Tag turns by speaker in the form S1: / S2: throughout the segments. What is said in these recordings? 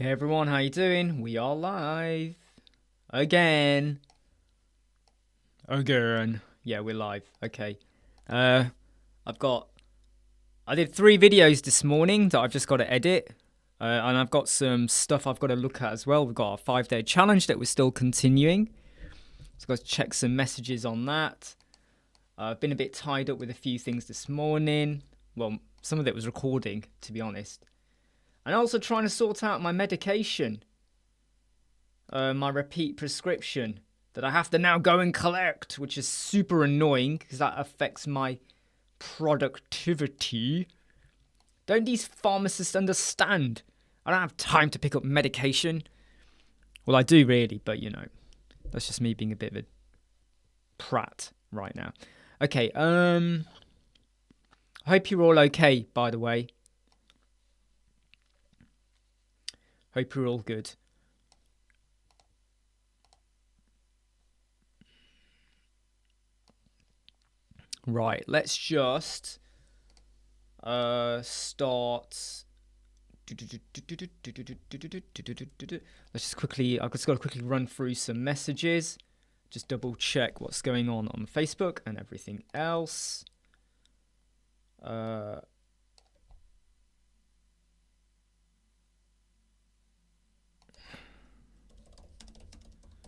S1: Hey everyone, how you doing? We are live again. Yeah, we're live. Okay. I did 3 videos this morning that I've just got to edit, and I've got some stuff I've got to look at as well. We've got a 5-day challenge that we're still continuing, so I've got to check some messages on that. I've been a bit tied up with a few things this morning. Well, some of it was recording, to be honest. And also trying to sort out my medication. My repeat prescription that I have to now go and collect, which is super annoying because that affects my productivity. Don't these pharmacists understand? I don't have time to pick up medication. Well, I do really, but that's just me being a bit of a prat right now. Okay, I hope you're all okay, by the way. Hope you're all good. Right, let's just start. Let's just quickly. I've just got to quickly run through some messages. Just double check what's going on Facebook and everything else.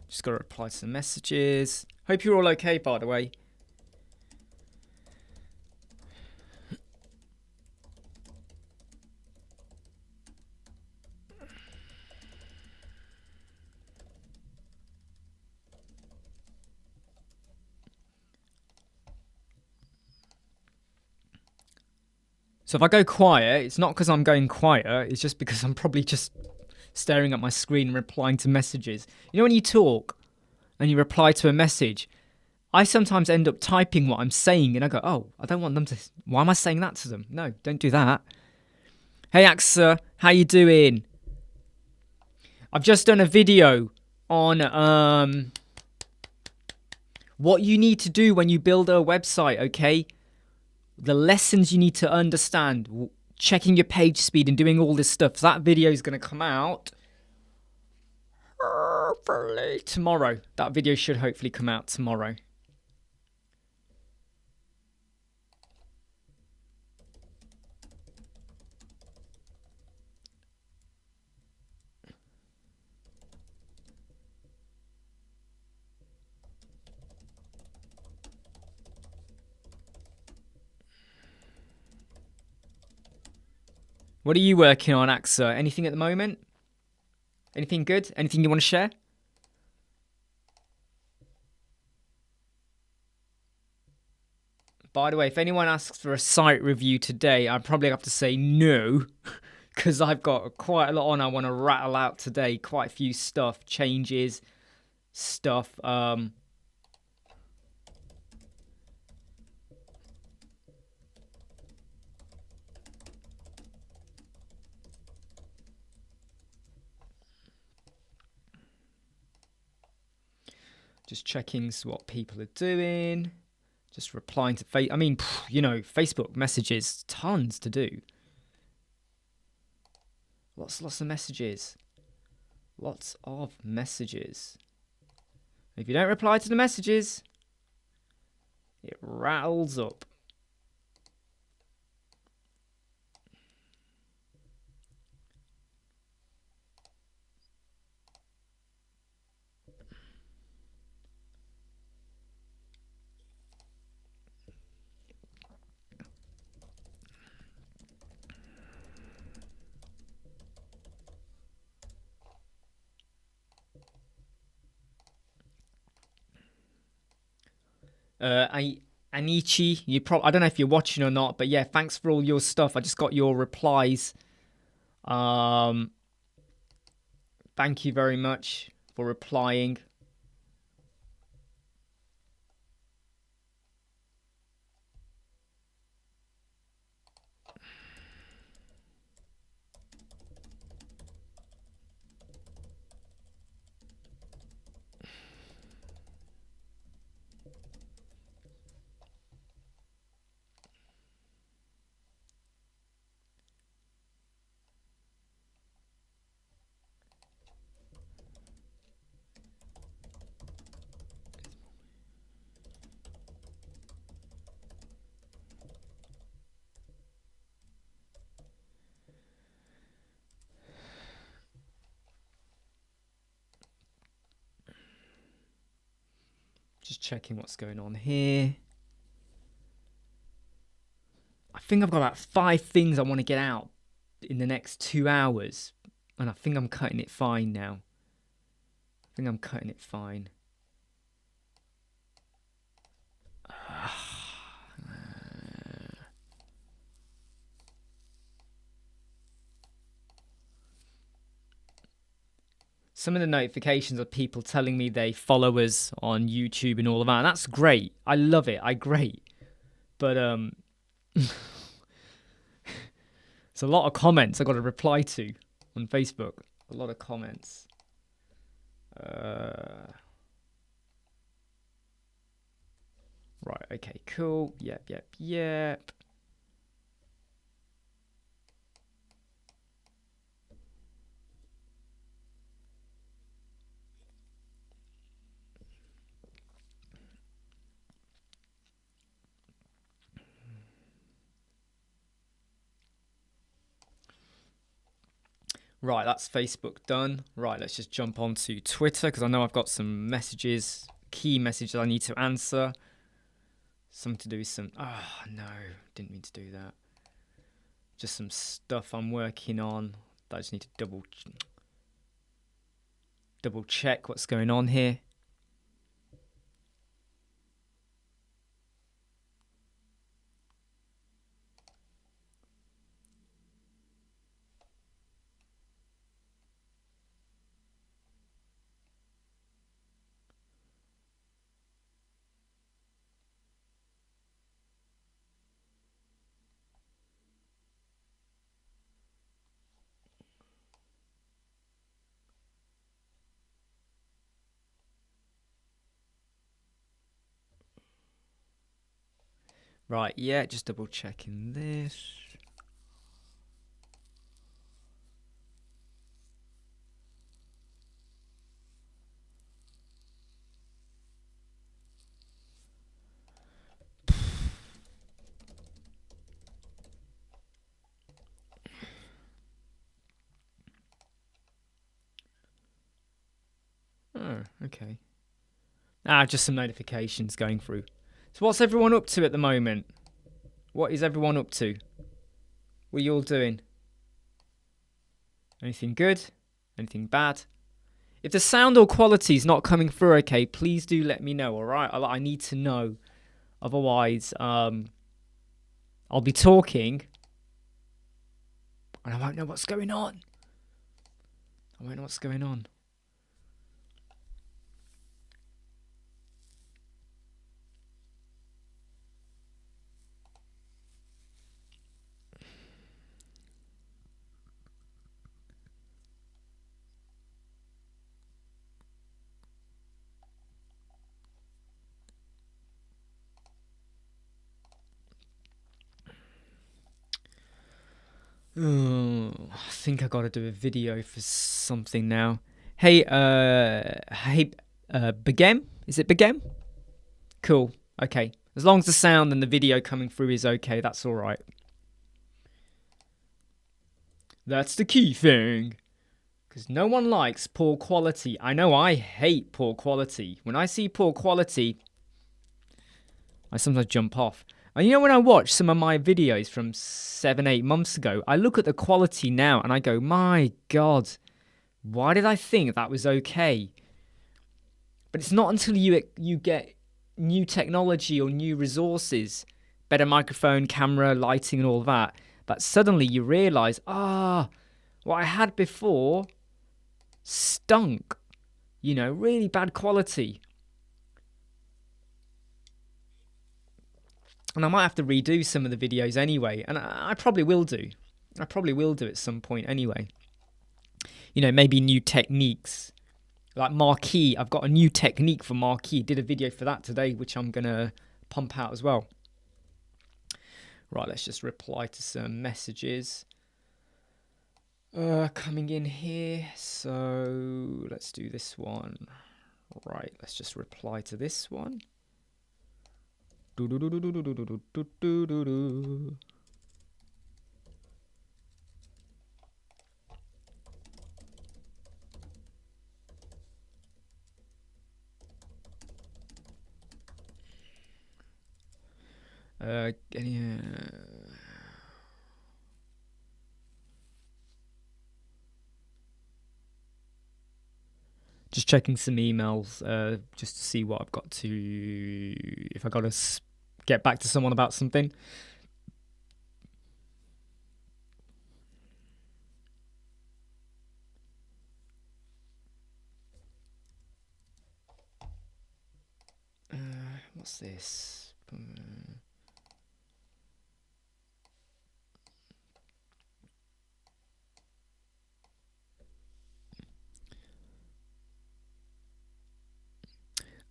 S1: Just got to reply to some messages. Hope you're all okay, by the way. So if I go quiet, it's not because I'm going quiet. It's just because I'm probably just staring at my screen and replying to messages. You know when you talk and you reply to a message, I sometimes end up typing what I'm saying and I go, oh, I don't want them to... Why am I saying that to them? No, don't do that. Hey, Axa, how you doing? I've just done a video on what you need to do when you build a website, okay? The lessons you need to understand, checking your page speed and doing all this stuff. That video is going to come out hopefully tomorrow. That video should hopefully come out tomorrow. What are you working on, Axa? Anything at the moment? Anything good? Anything you want to share? By the way, if anyone asks for a site review today, I'd probably have to say no, because I've got quite a lot on I want to rattle out today. Quite a few stuff, changes, stuff. Just checking what people are doing. Just replying to Facebook messages, tons to do. Lots of messages. Lots of messages. If you don't reply to the messages, it rattles up. Anichi, I don't know if you're watching or not, but yeah, thanks for all your stuff. I just got your replies. Thank you very much for replying. Just checking what's going on here. I think I've got about 5 things I want to get out in the next 2 hours. And I think I'm cutting it fine now. I think I'm cutting it fine. Some of the notifications are people telling me they follow us on YouTube and all of that. And that's great. I love it. Great. But it's a lot of comments I got to reply to on Facebook. A lot of comments. Right, okay, cool. Yep. Right, that's Facebook done. Right, let's just jump on to Twitter because I know I've got some messages, key messages I need to answer. Something to do with some... Oh, no, didn't mean to do that. Just some stuff I'm working on that I just need to double check what's going on here. Right, yeah, just double checking this. Oh, okay. Just some notifications going through. So what's everyone up to at the moment? What is everyone up to? What are you all doing? Anything good? Anything bad? If the sound or quality is not coming through okay, please do let me know, alright? I need to know. Otherwise, I'll be talking and I won't know what's going on. Oh, I think I gotta do a video for something now. Hey, Begem? Is it Begem? Cool. Okay. As long as the sound and the video coming through is okay, that's all right. That's the key thing. Because no one likes poor quality. I know I hate poor quality. When I see poor quality, I sometimes jump off. And you know, when I watch some of my videos from 7-8 months ago, I look at the quality now and I go, my God, why did I think that was okay? But it's not until you get new technology or new resources, better microphone, camera, lighting and all that suddenly you realize, what I had before stunk. You know, really bad quality. And I might have to redo some of the videos anyway. And I probably will do. I probably will do at some point anyway. You know, maybe new techniques. Like marquee. I've got a new technique for marquee. Did a video for that today, which I'm going to pump out as well. Right, let's just reply to some messages. Coming in here. So let's do this one. Right, let's just reply to this one. Just checking some emails just to see what I've got to, if I got to get back to someone about something. What's this?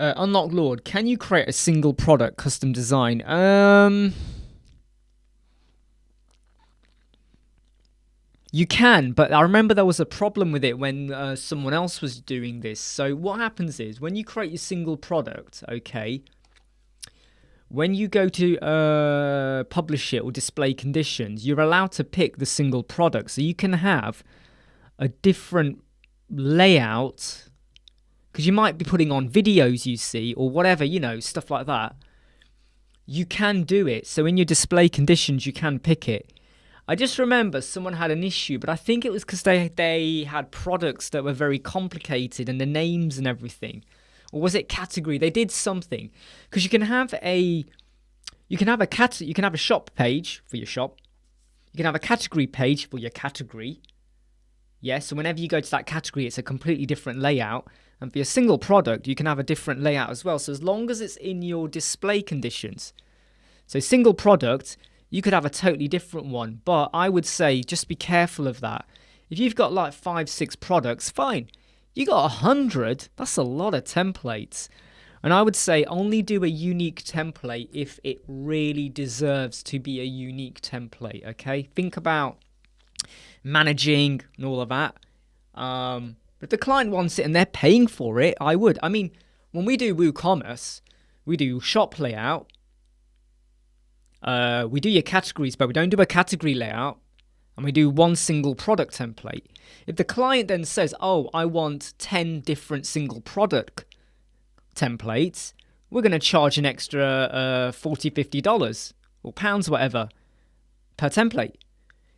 S1: Unlock Lord, can you create a single product custom design? You can, but I remember there was a problem with it when someone else was doing this. So what happens is when you create your single product, okay, when you go to publish it or display conditions, you're allowed to pick the single product. So you can have a different layout because you might be putting on videos, you see, or whatever, you know, stuff like that. You can do it. So in your display conditions, you can pick it. I just remember someone had an issue, but I think it was because they had products that were very complicated and the names and everything. Or was it category? They did something. Because you can have a shop page for your shop. You can have a category page for your category. Yeah, so whenever you go to that category, it's a completely different layout. And for your single product, you can have a different layout as well. So as long as it's in your display conditions. So single product, you could have a totally different one, but I would say just be careful of that. If you've got like 5-6 products, fine. You got 100, that's a lot of templates. And I would say only do a unique template if it really deserves to be a unique template, okay? Think about managing and all of that. But if the client wants it and they're paying for it, I would. I mean, when we do WooCommerce, we do shop layout, we do your categories, but we don't do a category layout, and we do one single product template. If the client then says, oh, I want 10 different single product templates, we're going to charge an extra $40, $50 or pounds, whatever, per template.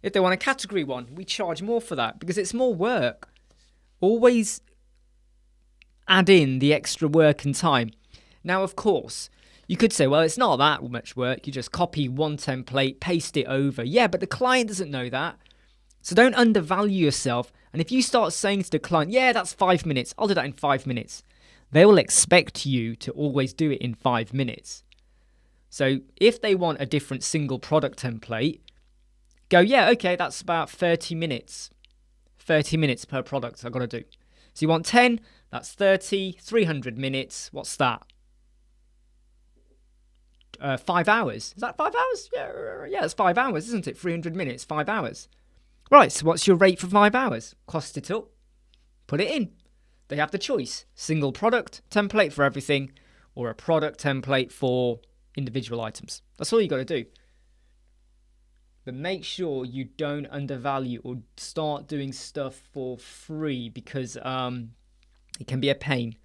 S1: If they want a category one, we charge more for that because it's more work. Always add in the extra work and time. Now, of course, you could say, well, it's not that much work. You just copy one template, paste it over. Yeah, but the client doesn't know that. So don't undervalue yourself. And if you start saying to the client, yeah, that's 5 minutes, I'll do that in 5 minutes, they will expect you to always do it in 5 minutes. So if they want a different single product template, go, yeah, okay, that's about 30 minutes. 30 minutes per product I've got to do. So you want 10, that's 30, 300 minutes. What's that? 5 hours. Is that 5 hours? Yeah, it's 5 hours, isn't it? 300 minutes, 5 hours. Right, so what's your rate for 5 hours? Cost it up. Put it in. They have the choice. Single product template for everything or a product template for individual items. That's all you got to do. But make sure you don't undervalue or start doing stuff for free because it can be a pain.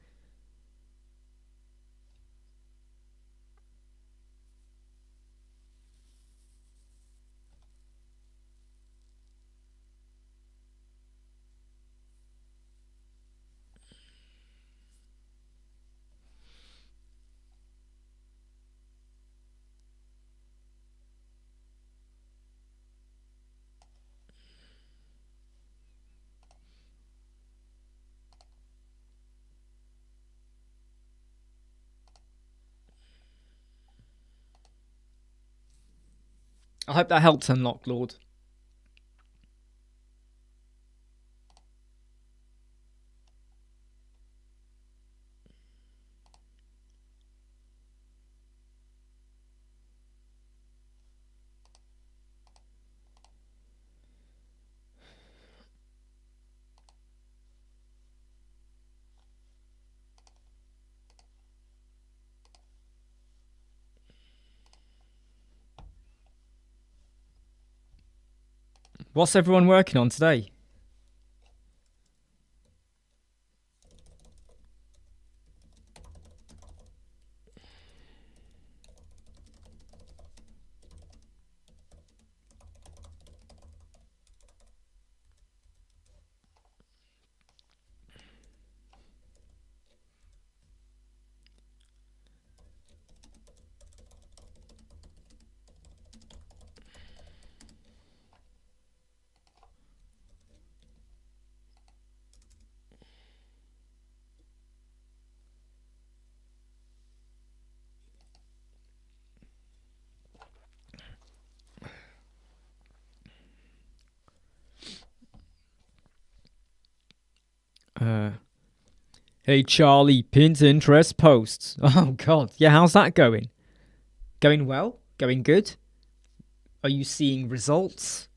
S1: I hope that helps, Unlock Lord. What's everyone working on today? Hey Charlie, Pinterest posts. Oh God, yeah, how's that going? Going well? Going good? Are you seeing results?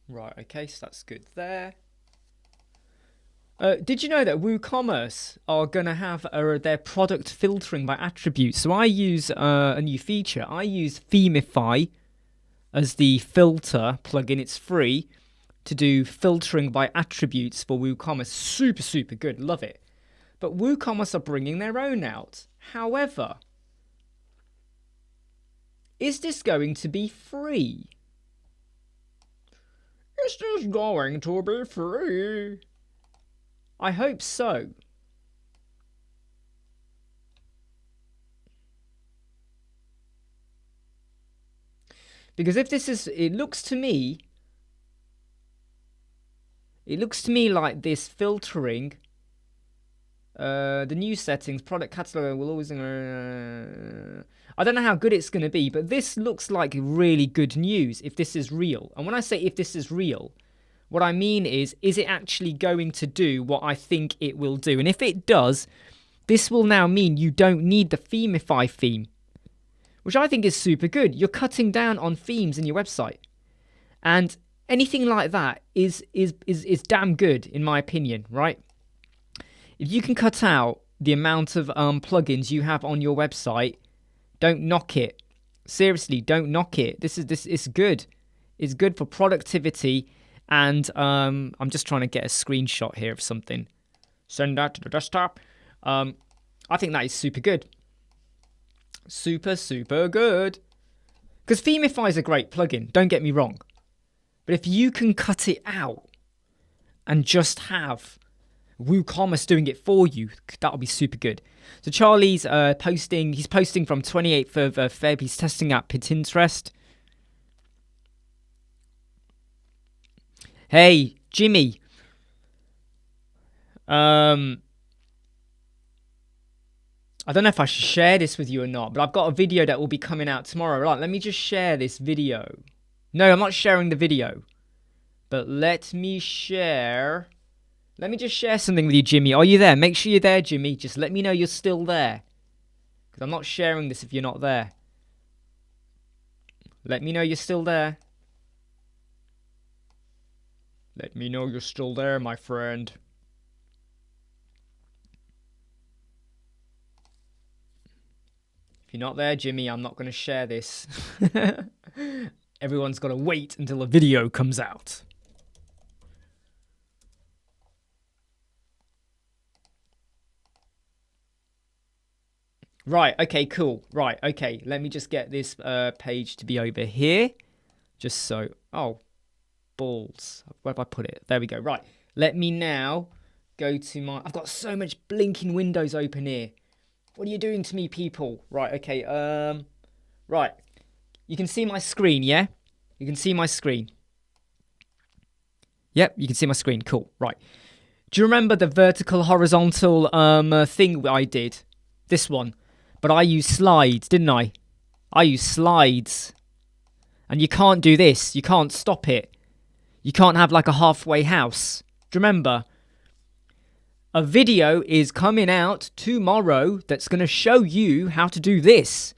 S1: Right, okay, so that's good there. Did you know that WooCommerce are going to have their product filtering by attributes? So I use a new feature. I use Themify as the filter plugin. It's free to do filtering by attributes for WooCommerce. Super, super good. Love it. But WooCommerce are bringing their own out. However, is this going to be free? Is this going to be free? I hope so. Because if this is, it looks to me like this filtering, the new settings, product catalog will always, I don't know how good it's going to be, but this looks like really good news if this is real. And when I say if this is real, what I mean is it actually going to do what I think it will do? And if it does, this will now mean you don't need the Themify theme, which I think is super good. You're cutting down on themes in your website. And anything like that is damn good, in my opinion, right? If you can cut out the amount of plugins you have on your website, don't knock it. Seriously, don't knock it. This is good. It's good for productivity. And I'm just trying to get a screenshot here of something. Send that to the desktop. I think that is super good. Super, super good. Because Themify is a great plugin, don't get me wrong. But if you can cut it out and just have WooCommerce doing it for you, that'll be super good. So Charlie's posting, he's posting from 28th of Feb. He's testing out Pinterest. Hey, Jimmy. I don't know if I should share this with you or not, but I've got a video that will be coming out tomorrow. Right, let me just share this video. No, I'm not sharing the video. But let me just share something with you, Jimmy. Are you there? Make sure you're there, Jimmy. Just let me know you're still there. Because I'm not sharing this if you're not there. Let me know you're still there. Let me know you're still there, my friend. If you're not there, Jimmy, I'm not going to share this. Everyone's got to wait until a video comes out. Right, okay, cool. Right, okay, let me just get this page to be over here. Just so... Oh, balls. Where have I put it? There we go. Right, let me now go to my... I've got so much blinking windows open here. What are you doing to me, people? Right, okay, right. You can see my screen, yeah? You can see my screen. Yep, you can see my screen. Cool, right. Do you remember the vertical, horizontal thing I did? This one. But I used slides, didn't I? I used slides. And you can't do this. You can't stop it. You can't have like a halfway house. Do you remember? a video is coming out tomorrow that's going to show you how to do this.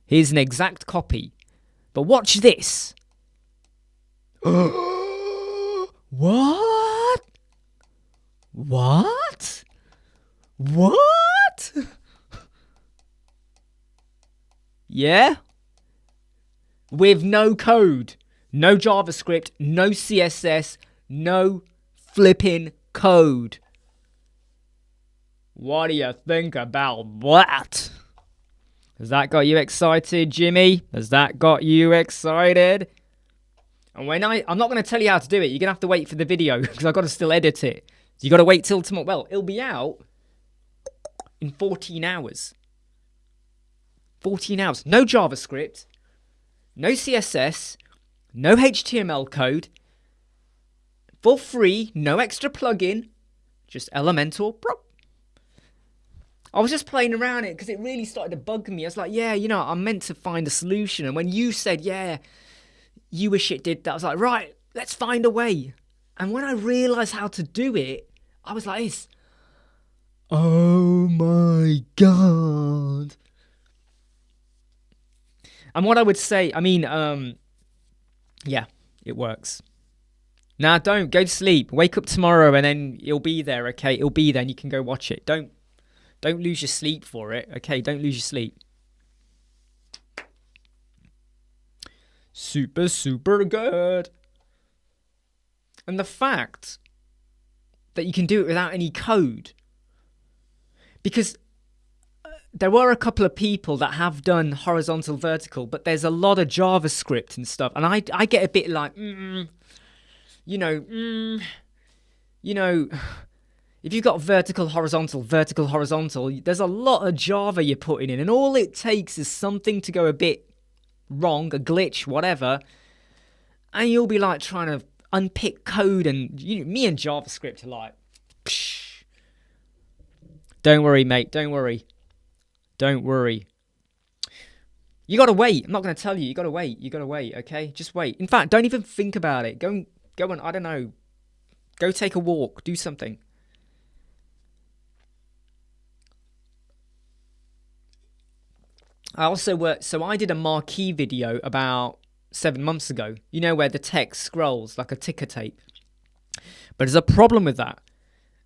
S1: Here's an exact copy. But watch this. What? What? What? Yeah? With no code. No JavaScript, no CSS, no flipping code. What do you think about that? Has that got you excited, Jimmy? Has that got you excited? And when I'm not going to tell you how to do it. You're going to have to wait for the video because I've got to still edit it. So you got to wait till tomorrow. Well, it'll be out in 14 hours. 14 hours. No JavaScript, no CSS, no HTML code. For free, no extra plugin, just Elementor Pro. I was just playing around it because it really started to bug me. I was like, yeah, I'm meant to find a solution. And when you said, yeah, you wish it did that, I was like, right, let's find a way. And when I realised how to do it, I was like, oh my God. And what I would say, yeah, it works. Now, don't go to sleep. Wake up tomorrow and then it'll be there, okay? It'll be there and you can go watch it. Don't lose your sleep for it, okay? Don't lose your sleep. Super, super good. And the fact that you can do it without any code. Because there were a couple of people that have done horizontal, vertical, but there's a lot of JavaScript and stuff. And I get a bit like, if you've got vertical, horizontal, there's a lot of Java you're putting in. And all it takes is something to go a bit wrong, a glitch, whatever. And you'll be like trying to unpick code. And me and JavaScript are like, psh. Don't worry, mate. Don't worry. You got to wait. I'm not going to tell you. You got to wait. Okay? Just wait. In fact, don't even think about it. Go and, I don't know. Go take a walk. Do something. I also worked, so I did a marquee video about 7 months ago. Where the text scrolls like a ticker tape. But there's a problem with that.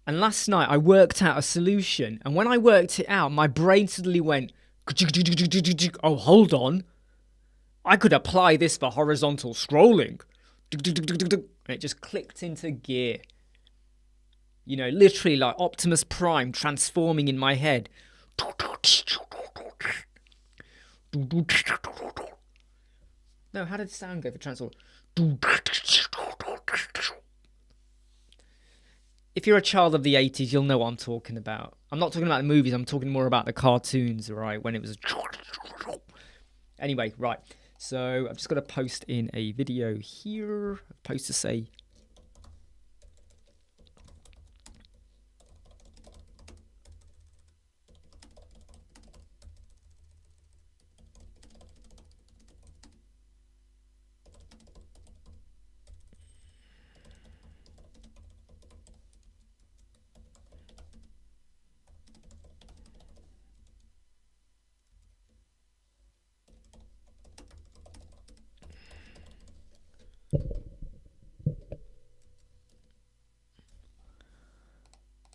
S1: And last night I worked out a solution. And when I worked it out, my brain suddenly went, oh, hold on. I could apply this for horizontal scrolling. And it just clicked into gear. Literally like Optimus Prime transforming in my head. No, how did the sound go for transform? If you're a child of the 80s, you'll know what I'm talking about. I'm not talking about the movies, I'm talking more about the cartoons, right? When it was... Anyway, right. So I've just got to post in a video here. Post to say...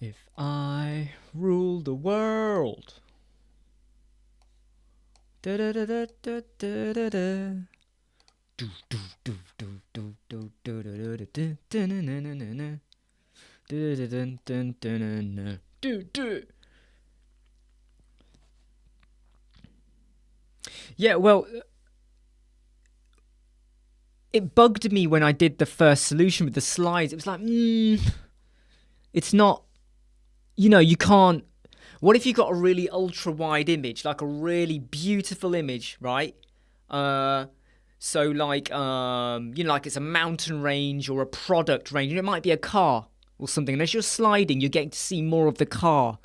S1: If I rule the world. Da da da da da da da da. Do do do do do do do do do do do do do. Yeah, well, it bugged me when I did the first solution with the slides. It was like, it's not. You can't... What if you got a really ultra-wide image, like a really beautiful image, right? So like, like it's a mountain range or a product range. It might be a car or something. And as you're sliding, you're getting to see more of the car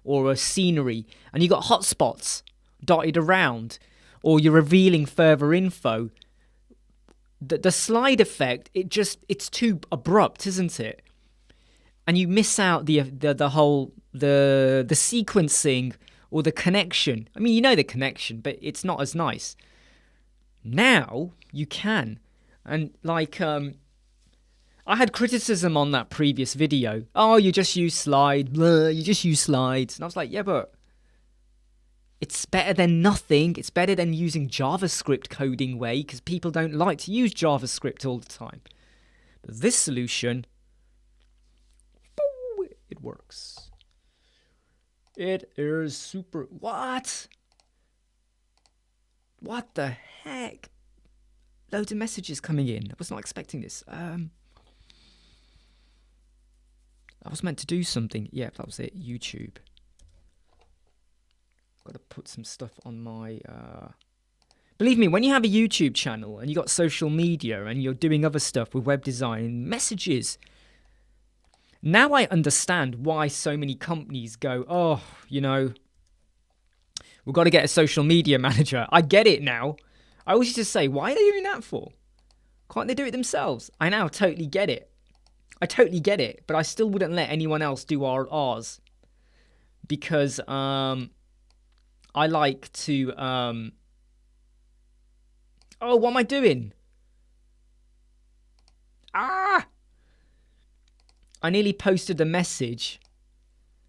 S1: or a scenery. And you got hotspots dotted around, or you're revealing further info. The slide effect, it's too abrupt, isn't it? and you miss out the whole the sequencing or the connection. I mean, you know the connection, but it's not as nice. Now you can, and like I had criticism on that previous video. Oh, you just use slide, blah, you just use slides, and I was like, yeah, but it's better than nothing. It's better than using JavaScript coding way, because people don't like to use JavaScript all the time. But this solution, it works. It is super. What? What the heck? Loads of messages coming in. I was not expecting this. I was meant to do something. Yeah, that was it. YouTube. Got to put some stuff on my... Believe me, when you have a YouTube channel and you got social media and you're doing other stuff with web design, messages... Now I understand why so many companies go, oh, you know, we've got to get a social media manager. I get it now. I always used to say, why are they doing that for? Can't they do it themselves? I now totally get it. I totally get it, but I still wouldn't let anyone else do ours. Because I like to... Oh, what am I doing? Ah! I nearly posted a message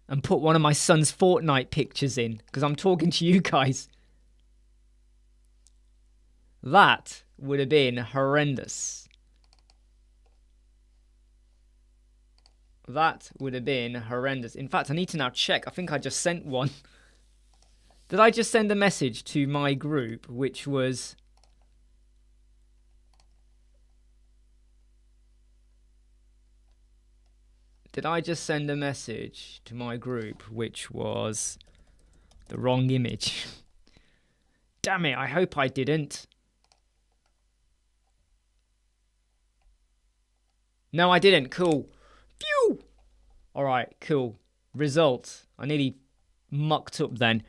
S1: and put one of my son's Fortnite pictures in because I'm talking to you guys. That would have been horrendous. That would have been horrendous. In fact, I need to now check. I think I just sent one. Did I just send a message to my group, which was... Did I just send a message to my group which was the wrong image? Damn it, I hope I didn't. No, I didn't. Cool. Phew! Alright, cool. Result. I nearly mucked up then.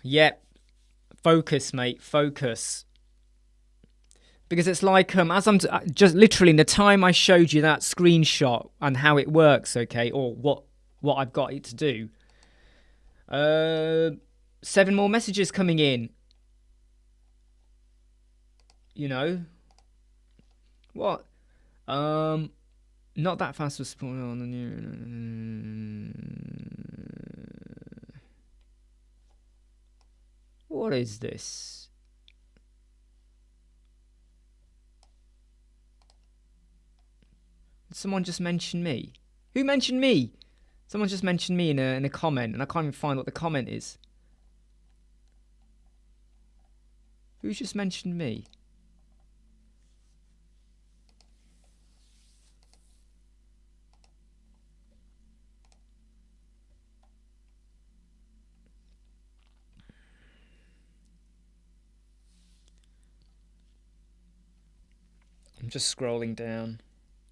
S1: Yep. Focus, mate. Focus. Because it's like, as I'm just literally in the time I showed you that screenshot and how it works, okay, or what I've got it to do. 7 more messages coming in. You know, what? Not that fast was spawning on the new. What is this? Someone just mentioned me. Who mentioned me? Someone just mentioned me in a comment, and I can't even find what the comment is. Who just mentioned me? I'm just scrolling down.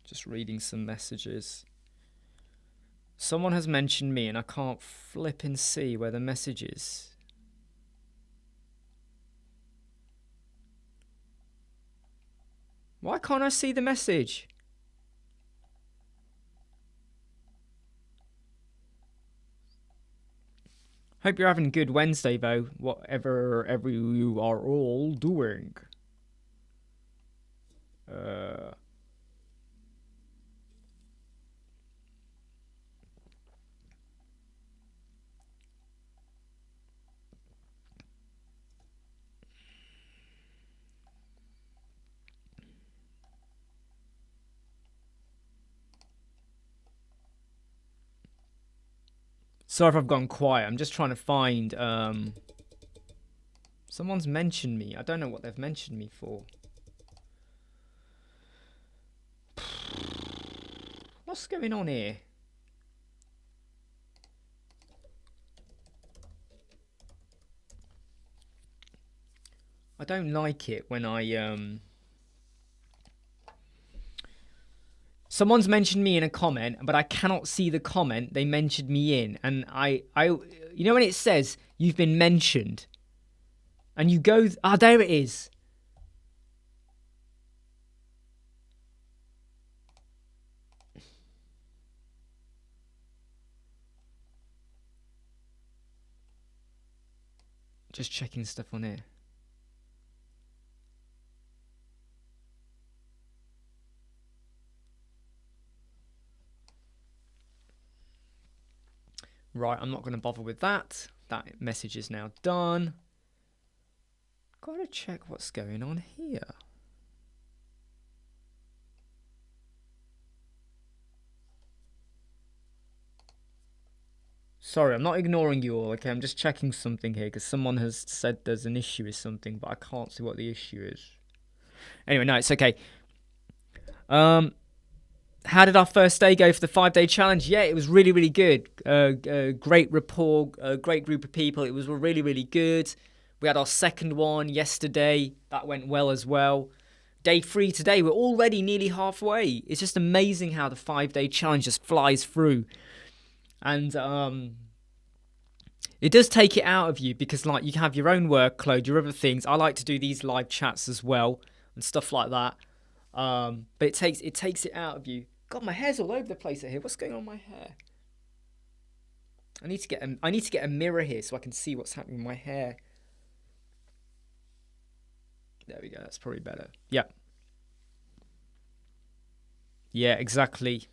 S1: Just reading some messages. Someone has mentioned me and I can't flip and see where the message is. Why can't I see the message? Hope you're having a good Wednesday though, whatever you are all doing. Sorry if I've gone quiet. I'm just trying to find... Someone's mentioned me. I don't know what they've mentioned me for. What's going on here? I don't like it when I... Someone's mentioned me in a comment, but I cannot see the comment they mentioned me in. And you know when it says you've been mentioned, and you go, there it is. Just checking stuff on here. Right, I'm not going to bother with that. That message is now done. Gotta check what's going on here. Sorry, I'm not ignoring you all, okay? I'm just checking something here because someone has said there's an issue with something, but I can't see what the issue is. Anyway, no, it's okay. How did our first day go for the 5-day challenge? Yeah, it was really, really good. Great rapport, great group of people. It was really, really good. We had our second one yesterday. That went well as well. Day 3 today. We're already nearly halfway. It's just amazing how the 5-day challenge just flies through. And it does take it out of you because like you have your own workload, your other things. I like to do these live chats as well and stuff like that. But it takes it out of you. God, my hair's all over the place here. What's going on with my hair? I need to get a mirror here so I can see what's happening with my hair. There we go. That's probably better. Yeah. Yeah, exactly.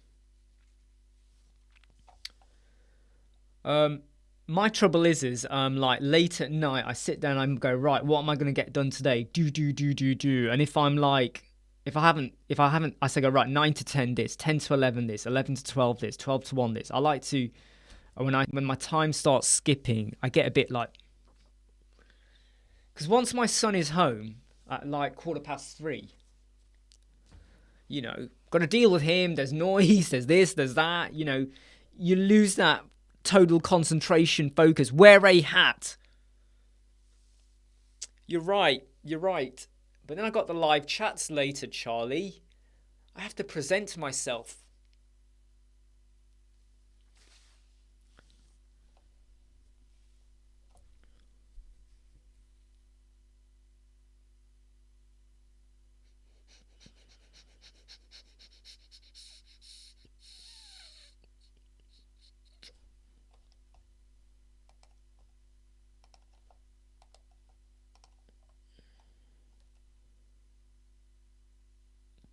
S1: My trouble is like late at night I sit down and I go, right, what am I going to get done today? Do. And if I'm like, if I haven't, I say go, right, 9 to 10 this, 10 to 11 this, 11 to 12 this, 12 to 1 this. I like to, when my time starts skipping, I get a bit like, because once my son is home at like 3:15, you know, got to deal with him. There's noise, there's this, there's that, you know, you lose that total concentration, focus. Wear a hat. You're right. But then I got the live chats later, Charlie. I have to present myself.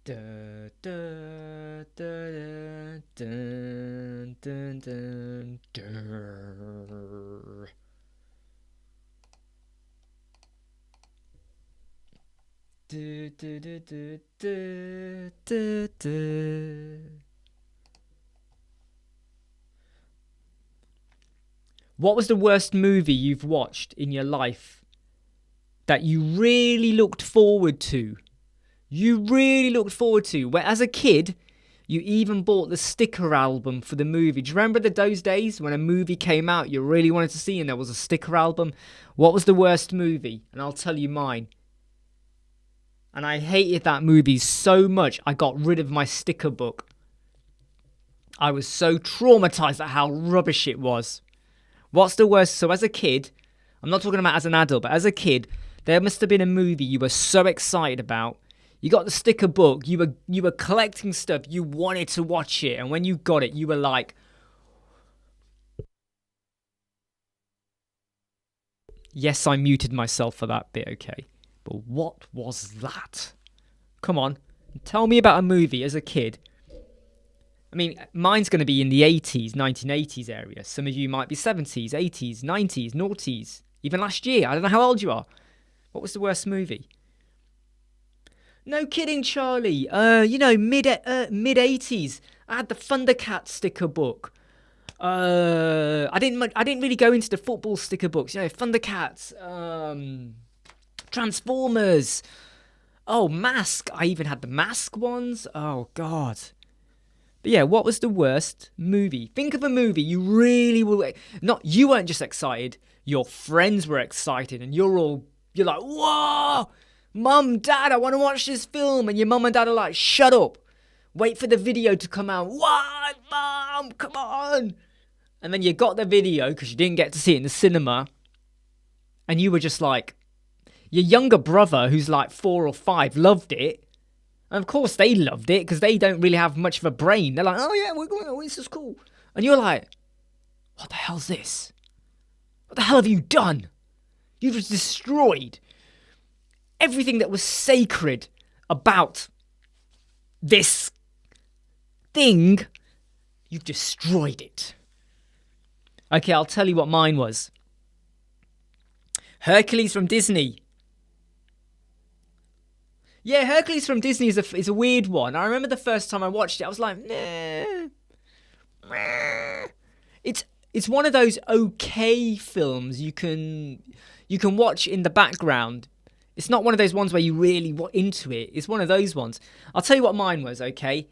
S1: Dun, dun, dun, dun, dun, dun, dun. Du, du, du, du, du, du, du. What was the worst movie you've watched in your life that you really looked forward to? Where as a kid, you even bought the sticker album for the movie. Do you remember those days when a movie came out you really wanted to see and there was a sticker album? What was the worst movie? And I'll tell you mine. And I hated that movie so much, I got rid of my sticker book. I was so traumatized at how rubbish it was. What's the worst? So as a kid, I'm not talking about as an adult, but as a kid, there must have been a movie you were so excited about. You got the sticker book, you were collecting stuff, you wanted to watch it, and when you got it, you were like, yes, I muted myself for that bit, okay. But what was that? Come on, tell me about a movie as a kid. I mean, mine's going to be in the 80s, 1980s area. Some of you might be 70s, 80s, 90s, noughties. Even last year, I don't know how old you are. What was the worst movie? No kidding, Charlie. Mid 80s. I had the Thundercat sticker book. I didn't really go into the football sticker books. You know, Thundercats, Transformers. Oh, Mask. I even had the Mask ones. Oh God. But yeah, what was the worst movie? Think of a movie you really were. You weren't just excited. Your friends were excited, and you're like, whoa. Mum, Dad, I want to watch this film. And your mum and dad are like, shut up. Wait for the video to come out. What? Mum, come on. And then you got the video because you didn't get to see it in the cinema. And you were just like, your younger brother, who's like 4 or 5, loved it. And of course they loved it because they don't really have much of a brain. They're like, oh yeah, we're going, oh, this is cool. And you're like, what the hell's this? What the hell have you done? You've just destroyed everything that was sacred about this thing. You've destroyed it. Okay, I'll tell you what mine was. Hercules from Disney. Yeah, Hercules from Disney is a weird one. I remember the first time I watched it, I was like, nah. It's one of those okay films you can watch in the background. It's not one of those ones where you really into it. It's one of those ones. I'll tell you what mine was, okay?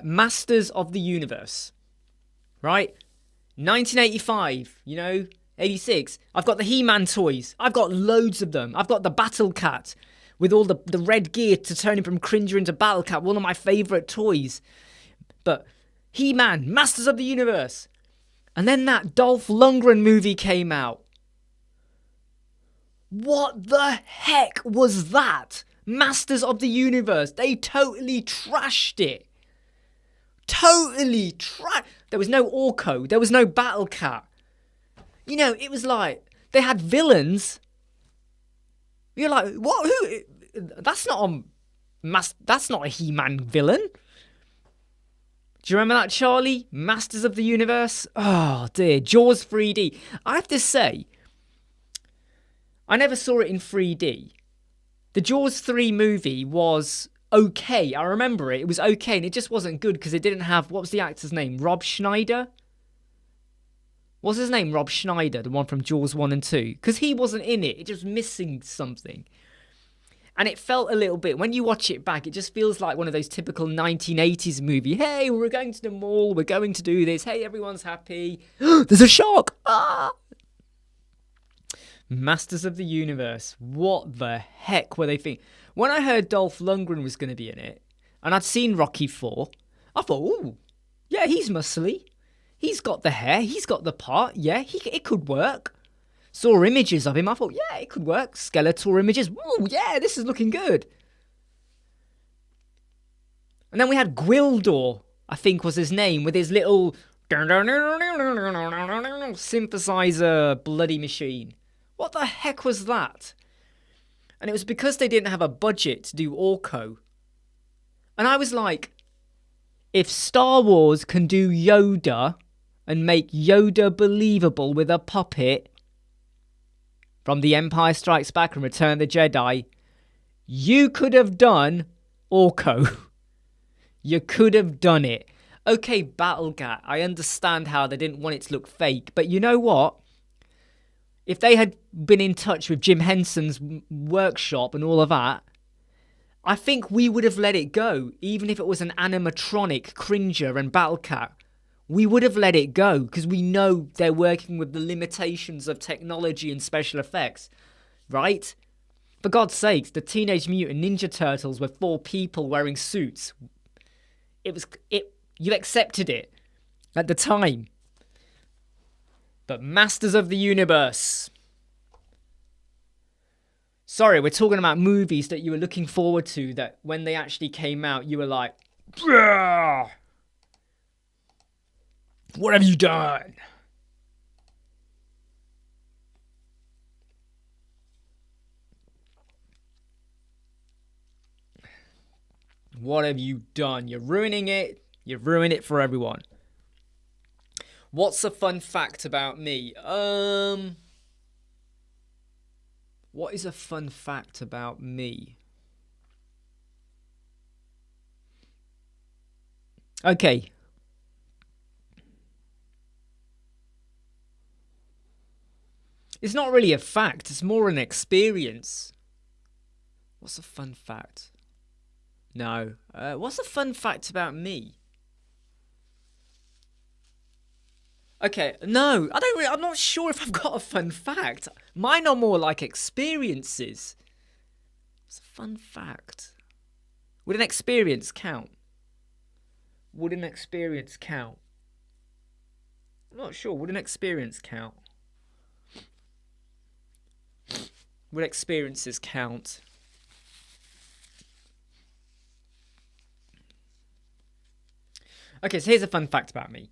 S1: Masters of the Universe. Right? 1985, 86. I've got the He-Man toys. I've got loads of them. I've got the Battle Cat with all the red gear to turn him from Cringer into Battle Cat. One of my favourite toys. But He-Man, Masters of the Universe. And then that Dolph Lundgren movie came out. What the heck was that? Masters of the Universe. They totally trashed it. Totally trashed. There was no Orko. There was no Battle Cat. It was like they had villains. You're like, what? Who? That's not a He-Man villain. Do you remember that, Charlie? Masters of the Universe? Oh, dear. Jaws 3D. I have to say, I never saw it in 3D. The Jaws 3 movie was okay. I remember it. It was okay, and it just wasn't good because it didn't have... What was the actor's name? Rob Schneider? What's his name? Rob Schneider, the one from Jaws 1 and 2. Because he wasn't in it. It just missing something. And it felt a little bit, when you watch it back, it just feels like one of those typical 1980s movie. Hey, we're going to the mall. We're going to do this. Hey, everyone's happy. There's a shark. Ah! Masters of the Universe. What the heck were they thinking? When I heard Dolph Lundgren was going to be in it, and I'd seen Rocky 4, I thought, ooh, yeah, he's muscly. He's got the hair. He's got the part. Yeah, it could work. Saw images of him. I thought, yeah, it could work. Skeletal images. Ooh, yeah, this is looking good. And then we had Gwildor, I think was his name, with his little synthesizer bloody machine. What the heck was that? And it was because they didn't have a budget to do Orko. And I was like, if Star Wars can do Yoda and make Yoda believable with a puppet from The Empire Strikes Back and Return of the Jedi, you could have done Orko. You could have done it. Okay, Battlecat, I understand how they didn't want it to look fake, but you know what? If they had been in touch with Jim Henson's workshop and all of that, I think we would have let it go, even if it was an animatronic Cringer and Battlecat. We would have let it go because we know they're working with the limitations of technology and special effects, right? For God's sakes, the Teenage Mutant Ninja Turtles were 4 people wearing suits. You accepted it at the time. But Masters of the Universe. Sorry, we're talking about movies that you were looking forward to, that when they actually came out, you were like, "Bruh! What have you done?" What have you done? You're ruining it. You've ruined it for everyone. What's a fun fact about me? What is a fun fact about me? Okay. It's not really a fact, it's more an experience. What's a fun fact? No. What's a fun fact about me? Okay, no, I'm not sure if I've got a fun fact. Mine are more like experiences. What's a fun fact? Would an experience count? Would an experience count? I'm not sure. Would an experience count? Would experiences count? Okay, so here's a fun fact about me.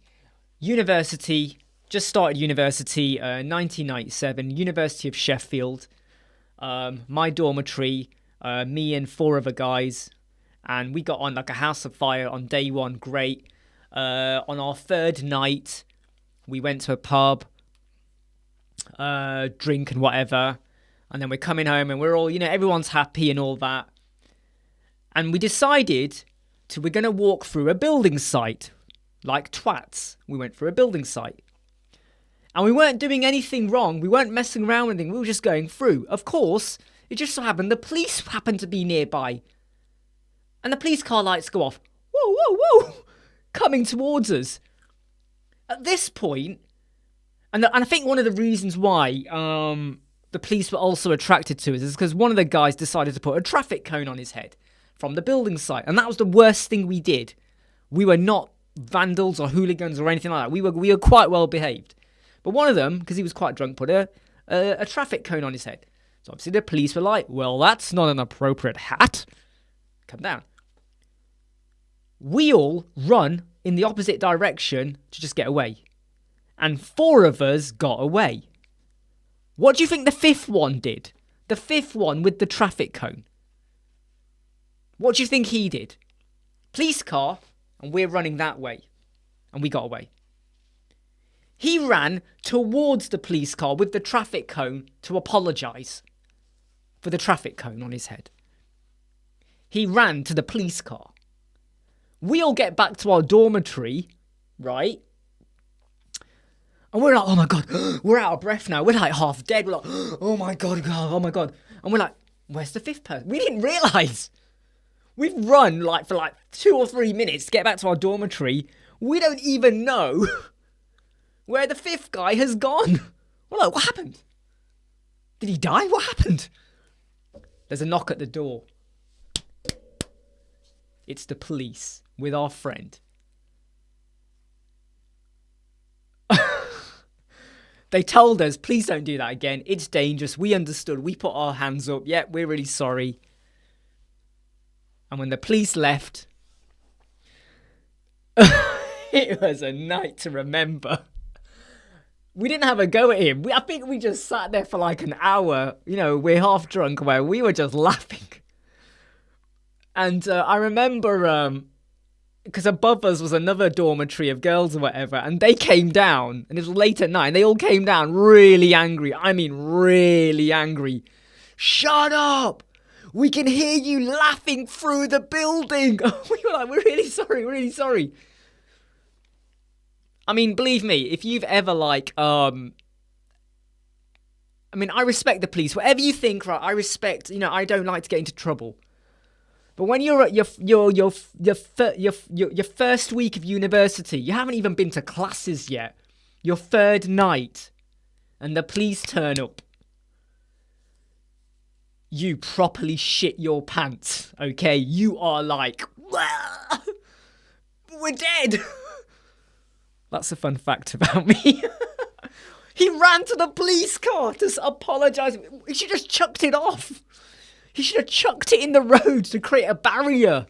S1: University, just started university, 1997, University of Sheffield. My dormitory, me and 4 other guys, and we got on like a house of fire on day one. Great. On our 3rd night, we went to a pub, drink and whatever, and then we're coming home and we're all, everyone's happy and all that. And we decided we're going to walk through a building site. Like twats, we went through a building site. And we weren't doing anything wrong. We weren't messing around with anything. We were just going through. Of course, it just so happened the police happened to be nearby. And the police car lights go off. Whoa, whoa, whoa. Coming towards us. At this point, and I think one of the reasons why the police were also attracted to us is because one of the guys decided to put a traffic cone on his head from the building site. And that was the worst thing we did. We were not vandals or hooligans or anything like that. We were quite well behaved. But one of them, because he was quite drunk, put a traffic cone on his head. So obviously the police were like, well, that's not an appropriate hat. Come down. We all run in the opposite direction to just get away. And 4 of us got away. What do you think the 5th one did? The 5th one with the traffic cone. What do you think he did? Police car, and we're running that way. And we got away. He ran towards the police car with the traffic cone to apologise for the traffic cone on his head. He ran to the police car. We all get back to our dormitory, right? And we're like, oh my God, we're out of breath now. We're like half dead. We're like, oh my God. And we're like, where's the 5th person? We didn't realise. We've run for 2 or 3 minutes to get back to our dormitory. We don't even know where the 5th guy has gone. We're like, what happened? Did he die? What happened? There's a knock at the door. It's the police with our friend. They told us, please don't do that again. It's dangerous. We understood. We put our hands up. Yeah, we're really sorry. And when the police left, it was a night to remember. We didn't have a go at him. I think we just sat there for like an hour. We're half drunk where we were just laughing. And I remember, because above us was another dormitory of girls or whatever, and they came down, and it was late at night, and they all came down really angry. I mean, really angry. Shut up! We can hear you laughing through the building. We were like, we're really sorry. I mean, believe me, if you've ever I respect the police. Whatever you think, right? I respect. I don't like to get into trouble. But when you're at your first week of university, you haven't even been to classes yet. Your 3rd night, and the police turn up. You properly shit your pants, okay? You are like, we're dead. That's a fun fact about me. He ran to the police car to apologise. He should have just chucked it off. He should have chucked it in the road to create a barrier.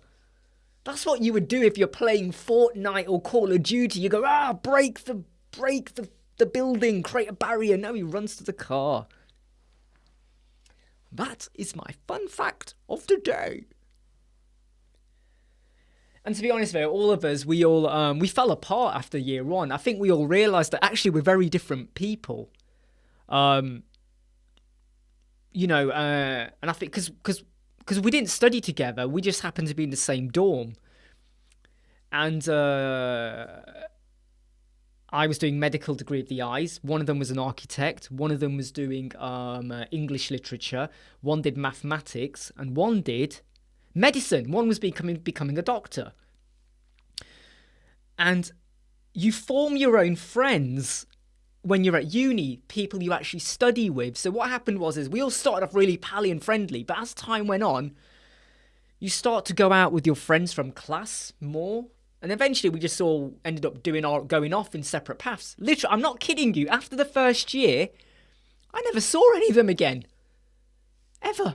S1: That's what you would do if you're playing Fortnite or Call of Duty. You go, break the building, create a barrier. No, he runs to the car. That is my fun fact of the day. And to be honest, though, all of us, we fell apart after year 1. I think we all realised that actually we're very different people. And I think because we didn't study together, we just happened to be in the same dorm. And I was doing medical degree of the eyes. One of them was an architect. One of them was doing English literature. One did mathematics, and one did medicine. One was becoming a doctor. And you form your own friends when you're at uni, people you actually study with. So what happened was we all started off really pally and friendly, but as time went on, you start to go out with your friends from class more. And eventually we just all ended up going off in separate paths. Literally, I'm not kidding you. After the first year, I never saw any of them again. Ever.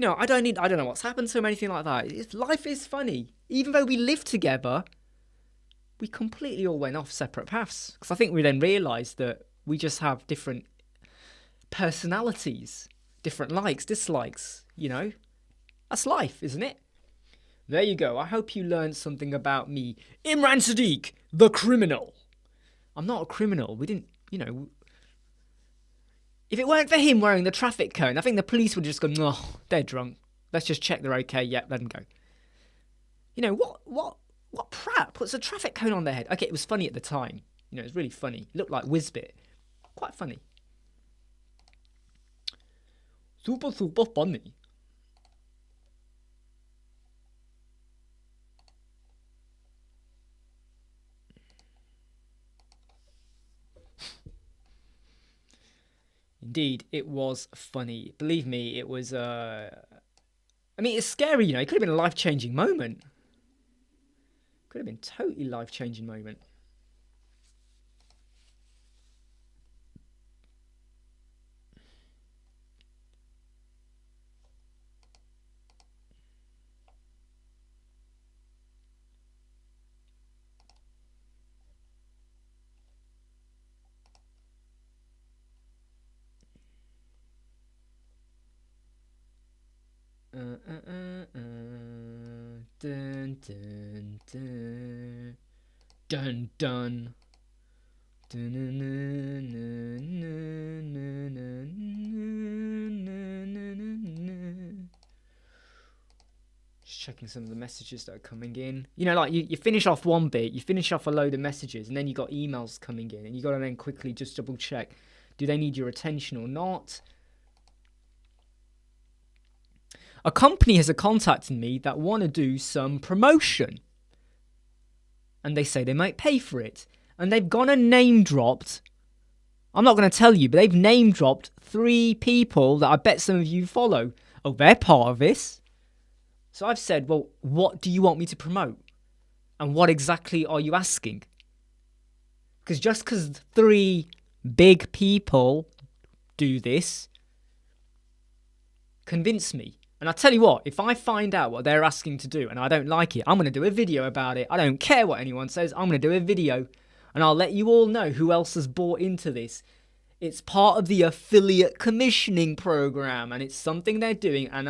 S1: I don't know what's happened to them, anything like that. Life is funny. Even though we live together, we completely all went off separate paths. Because I think we then realised that we just have different personalities, different likes, dislikes, That's life, isn't it? There you go. I hope you learned something about me. Imran Siddiq, the criminal. I'm not a criminal. We didn't, If it weren't for him wearing the traffic cone, I think the police would just go, oh, they're drunk. Let's just check they're okay. Yep, let them go. What prat puts a traffic cone on their head? Okay, it was funny at the time. It was really funny. It looked like Whizbit. Quite funny. Super, super funny. Indeed, it was funny. Believe me, it was, it's scary, It could have been a life-changing moment. Could have been totally life-changing moment. Dun, dun, dun. Dun, dun. Just checking some of the messages that are coming in. You finish off one bit, you finish off a load of messages, and then you got emails coming in, and you got to then quickly just double check, do they need your attention or not? A company has contacted me that want to do some promotion. And they say they might pay for it. And they've gone and name dropped, I'm not going to tell you, but they've name dropped 3 people that I bet some of you follow. Oh, they're part of this. So I've said, well, what do you want me to promote? And what exactly are you asking? Because just because 3 big people do this, convince me. And I tell you what, if I find out what they're asking to do and I don't like it, I'm going to do a video about it. I don't care what anyone says. I'm going to do a video and I'll let you all know who else has bought into this. It's part of the affiliate commissioning program and it's something they're doing. And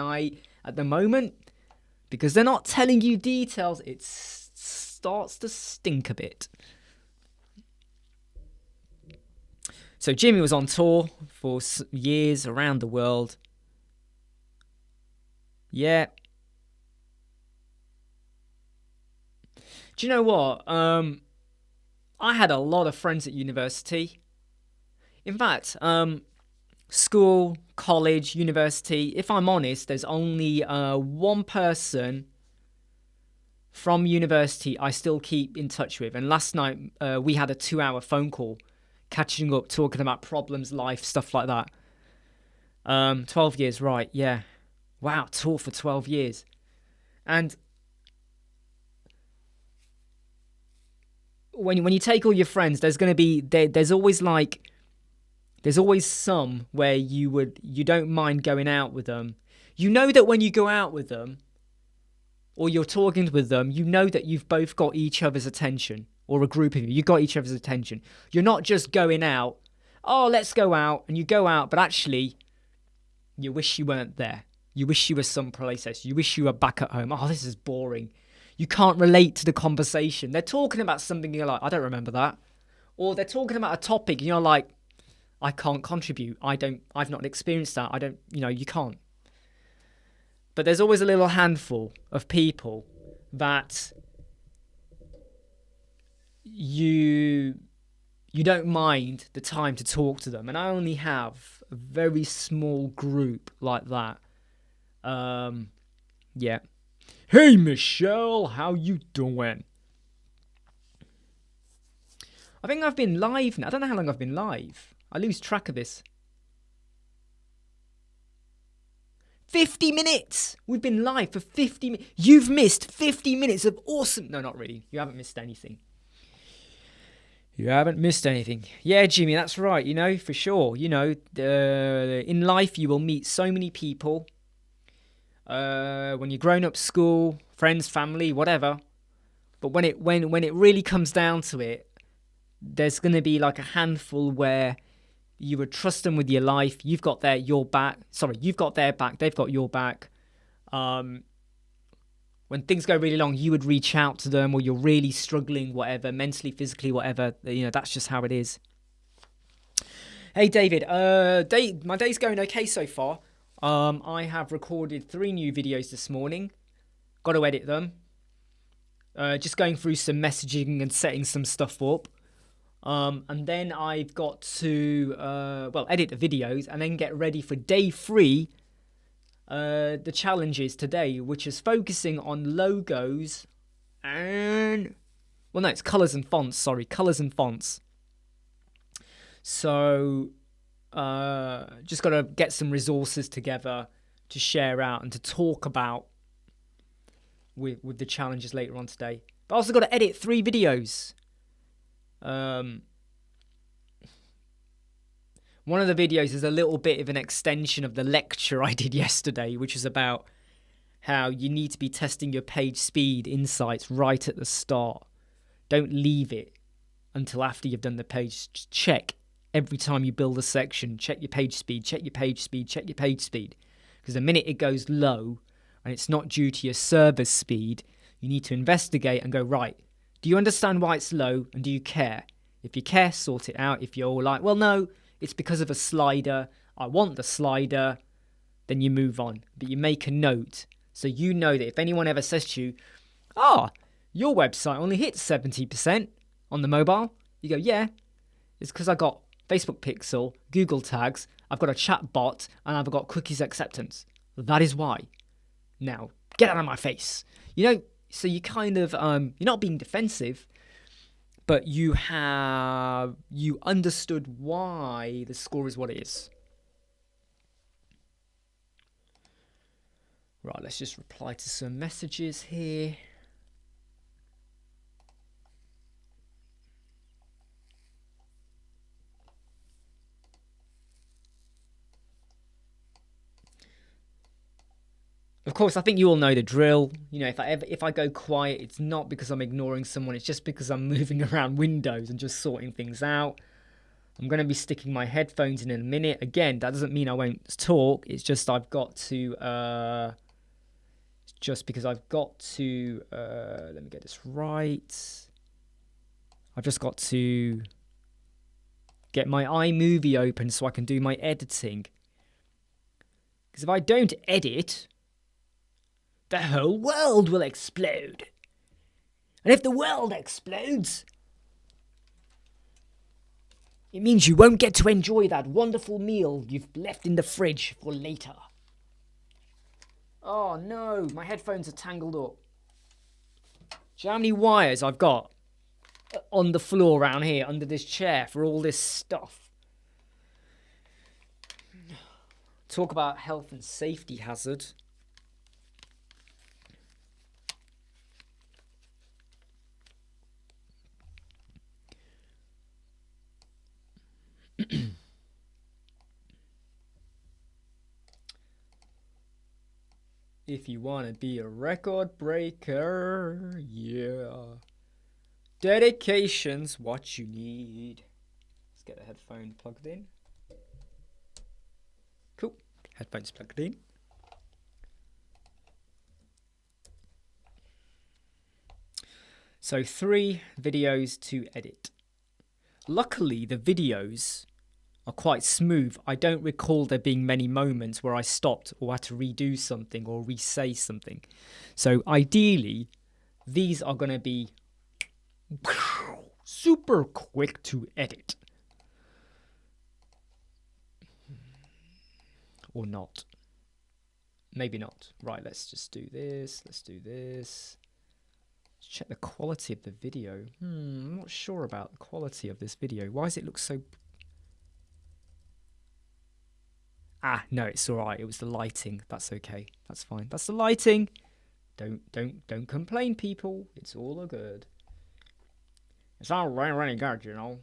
S1: at the moment, because they're not telling you details, it starts to stink a bit. So Jimmy was on tour for years around the world. Yeah. Do you know what? I had a lot of friends at university. In fact, school, college, university, if I'm honest, there's only one person from university I still keep in touch with. And last night, we had a 2-hour phone call, catching up, talking about problems, life, stuff like that. 12 years, right, yeah. Wow, tour for 12 years. And when you take all your friends, there's going to be, there's always some where you don't mind going out with them. You know that when you go out with them, or you're talking with them, you know that you've both got each other's attention, or a group of you got each other's attention. You're not just going out, oh, let's go out, and you go out, but actually, you wish you weren't there. You wish you were someplace else. You wish you were back at home. Oh, this is boring. You can't relate to the conversation. They're talking about something, you're like, I don't remember that. Or they're talking about a topic, and you're like, I can't contribute. I've not experienced that. You can't. But there's always a little handful of people that you don't mind the time to talk to them. And I only have a very small group like that. Yeah. Hey, Michelle, how you doing? I think I've been live now. I don't know how long I've been live. I lose track of this. 50 minutes! We've been live for 50 minutes. You've missed 50 minutes of awesome... No, not really. You haven't missed anything. You haven't missed anything. Yeah, Jimmy, that's right. For sure. In life, you will meet so many people. When you're grown up, school, friends, family, whatever. But when it really comes down to it, there's going to be like a handful where you would trust them with your life. You've got your back. Sorry, you've got their back. They've got your back. When things go really long, you would reach out to them, or you're really struggling, whatever, mentally, physically, whatever. You know, that's just how it is. Hey, David. My day's going okay so far. I have recorded 3 new videos this morning. Got to edit them. Just going through some messaging and setting some stuff up. And then I've got to, edit the videos and then get ready for day 3. The challenges today, which is focusing on logos and... Well, no, it's colours and fonts. Sorry, colours and fonts. So, just got to get some resources together to share out and to talk about with the challenges later on today. But I also got to edit 3 videos. One of the videos is a little bit of an extension of the lecture I did yesterday, which is about how you need to be testing your page speed insights right at the start. Don't leave it until after you've done the page. Just check every time you build a section. Check your page speed, check your page speed, check your page speed. Because the minute it goes low and it's not due to your server speed, you need to investigate and go, right, do you understand why it's low and do you care? If you care, sort it out. If you're all like, well, no, it's because of a slider, I want the slider, then you move on. But you make a note so you know that if anyone ever says to you, your website only hits 70% on the mobile, you go, yeah, it's because I got Facebook Pixel, Google tags, I've got a chat bot, and I've got cookies acceptance. That is why. Now, get out of my face. You know, so you kind of, you're not being defensive, but you understood why the score is what it is. Right, let's just reply to some messages here. Of course, I think you all know the drill. You know, if I go quiet, it's not because I'm ignoring someone. It's just because I'm moving around windows and just sorting things out. I'm going to be sticking my headphones in a minute. Again, that doesn't mean I won't talk. It's just I've got to... just because I've got to... let me get this right. I've just got to get my iMovie open so I can do my editing. Because if I don't edit... the whole world will explode. And if the world explodes, it means you won't get to enjoy that wonderful meal you've left in the fridge for later. Oh no, my headphones are tangled up. Do you know how many wires I've got on the floor around here under this chair for all this stuff? Talk about health and safety hazard. If you want to be a record breaker, yeah. Dedication's what you need. Let's get the headphone plugged in. Cool. Headphones plugged in. So 3 videos to edit. Luckily, the videos are quite smooth. I don't recall there being many moments where I stopped or had to redo something or re-say something. So ideally, these are going to be super quick to edit. Or not. Maybe not. Right, let's just do this. Let's do this. Let's check the quality of the video. I'm not sure about the quality of this video. Why does it look so... no, it's all right. It was the lighting. That's okay. That's fine. That's the lighting. Don't complain, people. It's all good. It's all really good, you know.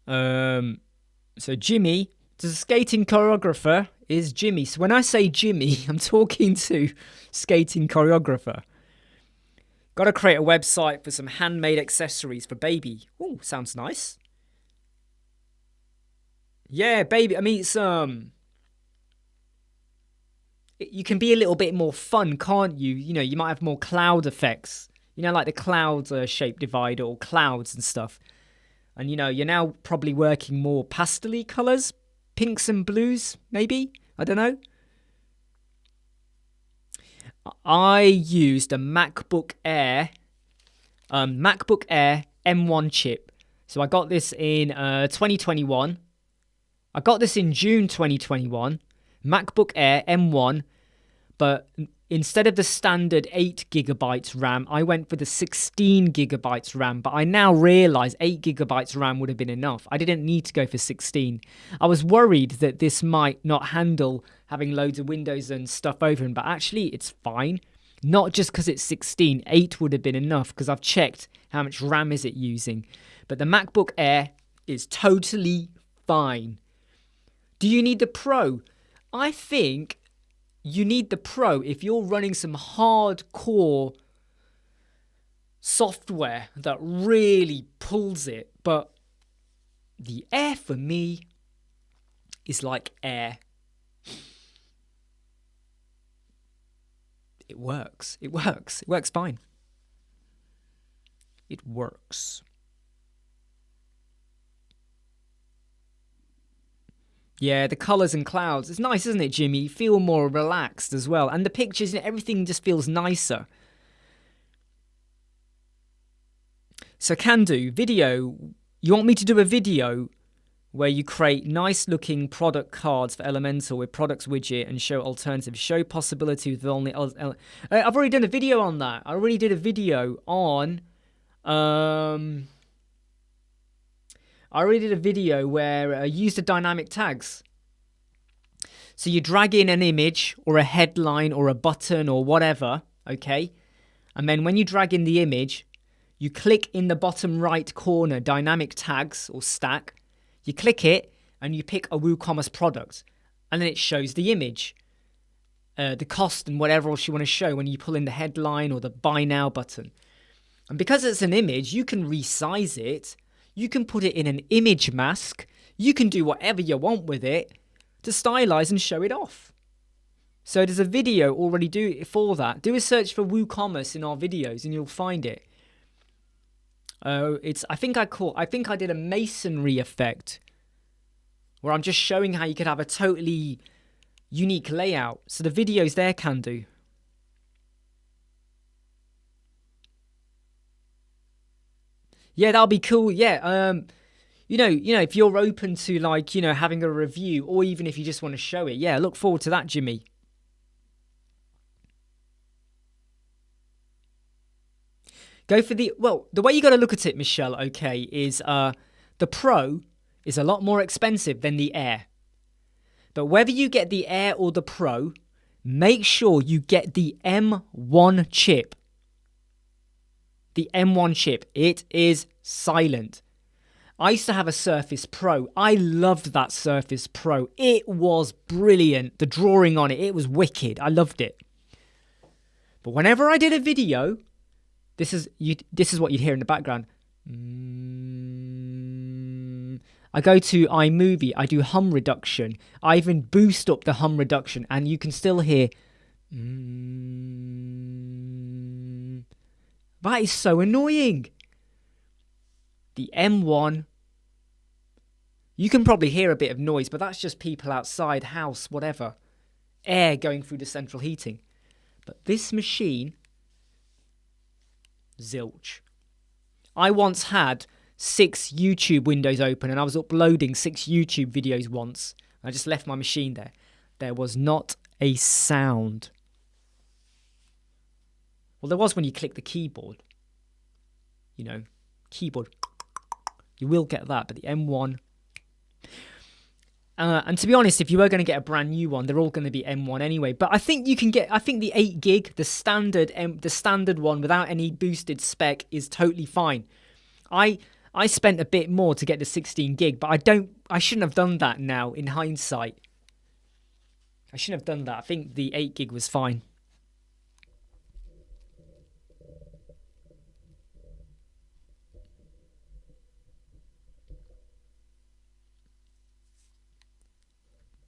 S1: So Jimmy, the skating choreographer is Jimmy. So when I say Jimmy, I'm talking to skating choreographer. Got to create a website for some handmade accessories for baby. Oh, sounds nice. Yeah, baby. I mean, it's you can be a little bit more fun, can't you? You know, you might have more cloud effects. You know, like the cloud shape divider or clouds and stuff. And, you know, you're now probably working more pastel-y colours, pinks and blues, maybe? I don't know. I used a MacBook Air M1 chip. So I got this in 2021. I got this in June 2021. MacBook Air M1, but instead of the standard 8GB RAM, I went for the 16GB RAM, but I now realize 8GB RAM would have been enough. I didn't need to go for 16. I was worried that this might not handle having loads of windows and stuff open, but actually it's fine. Not just because it's 16, 8 would have been enough because I've checked how much RAM is it using. But the MacBook Air is totally fine. Do you need the Pro? I think you need the Pro if you're running some hardcore software that really pulls it. But the Air for me is like air. It works. It works. It works fine. It works. Yeah, the colours and clouds. It's nice, isn't it, Jimmy? You feel more relaxed as well. And the pictures, everything just feels nicer. So can do. Video. You want me to do a video where you create nice looking product cards for Elementor with products widget and show alternatives. Show possibilities with only... I've already done a video on that. I already did a video on... I already did a video where I used the dynamic tags. So you drag in an image or a headline or a button or whatever, okay? And then when you drag in the image, you click in the bottom right corner, dynamic tags or stack. You click it and you pick a WooCommerce product. And then it shows the image, the cost and whatever else you want to show when you pull in the headline or the buy now button. And because it's an image, you can resize it. You can put it in an image mask. You can do whatever you want with it to stylize and show it off. So there's a video already for that. Do a search for WooCommerce in our videos and you'll find it. I think I did a masonry effect where I'm just showing how you could have a totally unique layout. So the video's there, can do. Yeah, that'll be cool. Yeah, you know, if you're open to like, having a review or even if you just want to show it. Yeah, look forward to that, Jimmy. Go for the way you got to look at it, Michelle, okay, is the Pro is a lot more expensive than the Air. But whether you get the Air or the Pro, make sure you get the M1 chip. The M1 chip. It is silent. I used to have a Surface Pro. I loved that Surface Pro. It was brilliant. The drawing on it, it was wicked. I loved it. But whenever I did a video, this is what you'd hear in the background. I go to iMovie. I do hum reduction. I even boost up the hum reduction, and you can still hear. That is so annoying. The M1. You can probably hear a bit of noise, but that's just people outside, house, whatever. Air going through the central heating. But this machine, zilch. I once had 6 YouTube windows open and I was uploading 6 YouTube videos once. I just left my machine there. There was not a sound. Well, there was when you click the keyboard. Keyboard. You will get that, but the M1... and to be honest, if you were going to get a brand new one, they're all going to be M1 anyway. But I think you can get... I think the 8 gig, the standard one without any boosted spec is totally fine. I I spent a bit more to get the 16 gig, but I shouldn't have done that now in hindsight. I shouldn't have done that. I think the 8 gig was fine.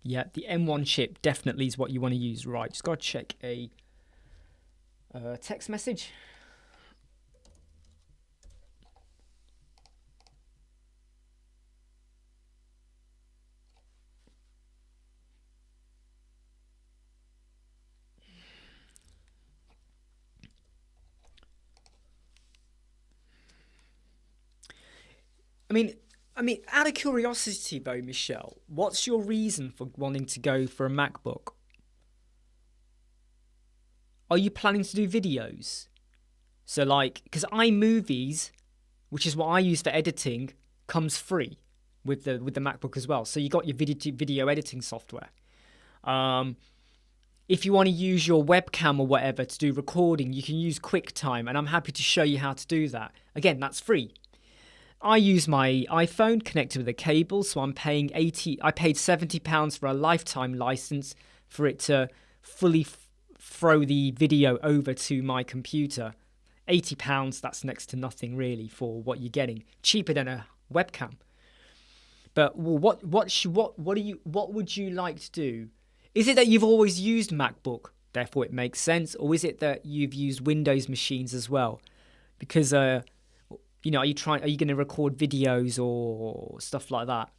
S1: Yeah, the M1 chip definitely is what you want to use. Right, just got to check a text message. I mean, out of curiosity though, Michelle, what's your reason for wanting to go for a MacBook? Are you planning to do videos? So like, because iMovies, which is what I use for editing, comes free with the MacBook as well. So you got your video editing software. If you want to use your webcam or whatever to do recording, you can use QuickTime, and I'm happy to show you how to do that. Again, that's free. I use my iPhone connected with a cable, so I paid £70 for a lifetime license for it to fully throw the video over to my computer. £80, that's next to nothing really for what you're getting. Cheaper than a webcam. But what would you like to do? Is it that you've always used MacBook, therefore it makes sense, or is it that you've used Windows machines as well? Because are you going to record videos or stuff like that?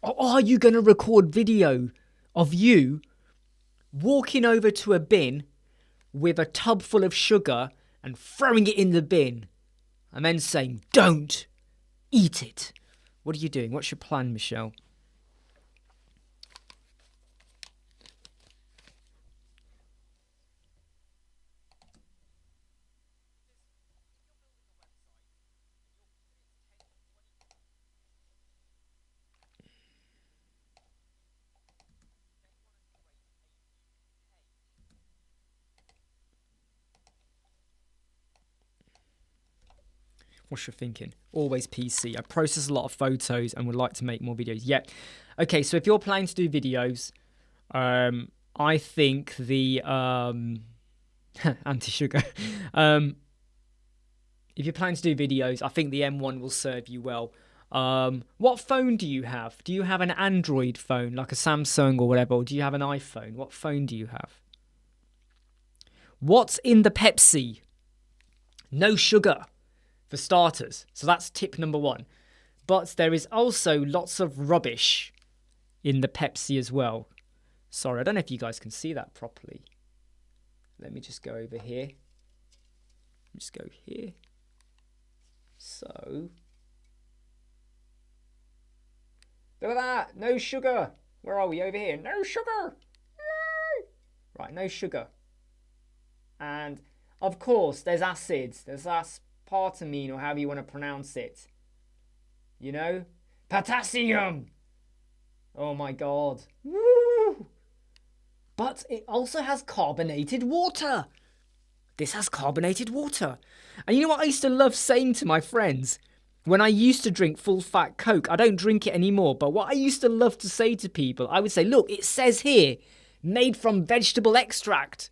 S1: Or are you going to record video of you walking over to a bin with a tub full of sugar and throwing it in the bin and then saying, "Don't eat it"? What are you doing? What's your plan, Michelle? What's your thinking? Always PC. I process a lot of photos and would like to make more videos. Yeah. Okay, so if you're planning to do videos, I think the anti-sugar. If you're planning to do videos, I think the M1 will serve you well. What phone do you have? Do you have an Android phone, like a Samsung or whatever, or do you have an iPhone? What phone do you have? What's in the Pepsi? No sugar, for starters. So that's tip number one. But there is also lots of rubbish in the Pepsi as well. Sorry, I don't know if you guys can see that properly. Let me just go over here. Just go here. So, look at that. No sugar. Where are we? Over here. No sugar. Right, no sugar. And, of course, there's acids. There's aspartame, or however you want to pronounce it. You know? Potassium. Oh, my God. Woo! But it also has carbonated water. This has carbonated water. And you know what I used to love saying to my friends? When I used to drink full-fat Coke, I don't drink it anymore, but what I used to love to say to people, I would say, look, it says here, made from vegetable extract.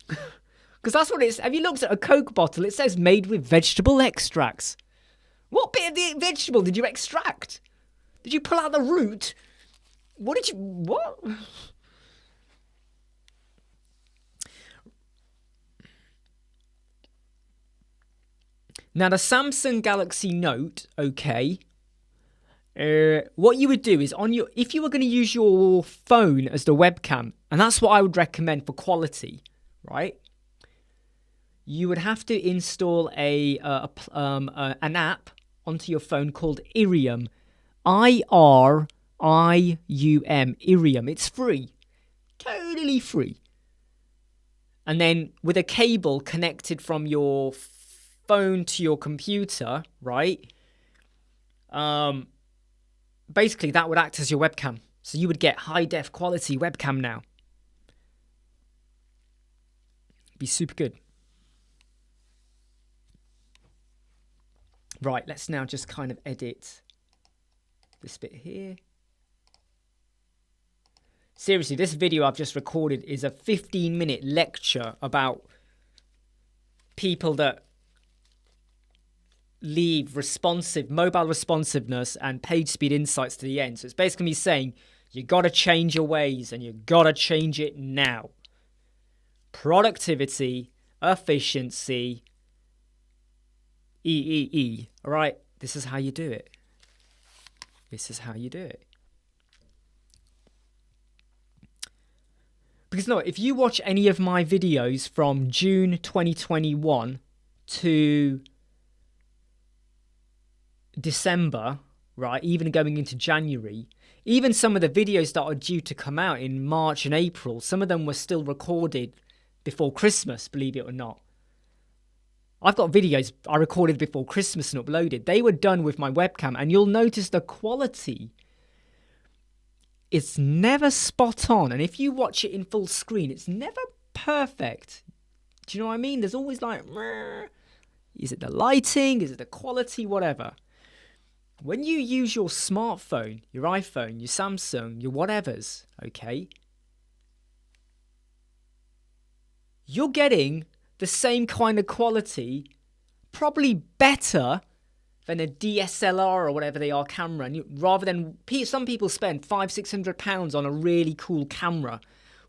S1: Because that's what it is. Have you looked at a Coke bottle? It says made with vegetable extracts. What bit of the vegetable did you extract? Did you pull out the root? What? Now, the Samsung Galaxy Note, okay, what you would do is if you were going to use your phone as the webcam, and that's what I would recommend for quality, right? You would have to install an app onto your phone called Irium, Irium, Irium. It's free, totally free. And then with a cable connected from your phone to your computer, right? basically that would act as your webcam. So you would get high def quality webcam now. Be super good. Right, let's now just kind of edit this bit here. Seriously, this video I've just recorded is a 15-minute lecture about people that leave mobile responsiveness and page speed insights to the end. So it's basically me saying, you got to change your ways and you got to change it now. Productivity, efficiency, all right? This is how you do it. This is how you do it. Because no, if you watch any of my videos from June 2021 to December, right, even going into January, even some of the videos that are due to come out in March and April, some of them were still recorded before Christmas, believe it or not. I've got videos I recorded before Christmas and uploaded. They were done with my webcam, and you'll notice the quality, it's never spot on. And if you watch it in full screen, it's never perfect. Do you know what I mean? There's always like, is it the lighting? Is it the quality? Whatever. When you use your smartphone, your iPhone, your Samsung, your whatevers, okay, you're getting the same kind of quality, probably better than a DSLR or whatever they are camera. And rather than, some people spend £500-600 on a really cool camera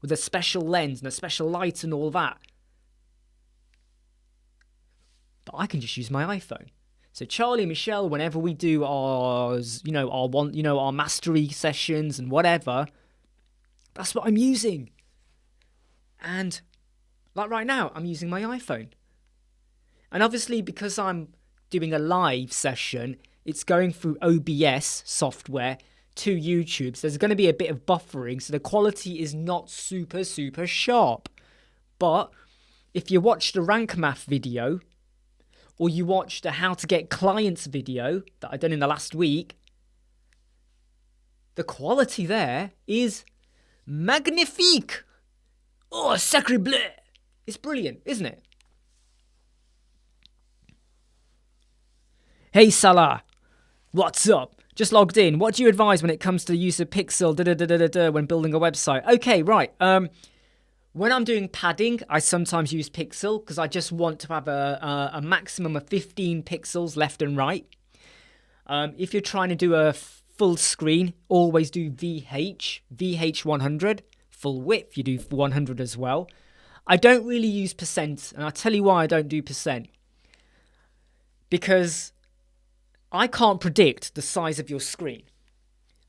S1: with a special lens and a special light and all that. But I can just use my iPhone. So Charlie and Michelle, whenever we do our mastery sessions and whatever, that's what I'm using. And like right now, I'm using my iPhone. And obviously, because I'm doing a live session, it's going through OBS software to YouTube. So there's going to be a bit of buffering. So the quality is not super, super sharp. But if you watch the rank math video, or you watch the how to get clients video that I done in the last week, the quality there is magnifique. Oh, sacre bleu. It's brilliant, isn't it? Hey Salah, what's up? Just logged in. What do you advise when it comes to the use of pixel when building a website? Okay, right. When I'm doing padding, I sometimes use pixel because I just want to have a maximum of 15 pixels left and right. If you're trying to do a full screen, always do VH 100. Full width, you do 100 as well. I don't really use percent, and I'll tell you why I don't do percent. Because I can't predict the size of your screen.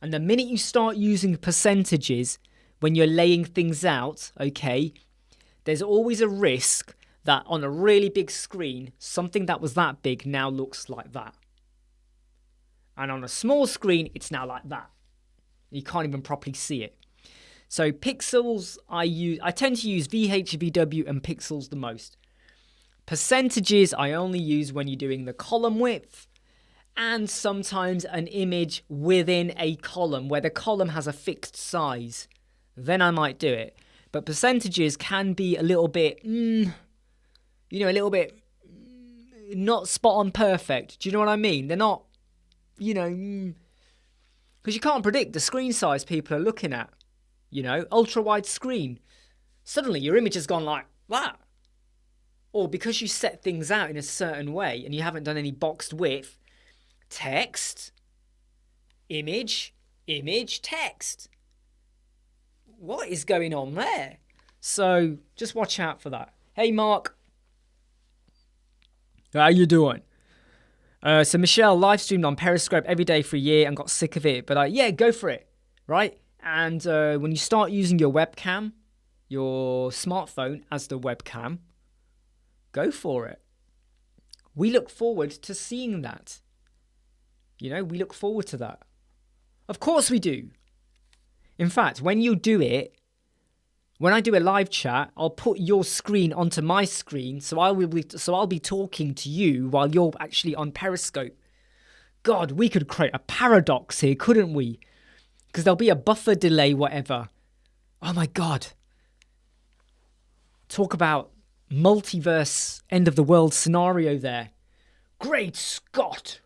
S1: And the minute you start using percentages when you're laying things out, okay, there's always a risk that on a really big screen, something that was that big now looks like that. And on a small screen, it's now like that. You can't even properly see it. So pixels, I tend to use VH, VW, and pixels the most. Percentages, I only use when you're doing the column width and sometimes an image within a column where the column has a fixed size. Then I might do it. But percentages can be a little bit, a little bit not spot on perfect. Do you know what I mean? They're not, because you can't predict the screen size people are looking at. Ultra wide screen. Suddenly your image has gone like that. Or because you set things out in a certain way and you haven't done any boxed width, text, image, text. What is going on there? So just watch out for that. Hey, Mark. How you doing? So Michelle live streamed on Periscope every day for a year and got sick of it. But yeah, go for it, right? And when you start using your webcam, your smartphone as the webcam, go for it. We look forward to seeing that. We look forward to that. Of course we do. In fact, when you do it, when I do a live chat, I'll put your screen onto my screen, so I'll be talking to you while you're actually on Periscope. God, we could create a paradox here, couldn't we? Because there'll be a buffer delay, whatever. Oh my God. Talk about multiverse end of the world scenario there. Great Scott.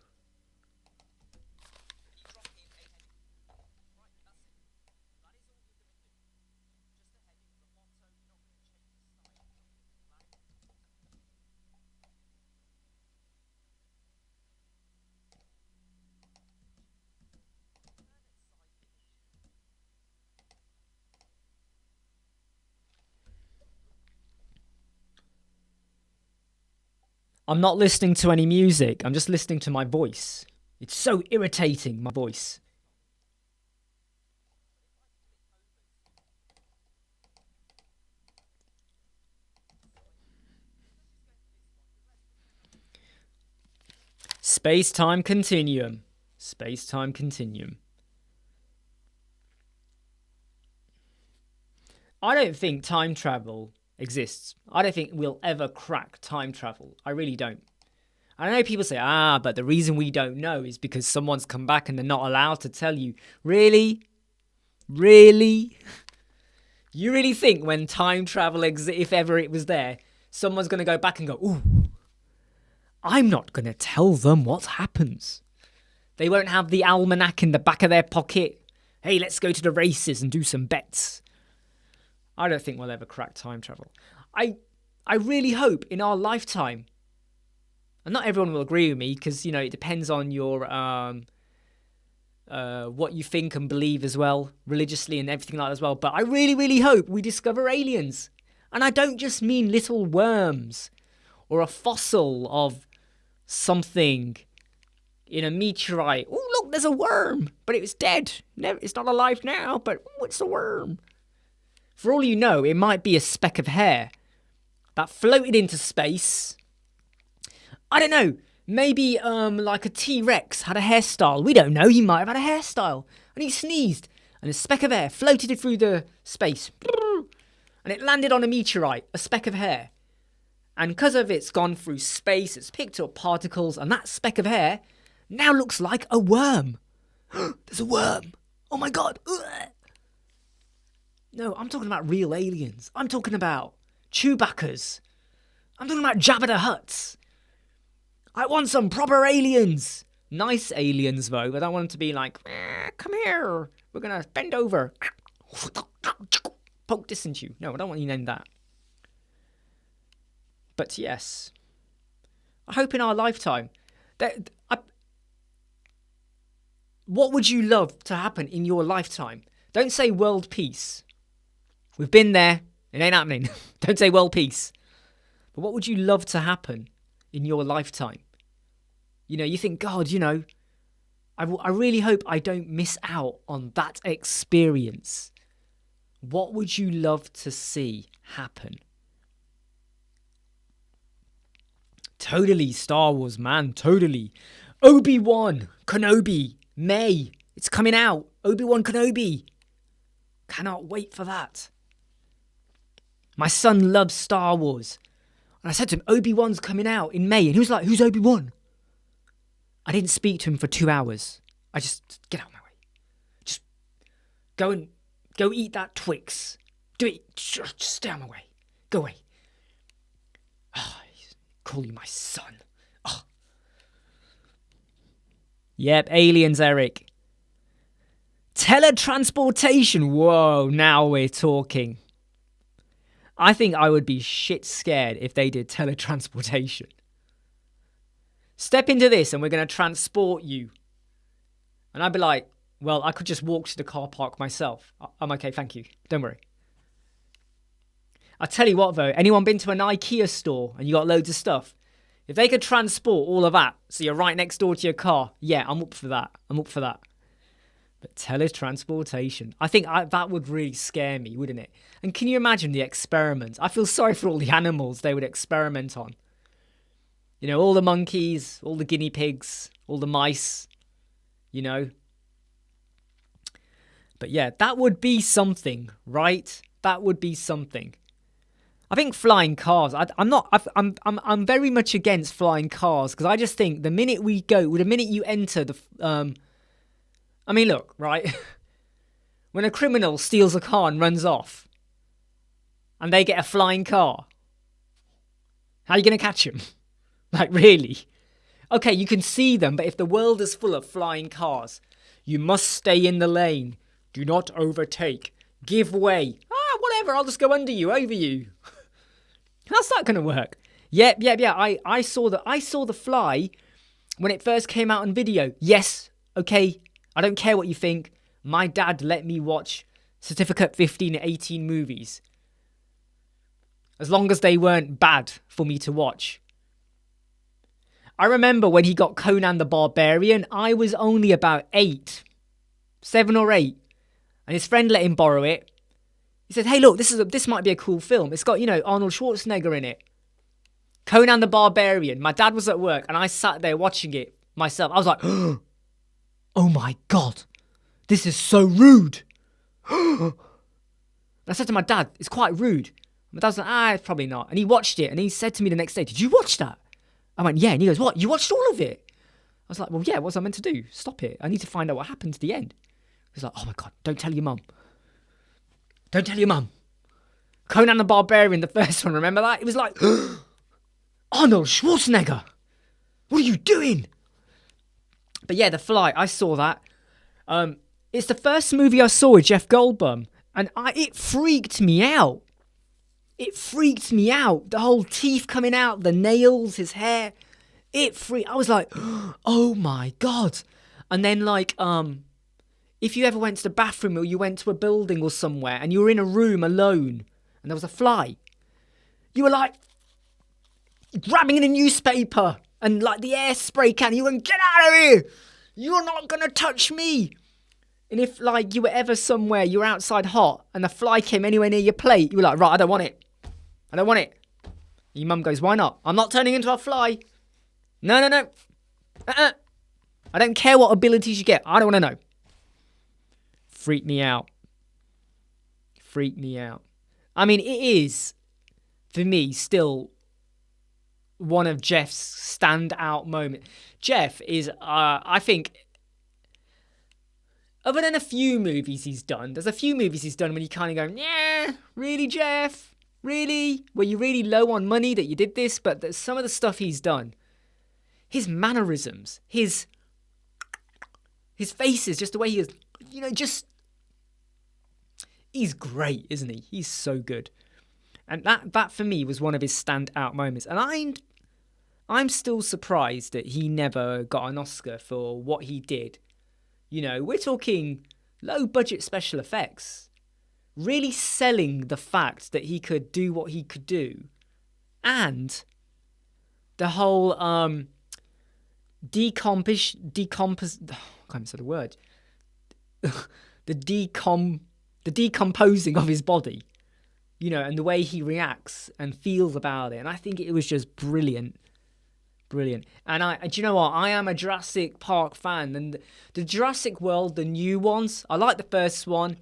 S1: I'm not listening to any music. I'm just listening to my voice. It's so irritating, my voice. Space-time continuum. Space-time continuum. I don't think time travel exists. I don't think we'll ever crack time travel. I really don't. I know people say, but the reason we don't know is because someone's come back and they're not allowed to tell you. Really? Really? You really think when time travel exists, if ever it was there, someone's going to go back and go, ooh, I'm not going to tell them what happens. They won't have the almanac in the back of their pocket. Hey, let's go to the races and do some bets. I don't think we'll ever crack time travel. I really hope in our lifetime, and not everyone will agree with me because, it depends on your what you think and believe as well, religiously and everything like that as well. But I really, really hope we discover aliens. And I don't just mean little worms or a fossil of something in a meteorite. Oh, look, there's a worm, but it was dead. It's not alive now, but it's a worm. For all you know, it might be a speck of hair that floated into space. I don't know. Maybe like a T-Rex had a hairstyle. We don't know. He might have had a hairstyle. And he sneezed. And a speck of hair floated through the space. And it landed on a meteorite, a speck of hair. And because of it's gone through space, it's picked up particles. And that speck of hair now looks like a worm. There's a worm. Oh my God. No, I'm talking about real aliens. I'm talking about Chewbaccas. I'm talking about Jabba the Hutts. I want some proper aliens. Nice aliens, though. I don't want them to be like, come here. We're going to bend over. Poke distance you. No, I don't want you to name that. But yes. I hope in our lifetime. What would you love to happen in your lifetime? Don't say world peace. We've been there. It ain't happening. Don't say world peace. But what would you love to happen in your lifetime? You think, God, I really hope I don't miss out on that experience. What would you love to see happen? Totally Star Wars, man. Totally. Obi-Wan Kenobi. May. It's coming out. Obi-Wan Kenobi. Cannot wait for that. My son loves Star Wars. And I said to him, Obi-Wan's coming out in May. And he was like, who's Obi-Wan? I didn't speak to him for 2 hours. I just, get out of my way. Just go eat that Twix. Do it. Just stay out of my way. Go away. Oh, call you my son. Oh. Yep, aliens, Eric. Teletransportation. Whoa, now we're talking. I think I would be shit scared if they did teletransportation. Step into this and we're going to transport you. And I'd be like, well, I could just walk to the car park myself. I'm okay, thank you. Don't worry. I'll tell you what though, anyone been to an IKEA store and you got loads of stuff? If they could transport all of that, so you're right next door to your car, yeah, I'm up for that. But teletransportation, I think that would really scare me, wouldn't it? And can you imagine the experiments? I feel sorry for all the animals they would experiment on. All the monkeys, all the guinea pigs, all the mice, But yeah, that would be something, right? That would be something. I think flying cars. I'm very much against flying cars because I just think the minute you enter the. I mean, look, right. When a criminal steals a car and runs off, and they get a flying car, how are you going to catch them? Like, really? Okay, you can see them, but if the world is full of flying cars, you must stay in the lane. Do not overtake. Give way. Whatever, I'll just go under you, over you. How's that going to work? Yep. I saw the Fly when it first came out on video. Yes, okay, I don't care what you think. My dad let me watch Certificate 15 and 18 movies. As long as they weren't bad for me to watch. I remember when he got Conan the Barbarian, I was only about 7 or 8. And his friend let him borrow it. He said, hey, look, this might be a cool film. It's got, Arnold Schwarzenegger in it. Conan the Barbarian. My dad was at work and I sat there watching it myself. I was like, oh my God, this is so rude. I said to my dad, it's quite rude. My dad was like, it's probably not. And he watched it and he said to me the next day, did you watch that? I went, yeah. And he goes, what? You watched all of it? I was like, well, yeah, what was I meant to do? Stop it. I need to find out what happened to the end. He's like, oh my God, don't tell your mum. Don't tell your mum. Conan the Barbarian, the first one, remember that? It was like, Arnold Schwarzenegger. What are you doing? But yeah, The Fly, I saw that. It's the first movie I saw with Jeff Goldblum. And it freaked me out. It freaked me out. The whole teeth coming out, the nails, his hair. I was like, oh my God. And then if you ever went to the bathroom or you went to a building or somewhere and you were in a room alone and there was a fly, you were like grabbing in a newspaper and like the air spray can. You went, get out of here. You're not going to touch me. And if you were ever somewhere, you were outside hot and the fly came anywhere near your plate, you were like, right, I don't want it. I don't want it. And your mum goes, why not? I'm not turning into a fly. No. I don't care what abilities you get. I don't want to know. Freak me out. I mean, it is, for me, still one of Jeff's standout moments. Jeff is, I think, other than a few movies he's done, there's a few movies he's done when you kind of go, yeah, really, Jeff? Really? Were you really low on money that you did this? But some of the stuff he's done, his mannerisms, his faces, just the way he is, he's great, isn't he? He's so good. And that for me was one of his standout moments. And I'm still surprised that he never got an Oscar for what he did. We're talking low budget special effects. Really selling the fact that he could do what he could do. And the whole decompose I can't say the word. the decomposing of his body. And the way he reacts and feels about it. And I think it was just brilliant. Brilliant. And do you know what? I am a Jurassic Park fan. And the Jurassic World, the new ones, I like the first one.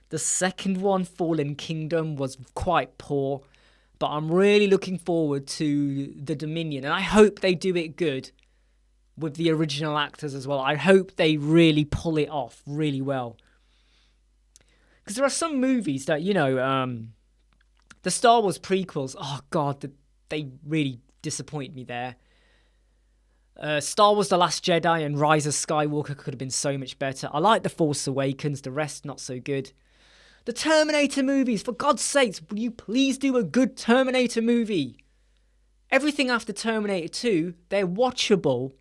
S1: The second one, Fallen Kingdom, was quite poor. But I'm really looking forward to the Dominion. And I hope they do it good with the original actors as well. I hope they really pull it off really well. Because there are some movies that, the Star Wars prequels, oh God, they really disappoint me there. Star Wars The Last Jedi and Rise of Skywalker could have been so much better. I like The Force Awakens, the rest not so good. The Terminator movies, for God's sakes, will you please do a good Terminator movie? Everything after Terminator 2, they're watchable.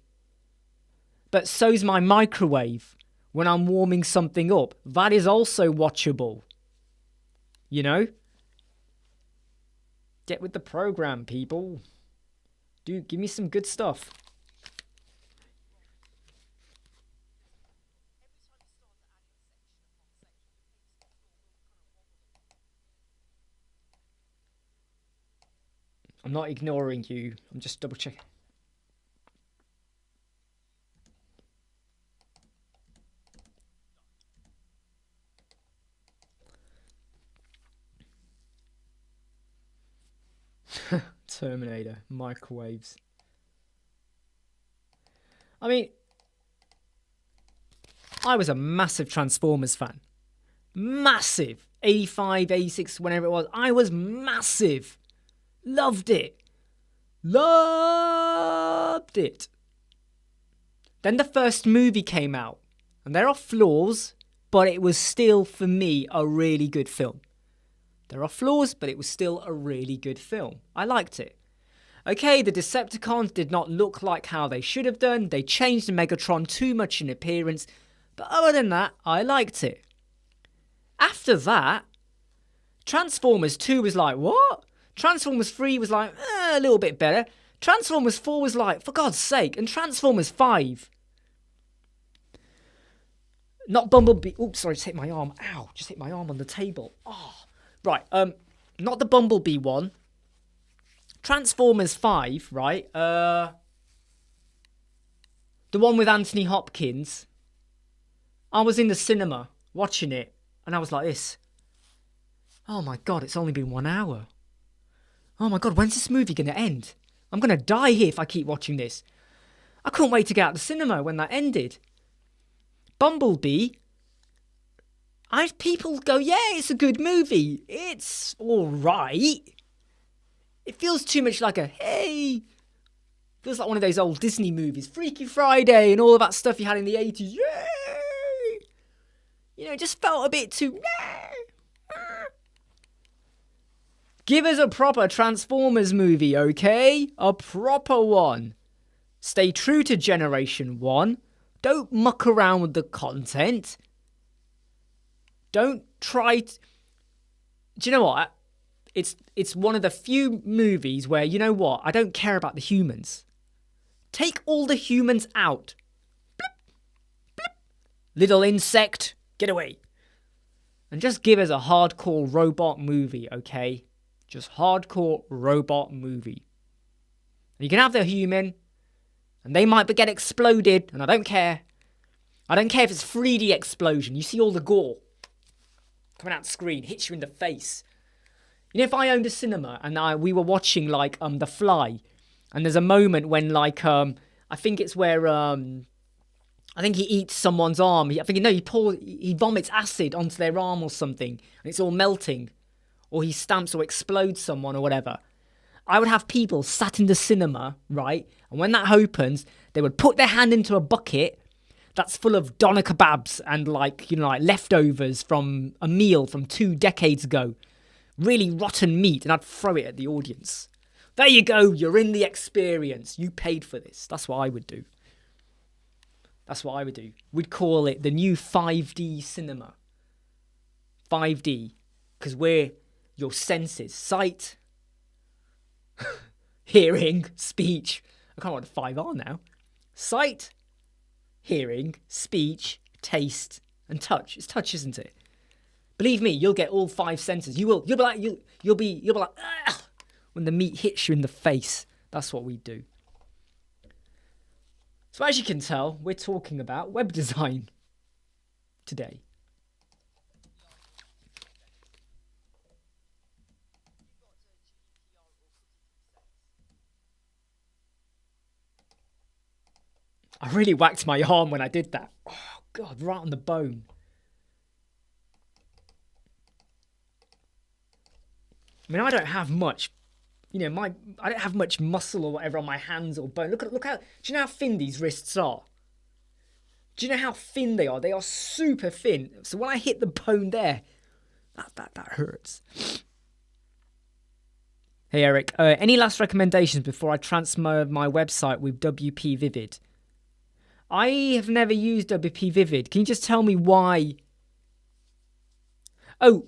S1: But so's my microwave when I'm warming something up. That is also watchable. Get with the program, people. Dude, give me some good stuff. I'm not ignoring you. I'm just double checking. Terminator, microwaves. I mean, I was a massive Transformers fan. Massive. 85, 86, whenever it was. I was massive. Loved it. Loved it. Then the first movie came out. And there are flaws, but it was still, for me, a really good film. There are flaws, but it was still a really good film. I liked it. Okay, the Decepticons did not look like how they should have done. They changed the Megatron too much in appearance. But other than that, I liked it. After that, Transformers 2 was like, what? Transformers 3 was like, a little bit better. Transformers 4 was like, for God's sake. And Transformers 5. Not Bumblebee. Oops, sorry, just hit my arm. Ow, just hit my arm on the table. Oh, right. Not the Bumblebee one. Transformers 5, right? The one with Anthony Hopkins. I was in the cinema watching it, and I was like this. Oh my God, it's only been 1 hour. Oh my God, when's this movie going to end? I'm going to die here if I keep watching this. I couldn't wait to get out of the cinema when that ended. Bumblebee, people go, yeah, it's a good movie. It's all right. It feels too much like a, hey. Feels like one of those old Disney movies. Freaky Friday and all of that stuff you had in the 80s. Yay! You know, it just felt a bit too... Give us a proper Transformers movie, okay? A proper one. Stay true to Generation 1. Don't muck around with the content. Don't try... Do you know what? It's one of the few movies where, you know what? I don't care about the humans. Take all the humans out. Blip, blip. Little insect, get away. And just give us a hardcore robot movie, okay? Just hardcore robot movie. You can have the human, and they might get exploded, and I don't care. I don't care if it's 3D explosion. You see all the gore coming out the screen, hits you in the face. You know, if I owned a cinema and we were watching like The Fly, and there's a moment when like I think it's where I think he eats someone's arm. He vomits acid onto their arm or something, and it's all melting, or he stamps or explodes someone or whatever. I would have people sat in the cinema, right? And when that opens, they would put their hand into a bucket that's full of doner kebabs and like leftovers from a meal from 2 decades ago. Really rotten meat, and I'd throw it at the audience. There you go, you're in the experience. You paid for this. That's what I would do. We'd call it the new 5D cinema. 5D, because we're your senses. Sight, hearing, speech. I can't remember what the 5 are now. Sight, hearing, speech, taste, and touch. It's touch, isn't it? Believe me, you'll get all 5 senses. You'll be like, "Ugh," when the meat hits you in the face. That's what we do. So as you can tell, we're talking about web design today. I really whacked my arm when I did that. Oh God, right on the bone. I mean, I don't have much, I don't have much muscle or whatever on my hands or bone. Look how, do you know how thin these wrists are? Do you know how thin they are? They are super thin. So when I hit the bone there, that hurts. Hey Eric, any last recommendations before I transfer my website with WP Vivid? I have never used WP Vivid. Can you just tell me why? Oh,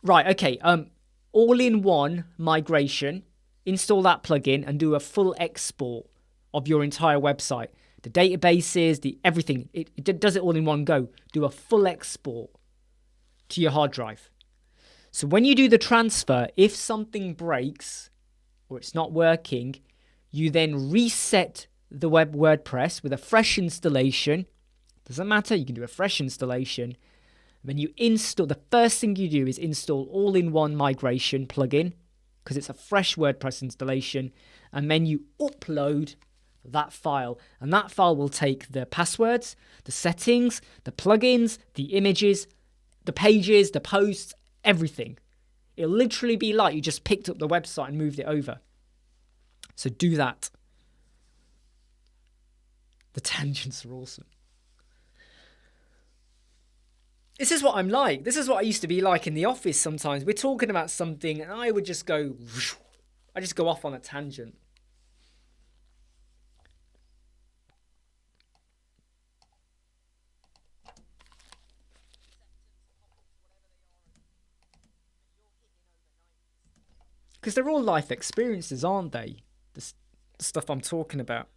S1: right, okay. All-in-one migration, install that plugin and do a full export of your entire website. The databases, the everything. It does it all in one go. Do a full export to your hard drive. So when you do the transfer, if something breaks or it's not working, you then reset the WordPress with a fresh installation. Doesn't matter, you can do a fresh installation. When you install, the first thing you do is install all-in-one migration plugin because it's a fresh WordPress installation, and then you upload that file, and that file will take the passwords, the settings, the plugins, the images, the pages, the posts, everything. It'll literally be like you just picked up the website and moved it over. So do that. The tangents are awesome. This is what I'm like. This is what I used to be like in the office sometimes. We're talking about something and I would just go, I just go off on a tangent. Because they're all life experiences, aren't they? The stuff I'm talking about.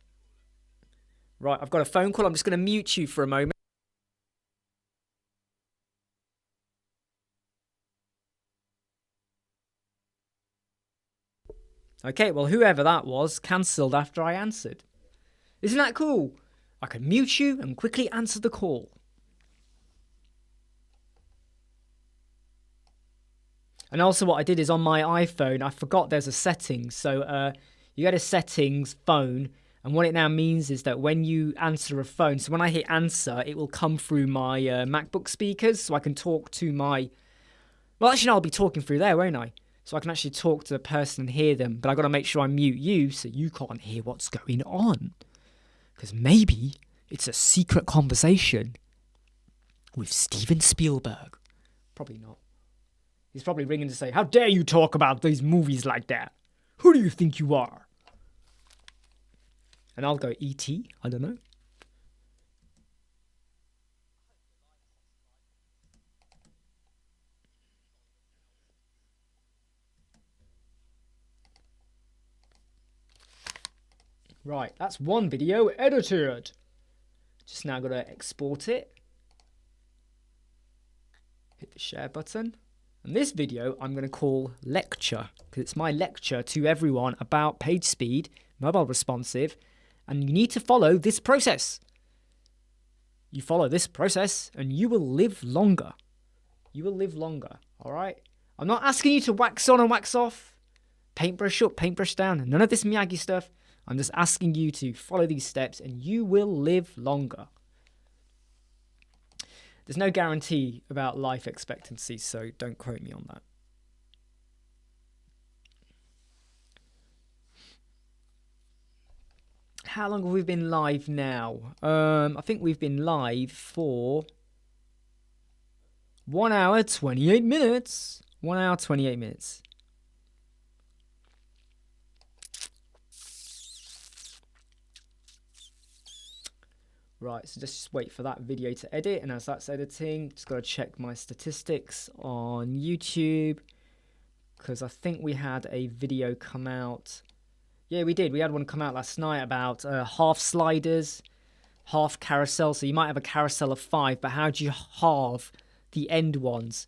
S1: Right, I've got a phone call. I'm just going to mute you for a moment. Okay, well, whoever that was cancelled after I answered. Isn't that cool? I can mute you and quickly answer the call. And also what I did is on my iPhone, I forgot there's a settings. So you go to settings, phone, and what it now means is that when you answer a phone, so when I hit answer, it will come through my MacBook speakers, so I can talk to my... Well, actually, no, I'll be talking through there, won't I? So I can actually talk to the person and hear them, but I've got to make sure I mute you so you can't hear what's going on. Because maybe it's a secret conversation with Steven Spielberg. Probably not. He's probably ringing to say, how dare you talk about these movies like that? Who do you think you are? And I'll go, E.T., I don't know. Right, that's one video edited. Just now got to export it. Hit the share button. And this video I'm going to call lecture, because it's my lecture to everyone about page speed, mobile responsive, and you need to follow this process. You follow this process and you will live longer. You will live longer, all right? I'm not asking you to wax on and wax off, paintbrush up, paintbrush down, none of this Miyagi stuff. I'm just asking you to follow these steps and you will live longer. There's no guarantee about life expectancy, so don't quote me on that. How long have we been live now? I think we've been live for 1 hour, 28 minutes. 1 hour, 28 minutes. Right, so just wait for that video to edit, and as that's editing, just got to check my statistics on YouTube, because I think we had a video come out. Yeah, we did. We had one come out last night about half sliders, half carousel. So you might have a carousel of 5, but how do you halve the end ones?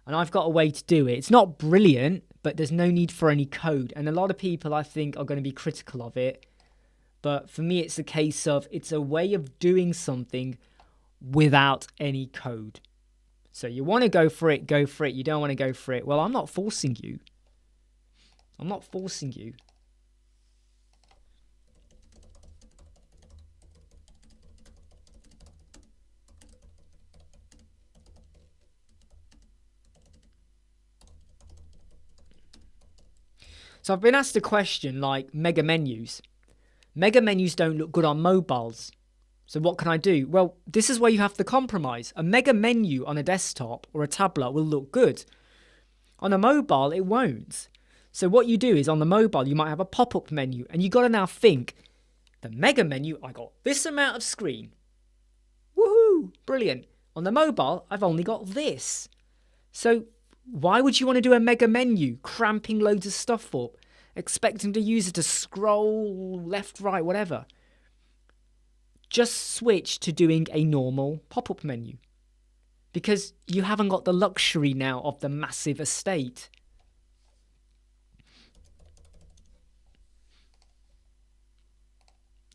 S1: And I've got a way to do it. It's not brilliant, but there's no need for any code. And a lot of people, I think, are going to be critical of it. But for me, it's a case of it's a way of doing something without any code. So you want to go for it, go for it. You don't want to go for it. Well, I'm not forcing you. I'm not forcing you. So I've been asked a question like mega menus. Mega menus don't look good on mobiles. So what can I do? Well, this is where you have to compromise. A mega menu on a desktop or a tablet will look good. On a mobile, it won't. So what you do is on the mobile, you might have a pop-up menu, and you got to now think, the mega menu, I got this amount of screen. Woohoo! Brilliant. On the mobile, I've only got this. So why would you want to do a mega menu, cramping loads of stuff up, expecting the user to scroll left, right, whatever? Just switch to doing a normal pop-up menu, because you haven't got the luxury now of the massive estate.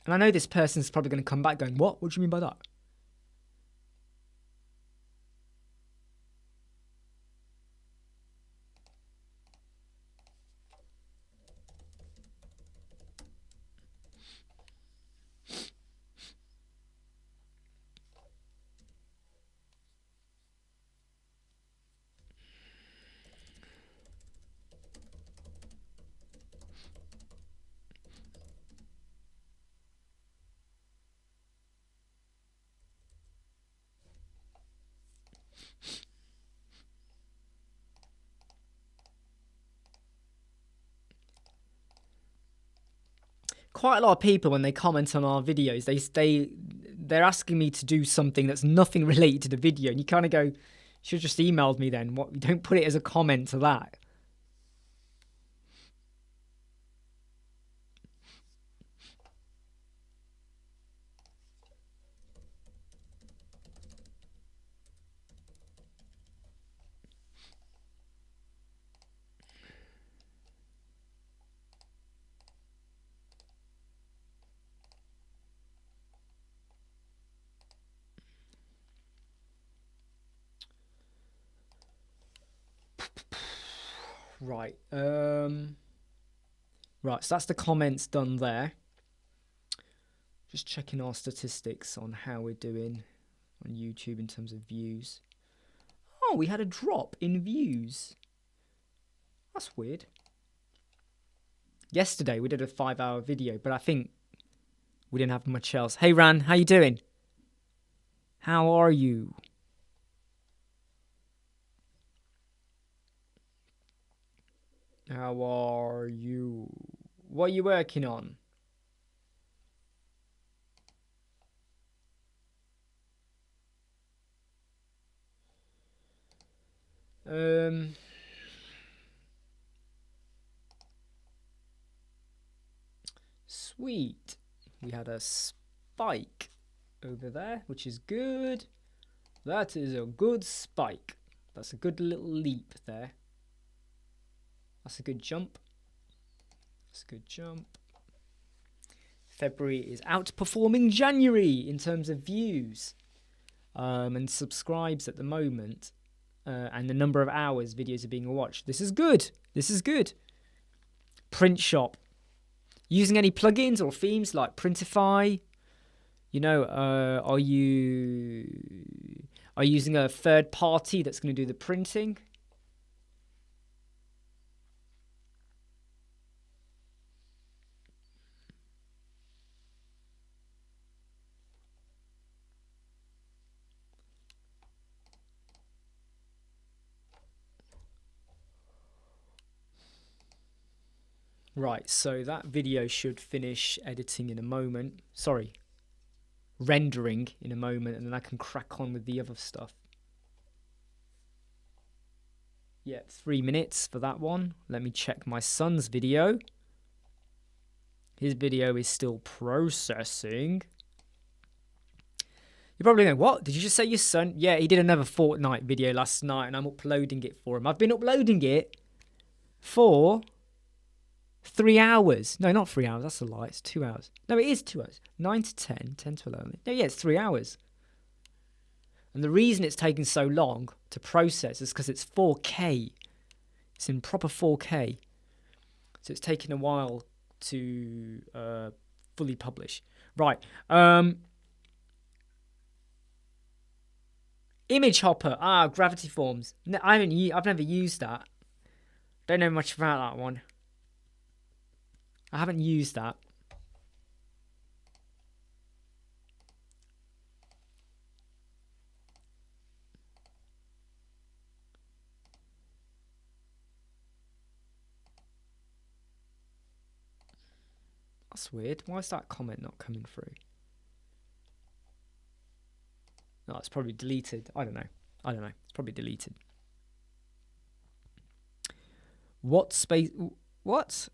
S1: And I know this person's probably going to come back going, what? What do you mean by that? quite a lot of people when they comment on our videos, they're asking me to do something that's nothing related to the video, and you kind of go, you should have just emailed me then. What? You don't put it as a comment to that. Right. Right, so that's the comments done there. Just checking our statistics on how we're doing on YouTube in terms of views. Oh, we had a drop in views. That's weird. Yesterday we did a 5-hour video, but I think we didn't have much else. Hey Ran, how you doing? How are you? How are you? What are you working on? Sweet. We had a spike over there, which is good. That is a good spike. That's a good little leap there. That's a good jump. That's a good jump. February is outperforming January in terms of views and subscribes at the moment. And the number of hours videos are being watched. This is good. This is good. Print shop. Using any plugins or themes like Printify? You know, are you using a third party that's going to do the printing? Right, so that video should finish editing in a moment. Sorry, rendering in a moment, and then I can crack on with the other stuff. Yeah, 3 minutes for that one. Let me check my son's video. His video is still processing. You're probably going, what? Did you just say your son? Yeah, he did another Fortnite video last night, and I'm uploading it for him. I've been uploading it for 3 hours. No, not 3 hours. That's a lie. It's 2 hours. No, it is 2 hours. 9 to 10, 10 to 11. No, yeah, it's 3 hours. And the reason it's taken so long to process is because it's 4K. It's in proper 4K. So it's taken a while to fully publish. Right. Image Hopper. Ah, Gravity Forms. No, I've never used that. Don't know much about that one. I haven't used that. That's weird. Why is that comment not coming through? No, it's probably deleted. I don't know. It's probably deleted. What space? What?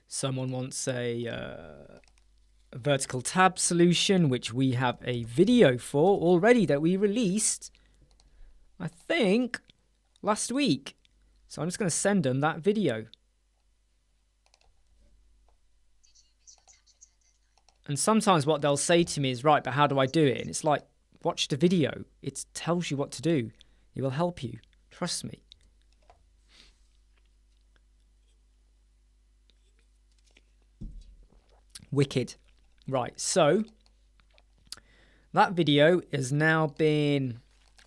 S1: Someone wants a vertical tab solution, which we have a video for already that we released, I think, last week. So I'm just going to send them that video. And sometimes what they'll say to me is, right, but how do I do it? And it's like, watch the video. It tells you what to do. It will help you. Trust me. Wicked. Right, so that video has now been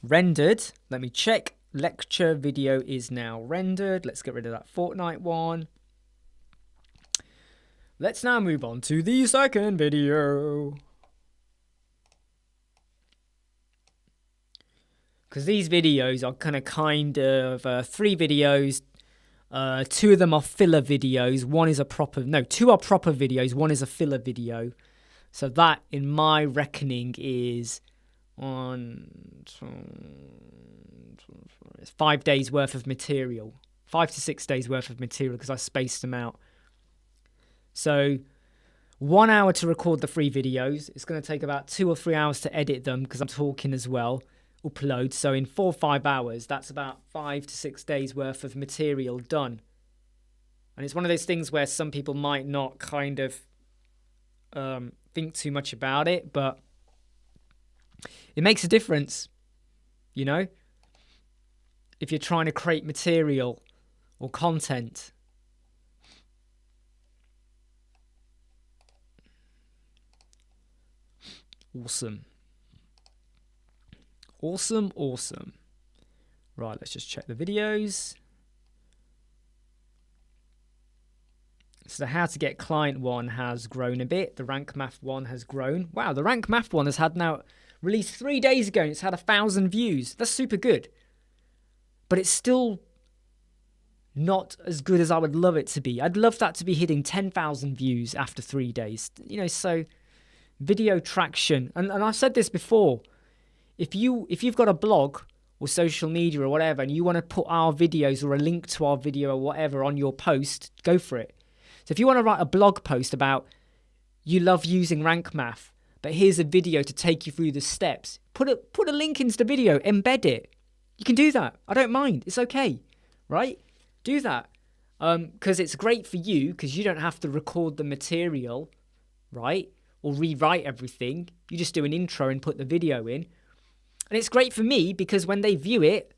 S1: rendered. Let me check. Lecture video is now rendered. Let's get rid of that Fortnite one. Let's now move on to the second video. Because these videos are kind of 3 videos. 2 of them are filler videos. Two are proper videos. One is a filler video. So that, in my reckoning, is it's 5 days worth of material. 5 to 6 days worth of material because I spaced them out. So 1 hour to record the 3 videos. It's going to take about 2 or 3 hours to edit them because I'm talking as well. Upload. So in 4 or 5 hours, that's about 5 to 6 days worth of material done. And it's one of those things where some people might not kind of think too much about it, but it makes a difference, you know, if you're trying to create material or content. Awesome. Awesome. Right, let's just check the videos. So the how to get client one has grown a bit. The rank math one has grown. Wow, the rank math one has had now released 3 days ago and it's had 1,000 views. That's super good. But it's still not as good as I would love it to be. I'd love that to be hitting 10,000 views after 3 days. You know, so video traction. And I've said this before. If you've got a blog or social media or whatever and you want to put our videos or a link to our video or whatever on your post, go for it. So if you want to write a blog post about you love using rank math, but here's a video to take you through the steps, put a link into the video, embed it. You can do that. I don't mind. It's okay, right? Do that. Because it's great for you because you don't have to record the material, right? Or rewrite everything. You just do an intro and put the video in. And it's great for me because when they view it,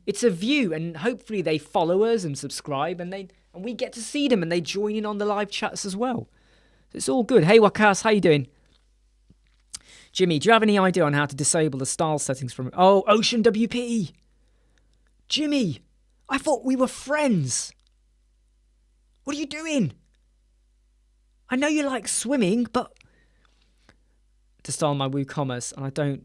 S1: it's a view and hopefully they follow us and subscribe and we get to see them and they join in on the live chats as well. So it's all good. Hey Wakas, how you doing? Jimmy, do you have any idea on how to disable the style settings from... Oh, Oceanwp. Jimmy, I thought we were friends. What are you doing? I know you like swimming, but... To style my WooCommerce, and I don't...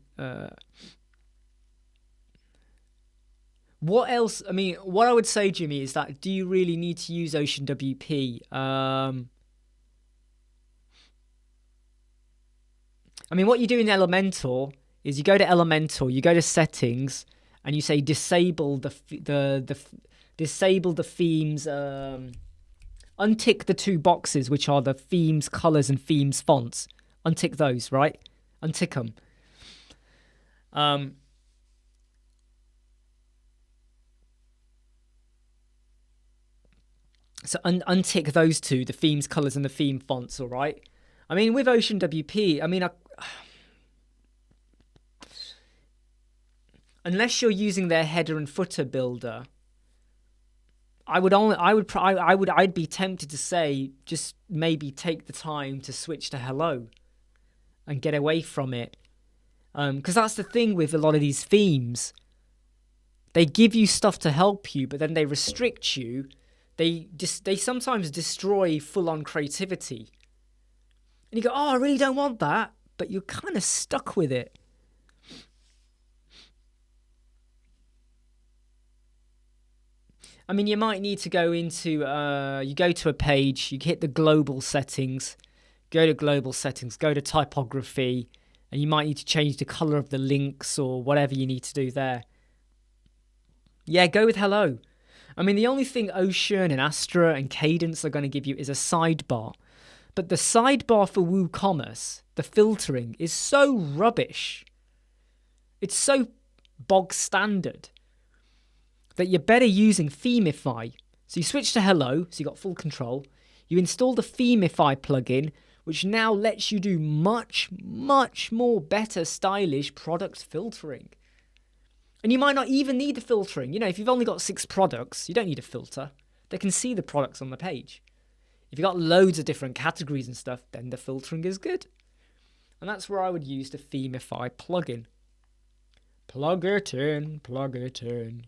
S1: What else? I mean, what I would say, Jimmy, is that do you really need to use Oceanwp? I mean, what you do in Elementor is you go to Elementor, you go to settings, and you say disable disable the themes. Untick the 2 boxes, which are the themes colors and themes fonts. Untick those, right? Untick them. So untick those 2, the themes, colors, and the theme fonts, all right? I mean, with Oceanwp, I mean, unless you're using their header and footer builder, I'd be tempted to say just maybe take the time to switch to hello and get away from it. Because that's the thing with a lot of these themes. They give you stuff to help you, but then they restrict you. They sometimes destroy full-on creativity. And you go, oh, I really don't want that. But you're kind of stuck with it. I mean, you might need to go into, you go to a page, you hit the global settings, go to global settings, go to typography, and you might need to change the color of the links or whatever you need to do there. Yeah, go with hello. I mean, the only thing Ocean and Astra and Cadence are going to give you is a sidebar. But the sidebar for WooCommerce, the filtering, is so rubbish. It's so bog standard that you're better using Themify. So you switch to hello, so you got full control. You install the Themify plugin, which now lets you do much, much more better stylish product filtering. And you might not even need the filtering. If you've only got 6 products, you don't need a filter. They can see the products on the page. If you've got loads of different categories and stuff, then the filtering is good. And that's where I would use the Themify plugin. Plug it in, you plug it in.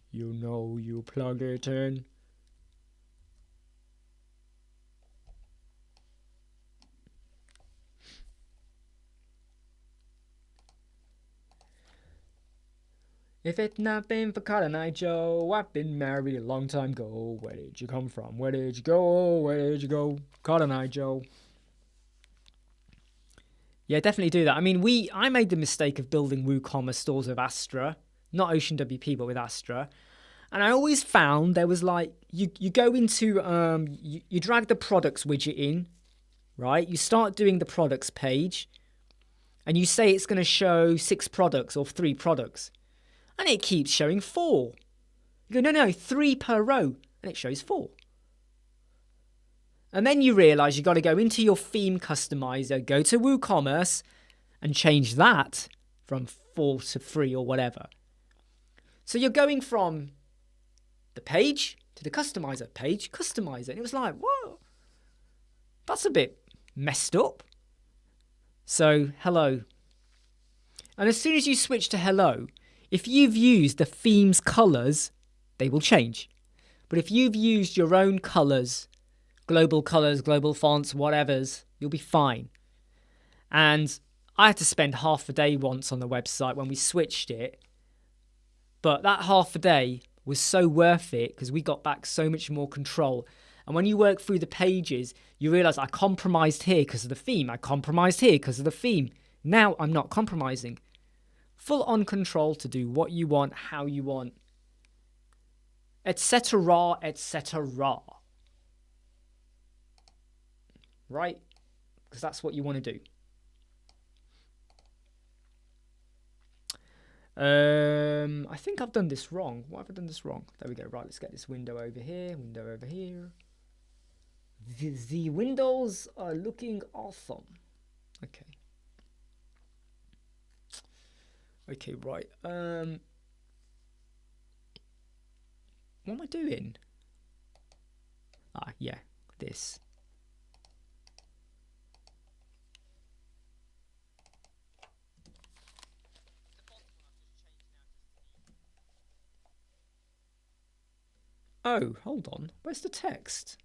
S1: If it not been for Cotton Eye Joe, I've been married a long time ago. Where did you come from? Where did you go? Where did you go? Cotton Eye Joe. Yeah, definitely do that. I mean, I made the mistake of building WooCommerce stores with Astra, not Oceanwp, but with Astra. And I always found there was like, you go into, you drag the products widget in, right? You start doing the products page, and you say it's going to show 6 products or 3 products. And it keeps showing 4. You go, no, 3 per row. And it shows 4. And then you realise you've got to go into your theme customizer, go to WooCommerce, and change that from 4 to 3 or whatever. So you're going from the page to the customizer, page, customizer. And it was like, whoa, that's a bit messed up. So, hello. And as soon as you switch to hello, if you've used the theme's colours, they will change. But if you've used your own colours, global fonts, whatevers, you'll be fine. And I had to spend half a day once on the website when we switched it. But that half a day was so worth it because we got back so much more control. And when you work through the pages, you realise I compromised here because of the theme. I compromised here because of the theme. Now I'm not compromising. Full on control to do what you want, how you want, etc., etc. Right? Because that's what you want to do. I think I've done this wrong. Why have I done this wrong? There we go. Right, let's get this window over here. The windows are looking awesome. Okay. Okay, right. What am I doing? Yeah, this. Oh, hold on. Where's the text?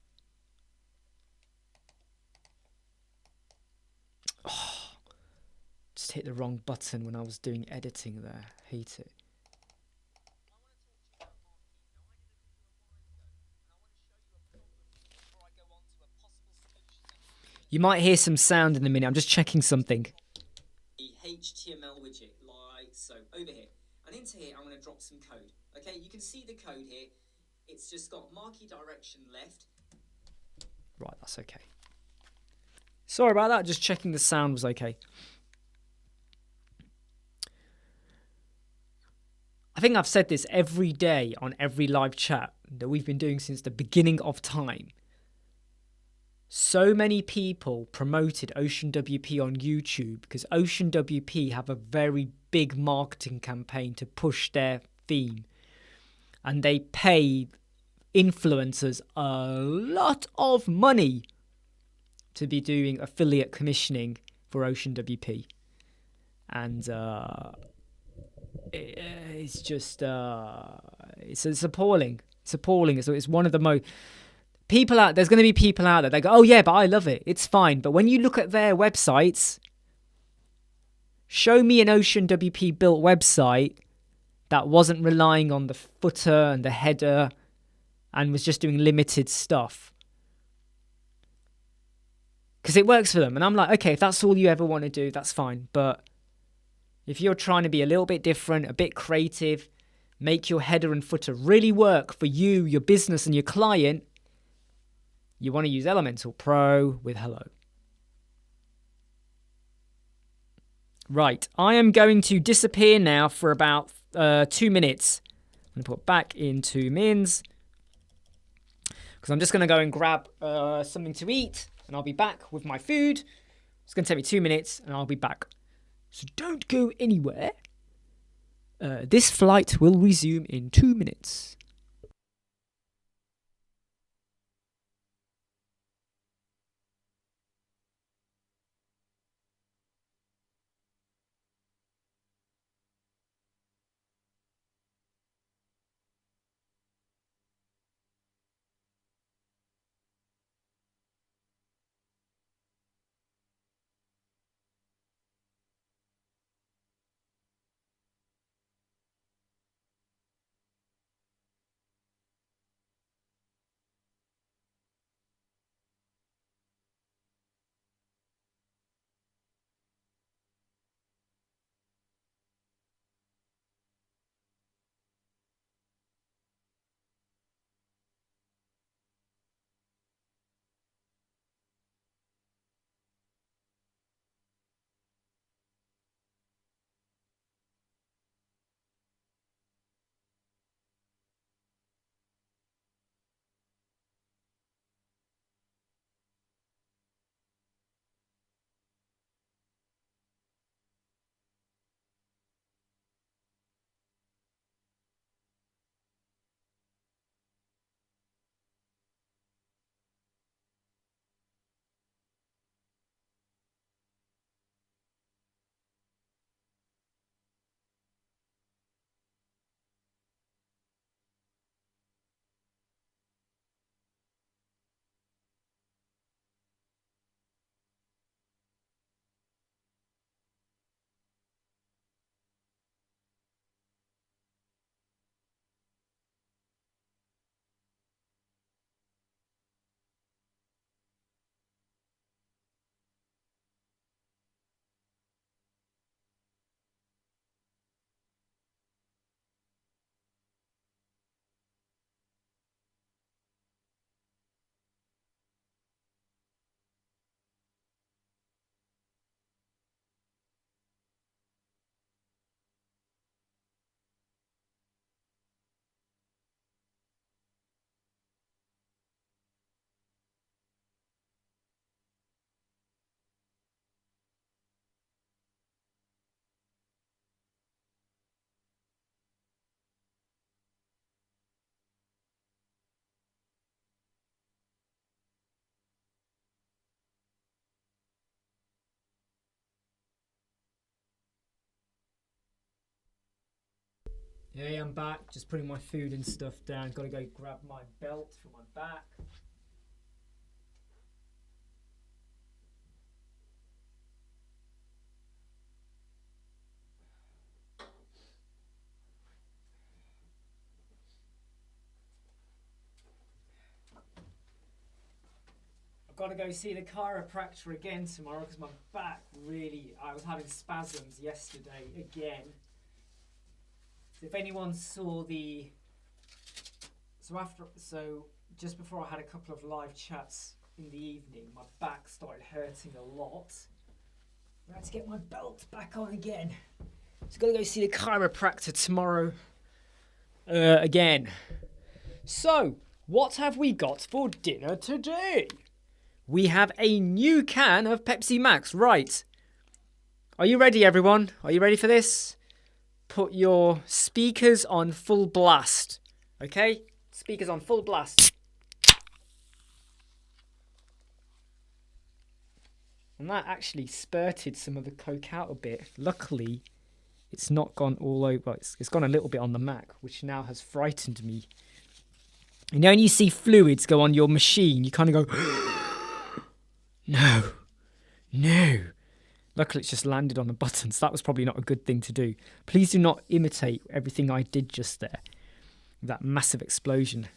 S1: Oh, just hit the wrong button when I was doing editing there. Hate it. You might hear some sound in a minute. I'm just checking something. The HTML widget, like so, over here. And into here, I'm going to drop some code. Okay, you can see the code here. It's just got marquee direction left. Right, that's okay. Sorry about that, just checking the sound was okay. I think I've said this every day on every live chat that we've been doing since the beginning of time. So many people promoted Oceanwp on YouTube because Oceanwp have a very big marketing campaign to push their theme. And they pay influencers a lot of money to be doing affiliate commissioning for Oceanwp. And it's just, it's appalling. It's appalling. So it's one of the most... There's going to be people out there, they go, oh yeah, but I love it. It's fine. But when you look at their websites, show me an Oceanwp built website that wasn't relying on the footer and the header and was just doing limited stuff. Because it works for them. And I'm like, okay, if that's all you ever want to do, that's fine. But if you're trying to be a little bit different, a bit creative, make your header and footer really work for you, your business and your client, you want to use Elementor Pro with Hello. Right, I am going to disappear now for about 2 minutes. I'm going to put back into Mins because I'm just going to go and grab something to eat and I'll be back with my food. It's going to take me 2 minutes and I'll be back. So don't go anywhere. This flight will resume in 2 minutes. Hey, I'm back. Just putting my food and stuff down. Got to go grab my belt for my back. I've got to go see the chiropractor again tomorrow because my back really... I was having spasms yesterday again. So if anyone saw the... So just before I had a couple of live chats in the evening, my back started hurting a lot. I had to get my belt back on again. So I've got to go see the chiropractor tomorrow again. So, what have we got for dinner today? We have a new can of Pepsi Max. Right. Are you ready, everyone? Are you ready for this? Put your speakers on full blast. Okay? Speakers on full blast. And that actually spurted some of the Coke out a bit. Luckily, it's not gone all over. It's gone a little bit on the Mac, which now has frightened me. You know when you see fluids go on your machine, you kind of go, no. Luckily, it's just landed on the button, so that was probably not a good thing to do. Please do not imitate everything I did just there. That massive explosion.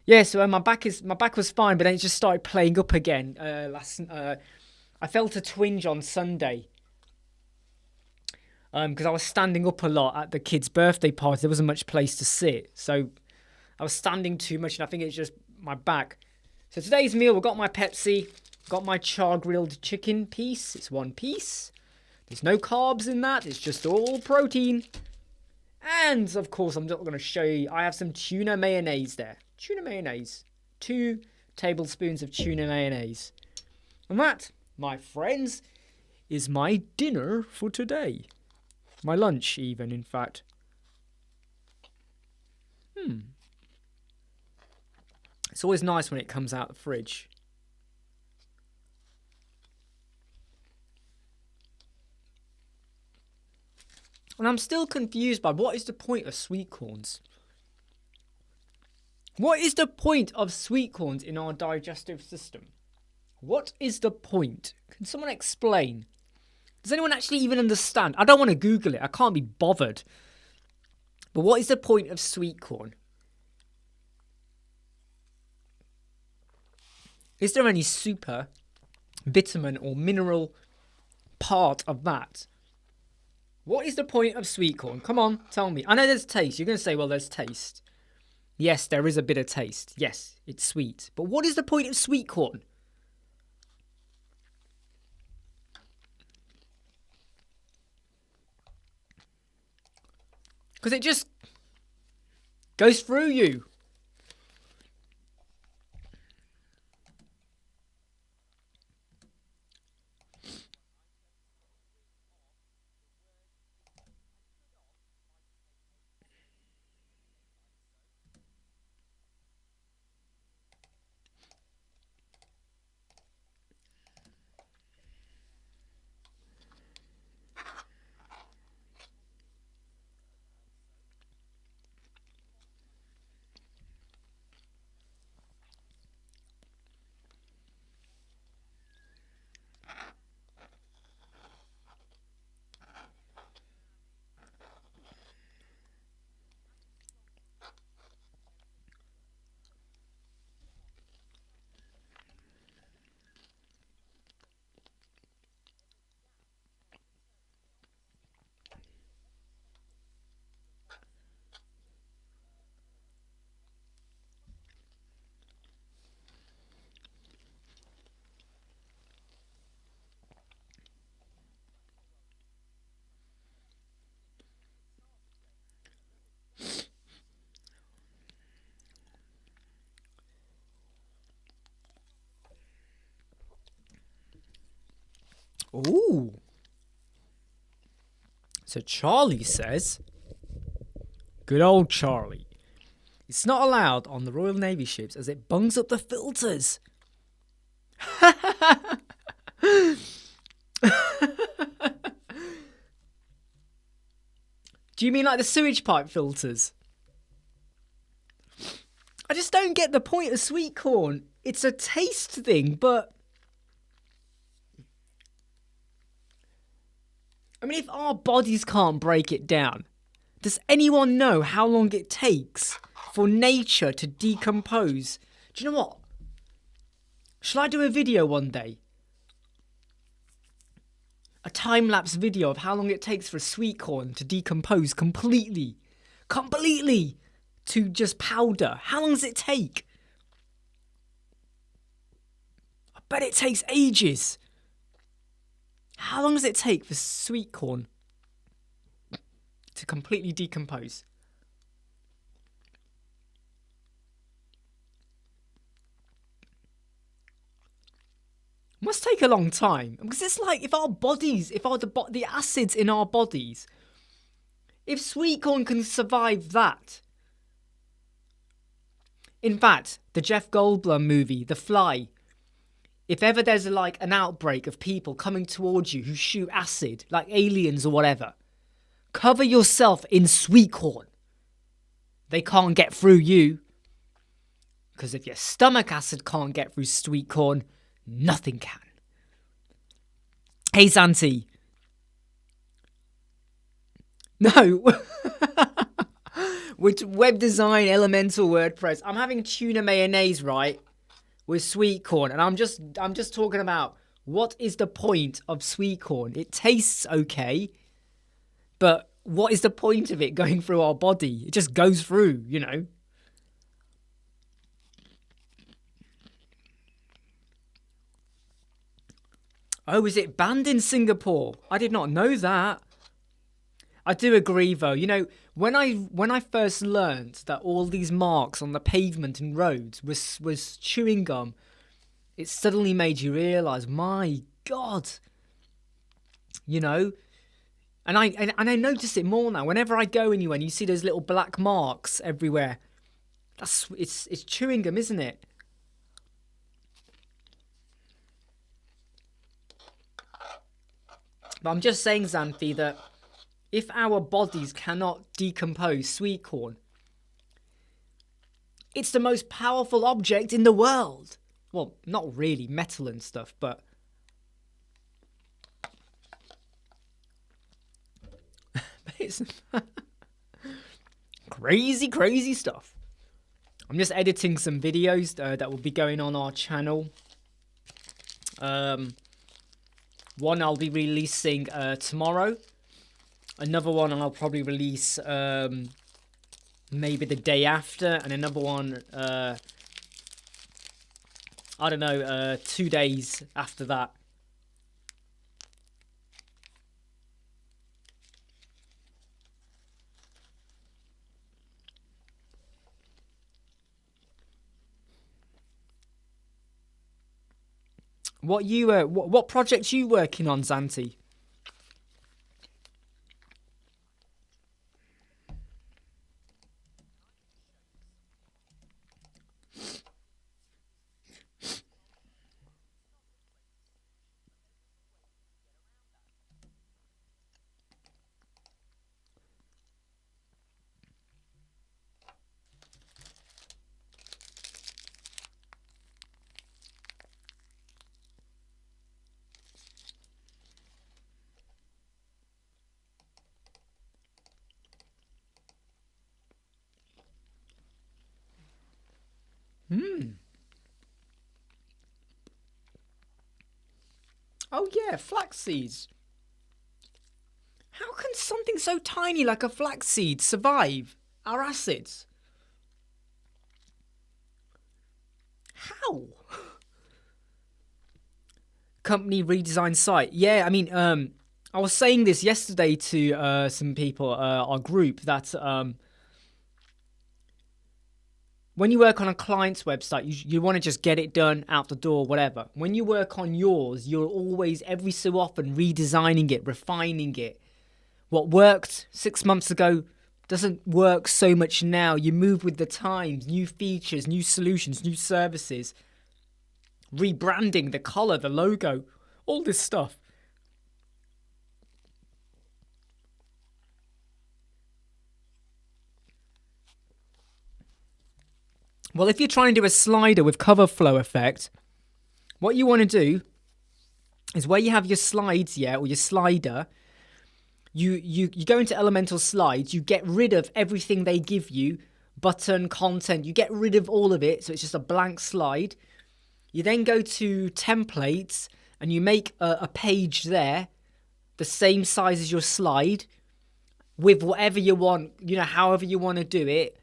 S1: Yeah, so my back was fine, but then it just started playing up again. I felt a twinge on Sunday because I was standing up a lot at the kids' birthday party. There wasn't much place to sit, so I was standing too much, and I think it's just my back. So today's meal, we've got my Pepsi, got my char-grilled chicken piece. It's one piece. There's no carbs in that. It's just all protein. And, of course, I'm not going to show you. I have some tuna mayonnaise there. Tuna mayonnaise. 2 tablespoons of tuna mayonnaise. And that, my friends, is my dinner for today. My lunch even, in fact. It's always nice when it comes out of the fridge. And I'm still confused by what is the point of sweet corns? What is the point of sweet corns in our digestive system? What is the point? Can someone explain? Does anyone actually even understand? I don't want to Google it. I can't be bothered. But what is the point of sweet corn? Is there any super vitamin or mineral part of that? What is the point of sweet corn? Come on, tell me. I know there's taste. You're going to say, well, there's taste. Yes, there is a bit of taste. Yes, it's sweet. But what is the point of sweet corn? Because it just goes through you. Ooh. So Charlie says, good old Charlie, it's not allowed on the Royal Navy ships as it bungs up the filters. Do you mean like the sewage pipe filters? I just don't get the point of sweet corn. It's a taste thing, but I mean, if our bodies can't break it down, does anyone know how long it takes for nature to decompose? Do you know what? Shall I do a video one day? A time-lapse video of how long it takes for a sweet corn to decompose completely to just powder. How long does it take? I bet it takes ages. How long does it take for sweet corn to completely decompose? Must take a long time, because it's like if the acids in our bodies, if sweet corn can survive that. In fact, the Jeff Goldblum movie, The Fly, if ever there's an outbreak of people coming towards you who shoot acid, like aliens or whatever, cover yourself in sweet corn. They can't get through you. Because if your stomach acid can't get through sweet corn, nothing can. Hey, Santi. No. With web design, Elementor, WordPress. I'm having tuna mayonnaise, right? With sweet corn. And I'm just talking about what is the point of sweet corn? It tastes okay. But what is the point of it going through our body? It just goes through, you know. Oh, is it banned in Singapore? I did not know that. I do agree, though. You know, when I first learned that all these marks on the pavement and roads was chewing gum, it suddenly made you realise, my God, you know, And I notice it more now. Whenever I go anywhere and you see those little black marks everywhere, it's chewing gum, isn't it? But I'm just saying, Xanthi, that if our bodies cannot decompose sweet corn, it's the most powerful object in the world. Well, not really metal and stuff, but it's crazy stuff. I'm just editing some videos that will be going on our channel. One I'll be releasing tomorrow. Another one I'll probably release maybe the day after. And another one, I don't know, 2 days after that. What project you working on, Xanthi? Oh yeah, flax seeds. How can something so tiny like a flax seed survive our acids? How? Company redesign site. Yeah, I mean, I was saying this yesterday to some people, our group, that when you work on a client's website, you want to just get it done, out the door, whatever. When you work on yours, you're always, every so often, redesigning it, refining it. What worked 6 months ago doesn't work so much now. You move with the times, new features, new solutions, new services. Rebranding, the color, the logo, all this stuff. Well, if you're trying to do a slider with cover flow effect, what you want to do is where you have your slides, or your slider, you go into Elementor Slides, you get rid of everything they give you, button, content, you get rid of all of it, so it's just a blank slide. You then go to Templates, and you make a page there, the same size as your slide, with whatever you want, however you want to do it.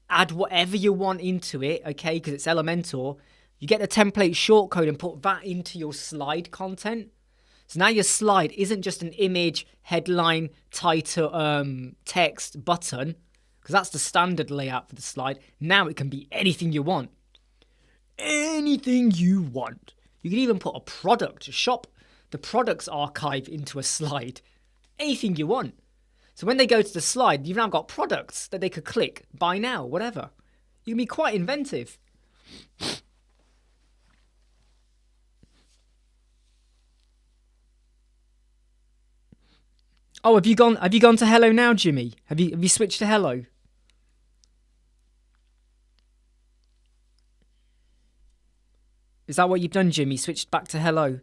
S1: Add whatever you want into it, okay, because it's Elementor. You get the template shortcode and put that into your slide content. So now your slide isn't just an image, headline, title, text, button, because that's the standard layout for the slide. Now it can be anything you want. Anything you want. You can even put a product, shop the products archive into a slide. Anything you want. So when they go to the slide, you've now got products that they could click, buy now, whatever. You can be quite inventive. Oh, have you gone to Hello now, Jimmy? Have you switched to Hello? Is that what you've done, Jimmy? Switched back to Hello?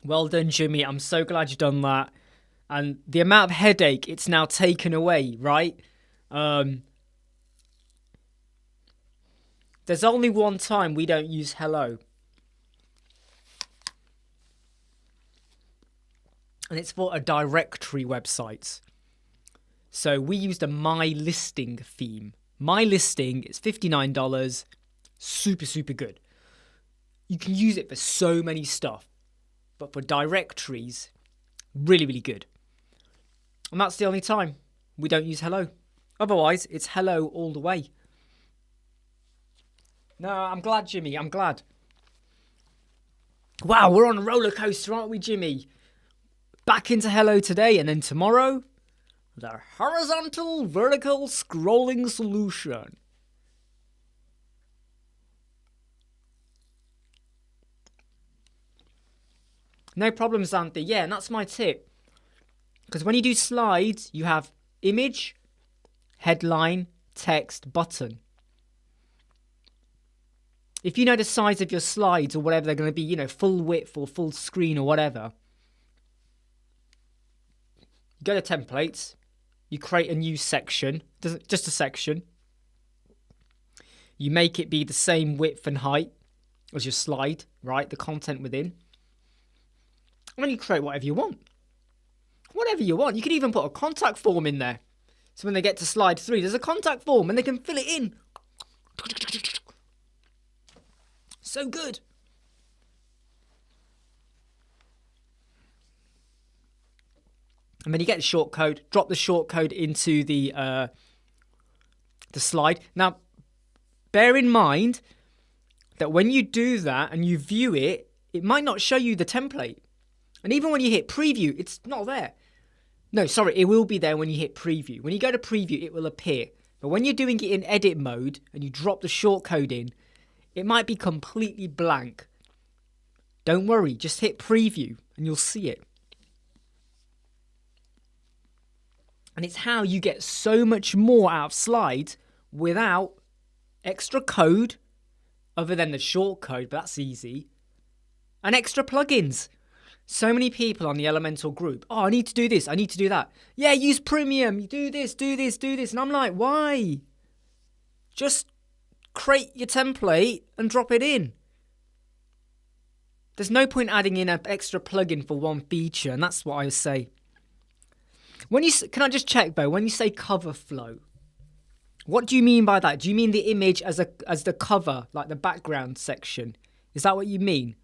S1: Well done, Jimmy. I'm so glad you've done that. And the amount of headache it's now taken away, right? There's only one time we don't use hello. And it's for a directory website. So we used a My Listing theme. My Listing is $59. Super, super good. You can use it for so many stuff. But for directories, really, really good. And that's the only time we don't use hello. Otherwise, it's hello all the way. No, I'm glad, Jimmy. I'm glad. Wow, we're on a roller coaster, aren't we, Jimmy? Back into hello today, and then tomorrow, the horizontal vertical scrolling solution. No problem, Xanthi. Yeah, and that's my tip. Because when you do slides, you have image, headline, text, button. If you know the size of your slides or whatever they're going to be, full width or full screen or whatever, you go to templates, you create a new section, just a section. You make it be the same width and height as your slide, right? The content within. And then you create whatever you want. Whatever you want. You can even put a contact form in there. So when they get to slide 3, there's a contact form and they can fill it in. So good. And then you get the short code, drop the short code into the slide. Now, bear in mind that when you do that and you view it, it might not show you the template. And even when you hit preview, it's not there. No, sorry, it will be there when you hit preview. When you go to preview, it will appear. But when you're doing it in edit mode and you drop the short code in, it might be completely blank. Don't worry, just hit preview and you'll see it. And it's how you get so much more out of slides without extra code, other than the short code, but that's easy, and extra plugins. So many people on the Elementor group, oh, I need to do this, I need to do that. Yeah, use Premium, you do this, do this, do this. And I'm like, why? Just create your template and drop it in. There's no point adding in an extra plugin for one feature, and that's what I say. Can I just check though, when you say cover flow, what do you mean by that? Do you mean the image as the cover, like the background section? Is that what you mean?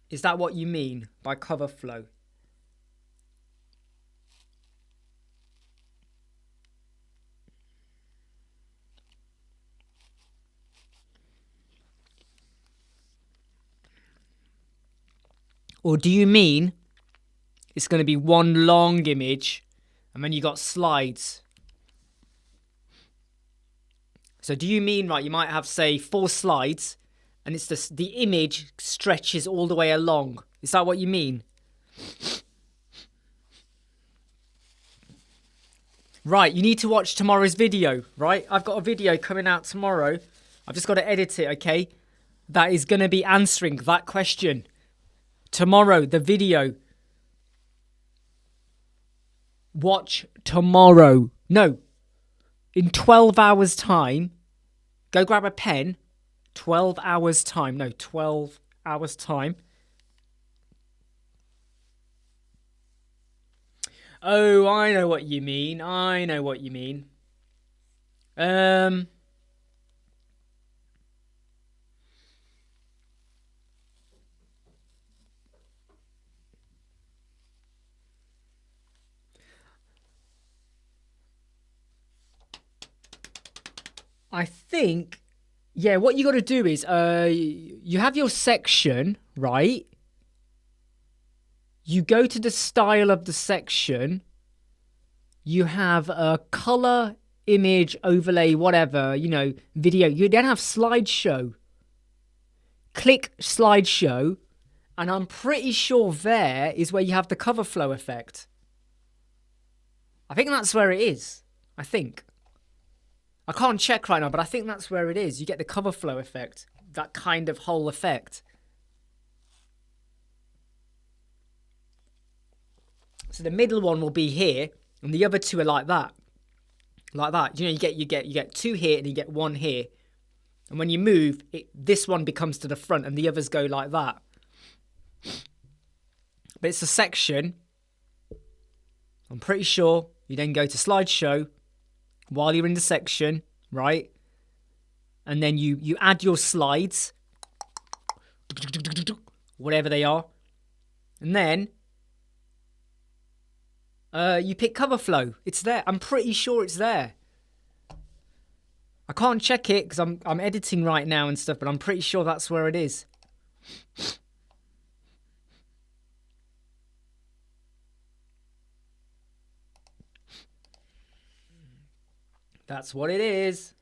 S1: Is that what you mean by cover flow? Or do you mean it's going to be one long image and then you got slides? So do you mean, right, you might have, say, 4 slides and it's the image stretches all the way along? Is that what you mean? Right, you need to watch tomorrow's video, right? I've got a video coming out tomorrow. I've just got to edit it, okay? That is going to be answering that question. Tomorrow, the video. Watch tomorrow. No. In 12 hours' time, go grab a pen. 12 hours' time. No, 12 hours' time. Oh, I know what you mean. I know what you mean. I think, yeah, what you got to do is you have your section, right? You go to the style of the section. You have a color, image, overlay, whatever, video. You then have slideshow. Click slideshow, and I'm pretty sure there is where you have the cover flow effect. I think that's where it is. I think. I can't check right now, but I think that's where it is. You get the cover flow effect, that kind of whole effect. So the middle one will be here, and the other two are like that. Like that. You know, you get two here and you get one here. And when you move, this one becomes to the front and the others go like that. But it's a section. I'm pretty sure you then go to slideshow while you're in the section, right? And then you add your slides, whatever they are. And then you pick cover flow. It's there. I'm pretty sure it's there. I can't check it because I'm editing right now and stuff, but I'm pretty sure that's where it is. That's what it is.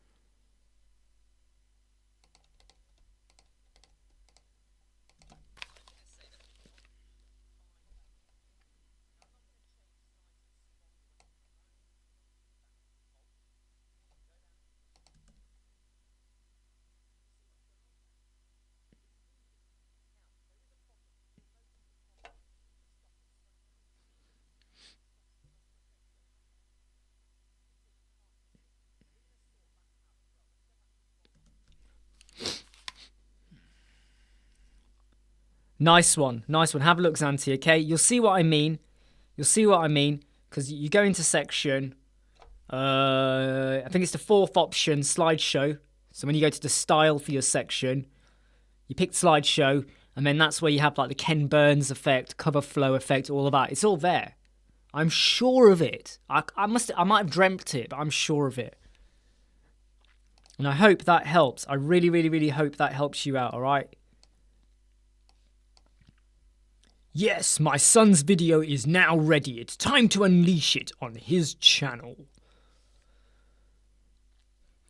S1: Nice one. Nice one. Have a look, Xanti, okay? You'll see what I mean. You'll see what I mean. Because you go into section. I think it's the fourth option, slideshow. So when you go to the style for your section, you pick slideshow. And then that's where you have like the Ken Burns effect, cover flow effect, all of that. It's all there. I'm sure of it. I might have dreamt it, but I'm sure of it. And I hope that helps. I really, really, really hope that helps you out, all right? Yes, my son's video is now ready. It's time to unleash it on his channel.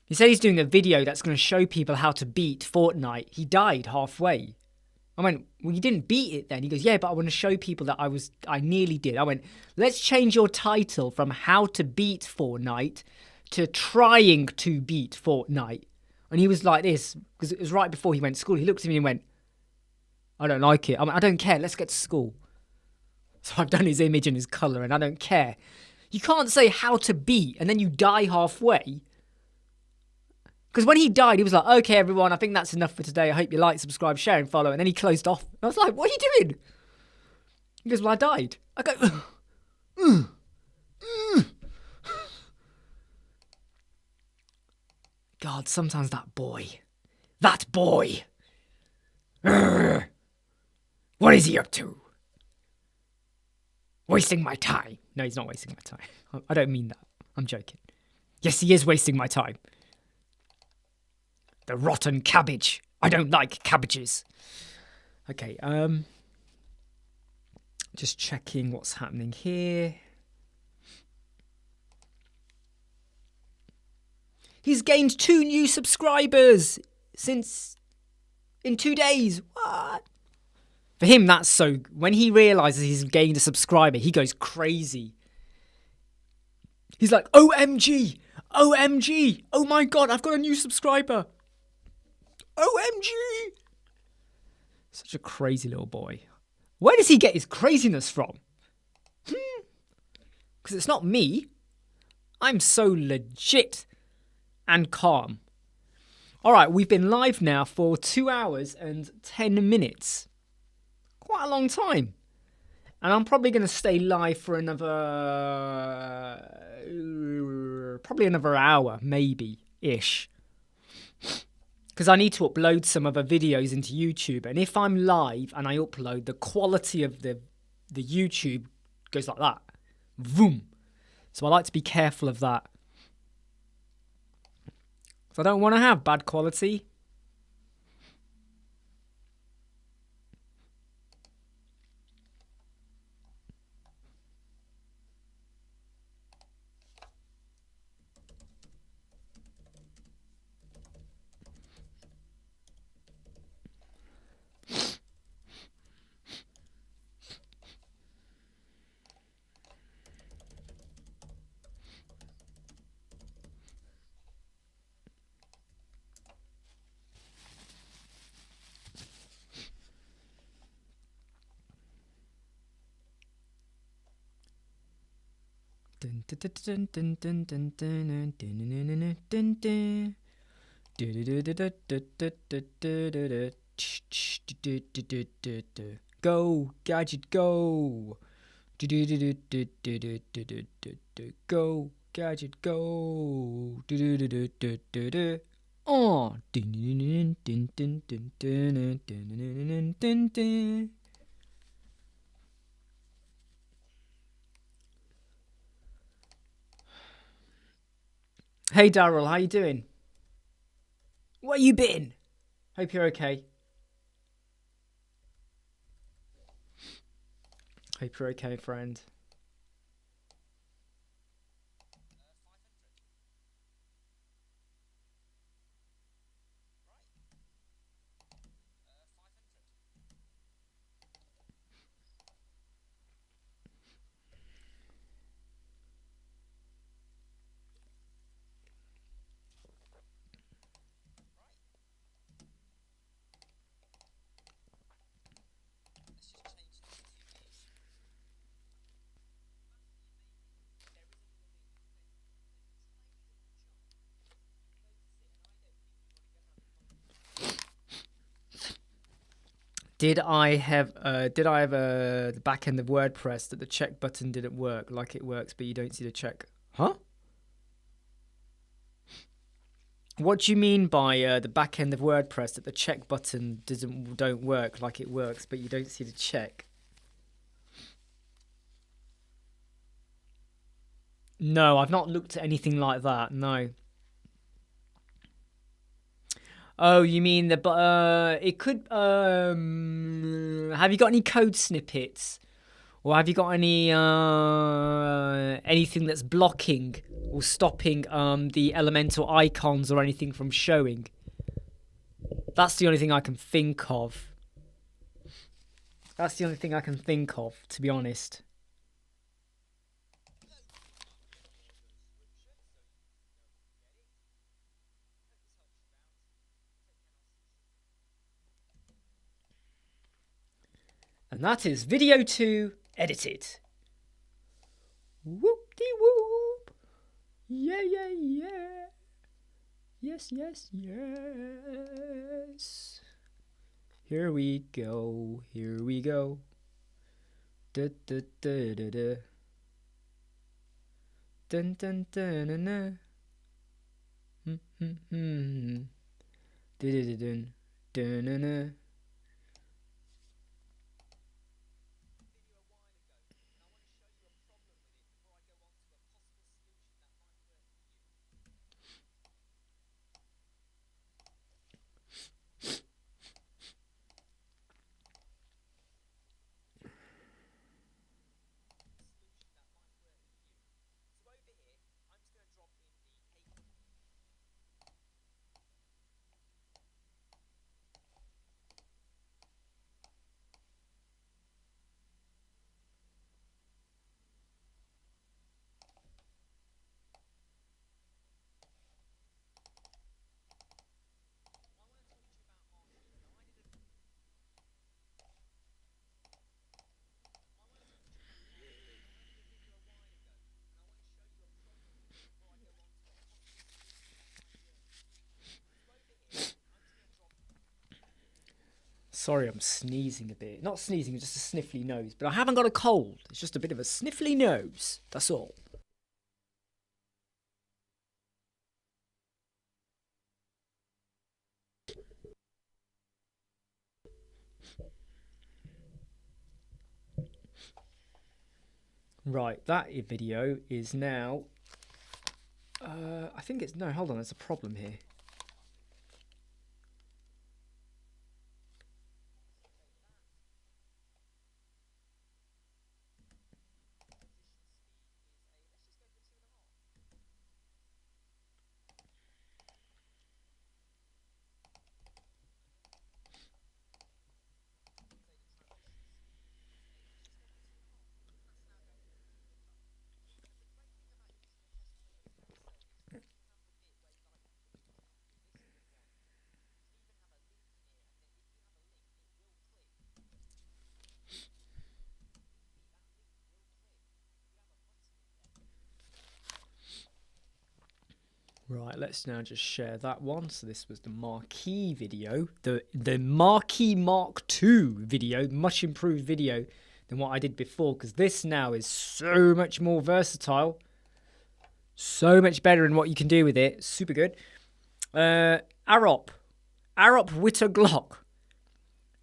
S1: He said he's doing a video that's going to show people how to beat Fortnite. He died halfway. I went, well, you didn't beat it then. He goes, yeah, but I want to show people that I nearly did. I went, let's change your title from how to beat Fortnite to trying to beat Fortnite. And he was like this, because it was right before he went to school. He looked at me and went, I don't like it. I don't care. Let's get to school. So I've done his image and his colour and I don't care. You can't say how to beat and then you die halfway. Because when he died, he was like, okay, everyone, I think that's enough for today. I hope you like, subscribe, share and follow. And then he closed off. And I was like, what are you doing? He goes, well, I died. I go, God, sometimes that boy. What is he up to? Wasting my time. No, he's not wasting my time. I don't mean that. I'm joking. Yes, he is wasting my time. The rotten cabbage. I don't like cabbages. Okay, just checking what's happening here. He's gained 2 new subscribers in 2 days. What? For him, that's so... When he realises he's gained a subscriber, he goes crazy. He's like, OMG! OMG! Oh my God, I've got a new subscriber! OMG! Such a crazy little boy. Where does he get his craziness from? Because it's not me. I'm so legit and calm. All right, we've been live now for 2 hours and 10 minutes. Quite a long time. And I'm probably going to stay live for probably another hour, maybe-ish. Because I need to upload some other videos into YouTube. And if I'm live and I upload, the quality of the YouTube goes like that. Vroom. So I like to be careful of that. So I don't want to have bad quality. Go, gadget, go. Go, gadget, go. Oh. Hey Daryl, how you doing? Where you been? Hope you're okay. Hope you're okay, friend. Did I have the back end of WordPress that the check button didn't work like it works, but you don't see the check? Huh? What do you mean by the back end of WordPress that the check button don't work like it works, but you don't see the check? No, I've not looked at anything like that. No. Oh, you mean it could have you got any code snippets? Or have you got any anything that's blocking or stopping the Elementor icons or anything from showing? That's the only thing I can think of. That's the only thing I can think of, to be honest. And that is video 2 edited. Whoop-de-whoop. Yeah, yeah, yeah. Yes, yes, yes. Here we go. Here we go. Da da da da da. Dun dun dun dun dun. Dun dun dun dun dun dun. Sorry, I'm sneezing a bit. Not sneezing, just a sniffly nose. But I haven't got a cold. It's just a bit of a sniffly nose. That's all. Right, that video is now... I think it's... No, hold on, there's a problem here. Right, let's now just share that one. So this was the marquee video, the marquee Mark II video, much improved video than what I did before, because this now is so much more versatile, so much better in what you can do with it. Super good. Arop with a Glock.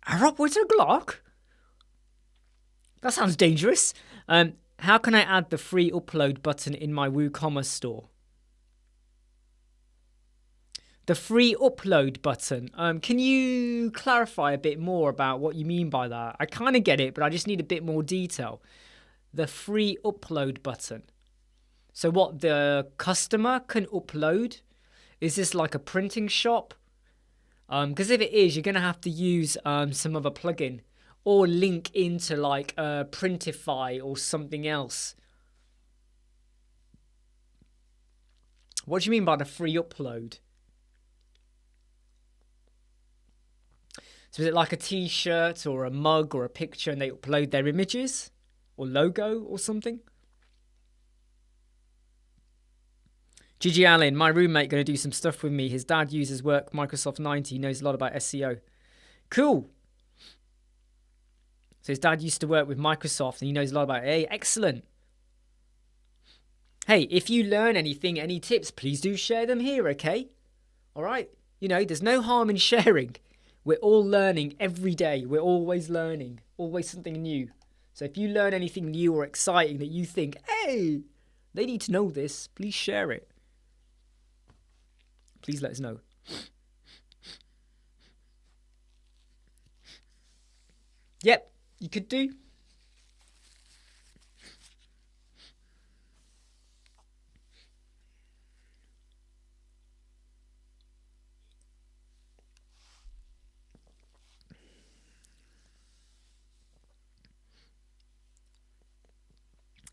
S1: Arop with a Glock? That sounds dangerous. How can I add the free upload button in my WooCommerce store? The free upload button. Can you clarify a bit more about what you mean by that? I kind of get it, but I just need a bit more detail. The free upload button. So what, the customer can upload? Is this like a printing shop? Because if it is, you're going to have to use some other plugin or link into like Printify or something else. What do you mean by the free upload? So is it like a t-shirt or a mug or a picture and they upload their images or logo or something? Gigi Allen, my roommate, going to do some stuff with me. His dad uses work Microsoft 90. He knows a lot about SEO. Cool. So his dad used to work with Microsoft and he knows a lot about it. Hey, excellent. Hey, if you learn anything, any tips, please do share them here, okay? All right? You know, there's no harm in sharing. We're all learning every day. We're always learning. Always something new. So if you learn anything new or exciting that you think, hey, they need to know this, please share it. Please let us know. Yep, you could do.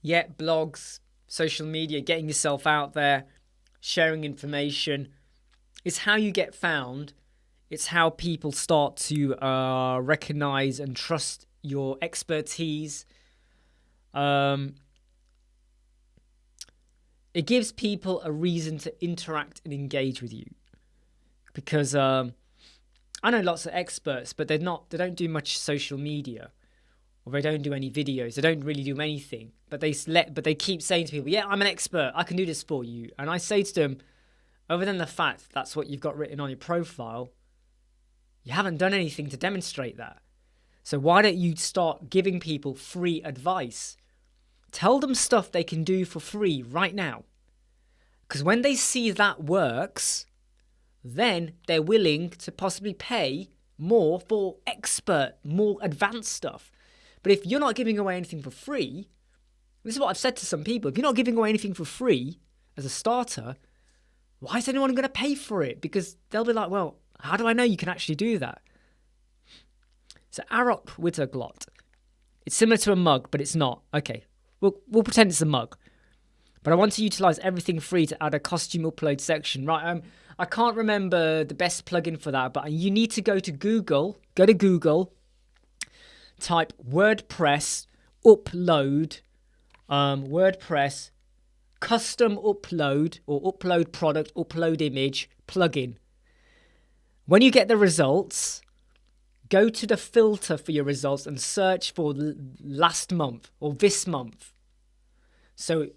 S1: Yeah, blogs, social media, getting yourself out there, sharing information. It's how you get found. It's how people start to recognize and trust your expertise. It gives people a reason to interact and engage with you. Because I know lots of experts, but they don't do much social media. Or they don't do any videos. They don't really do anything. But they keep saying to people, yeah, I'm an expert. I can do this for you. And I say to them, other than the fact that's what you've got written on your profile, you haven't done anything to demonstrate that. So why don't you start giving people free advice? Tell them stuff they can do for free right now. Because when they see that works, then they're willing to possibly pay more for expert, more advanced stuff. But if you're not giving away anything for free, this is what I've said to some people, if you're not giving away anything for free as a starter, why is anyone going to pay for it? Because they'll be like, well, how do I know you can actually do that? So Arop with a glot. It's similar to a mug, but it's not. Okay, we'll pretend it's a mug. But I want to utilize everything free to add a costume upload section. Right, I can't remember the best plugin for that, but you need to go to Google. Go to Google. Type WordPress upload, WordPress custom upload or upload product, upload image plugin. When you get the results, go to the filter for your results and search for last month or this month. So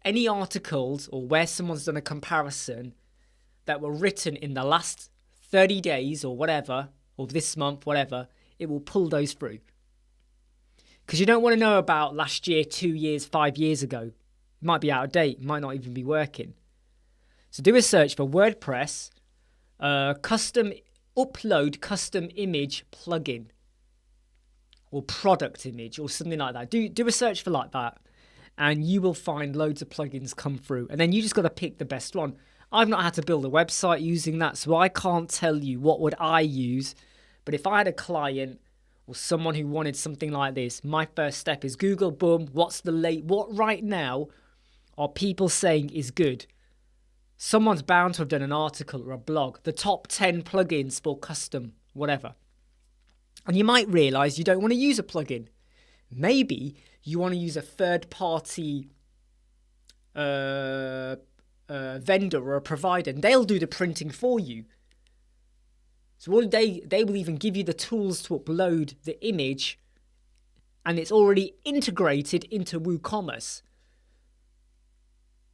S1: any articles or where someone's done a comparison that were written in the last 30 days or whatever, or this month, whatever, it will pull those through. Because you don't want to know about last year, 2 years, 5 years ago. It might be out of date. It might not even be working. So do a search for WordPress custom upload custom image plugin or product image or something like that. Do a search for like that and you will find loads of plugins come through. And then you just got to pick the best one. I've not had to build a website using that, so I can't tell you what would I use. But if I had a client or someone who wanted something like this, my first step is Google, boom, what right now are people saying is good? Someone's bound to have done an article or a blog, the top 10 plugins for custom, whatever. And you might realize you don't want to use a plugin. Maybe you want to use a third-party a vendor or a provider, and they'll do the printing for you. So they will even give you the tools to upload the image, and it's already integrated into WooCommerce.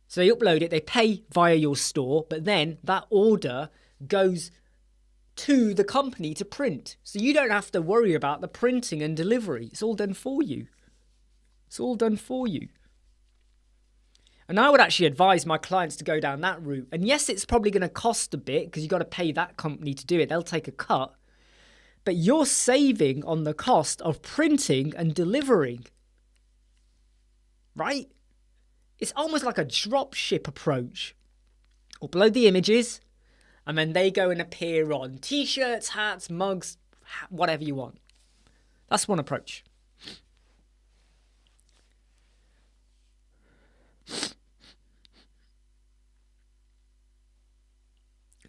S1: So they upload it, they pay via your store, but then that order goes to the company to print. So you don't have to worry about the printing and delivery. It's all done for you. It's all done for you. And I would actually advise my clients to go down that route. And yes, it's probably going to cost a bit because you've got to pay that company to do it. They'll take a cut. But you're saving on the cost of printing and delivering. Right? It's almost like a drop ship approach. Upload the images, and then they go and appear on t-shirts, hats, mugs, whatever you want. That's one approach.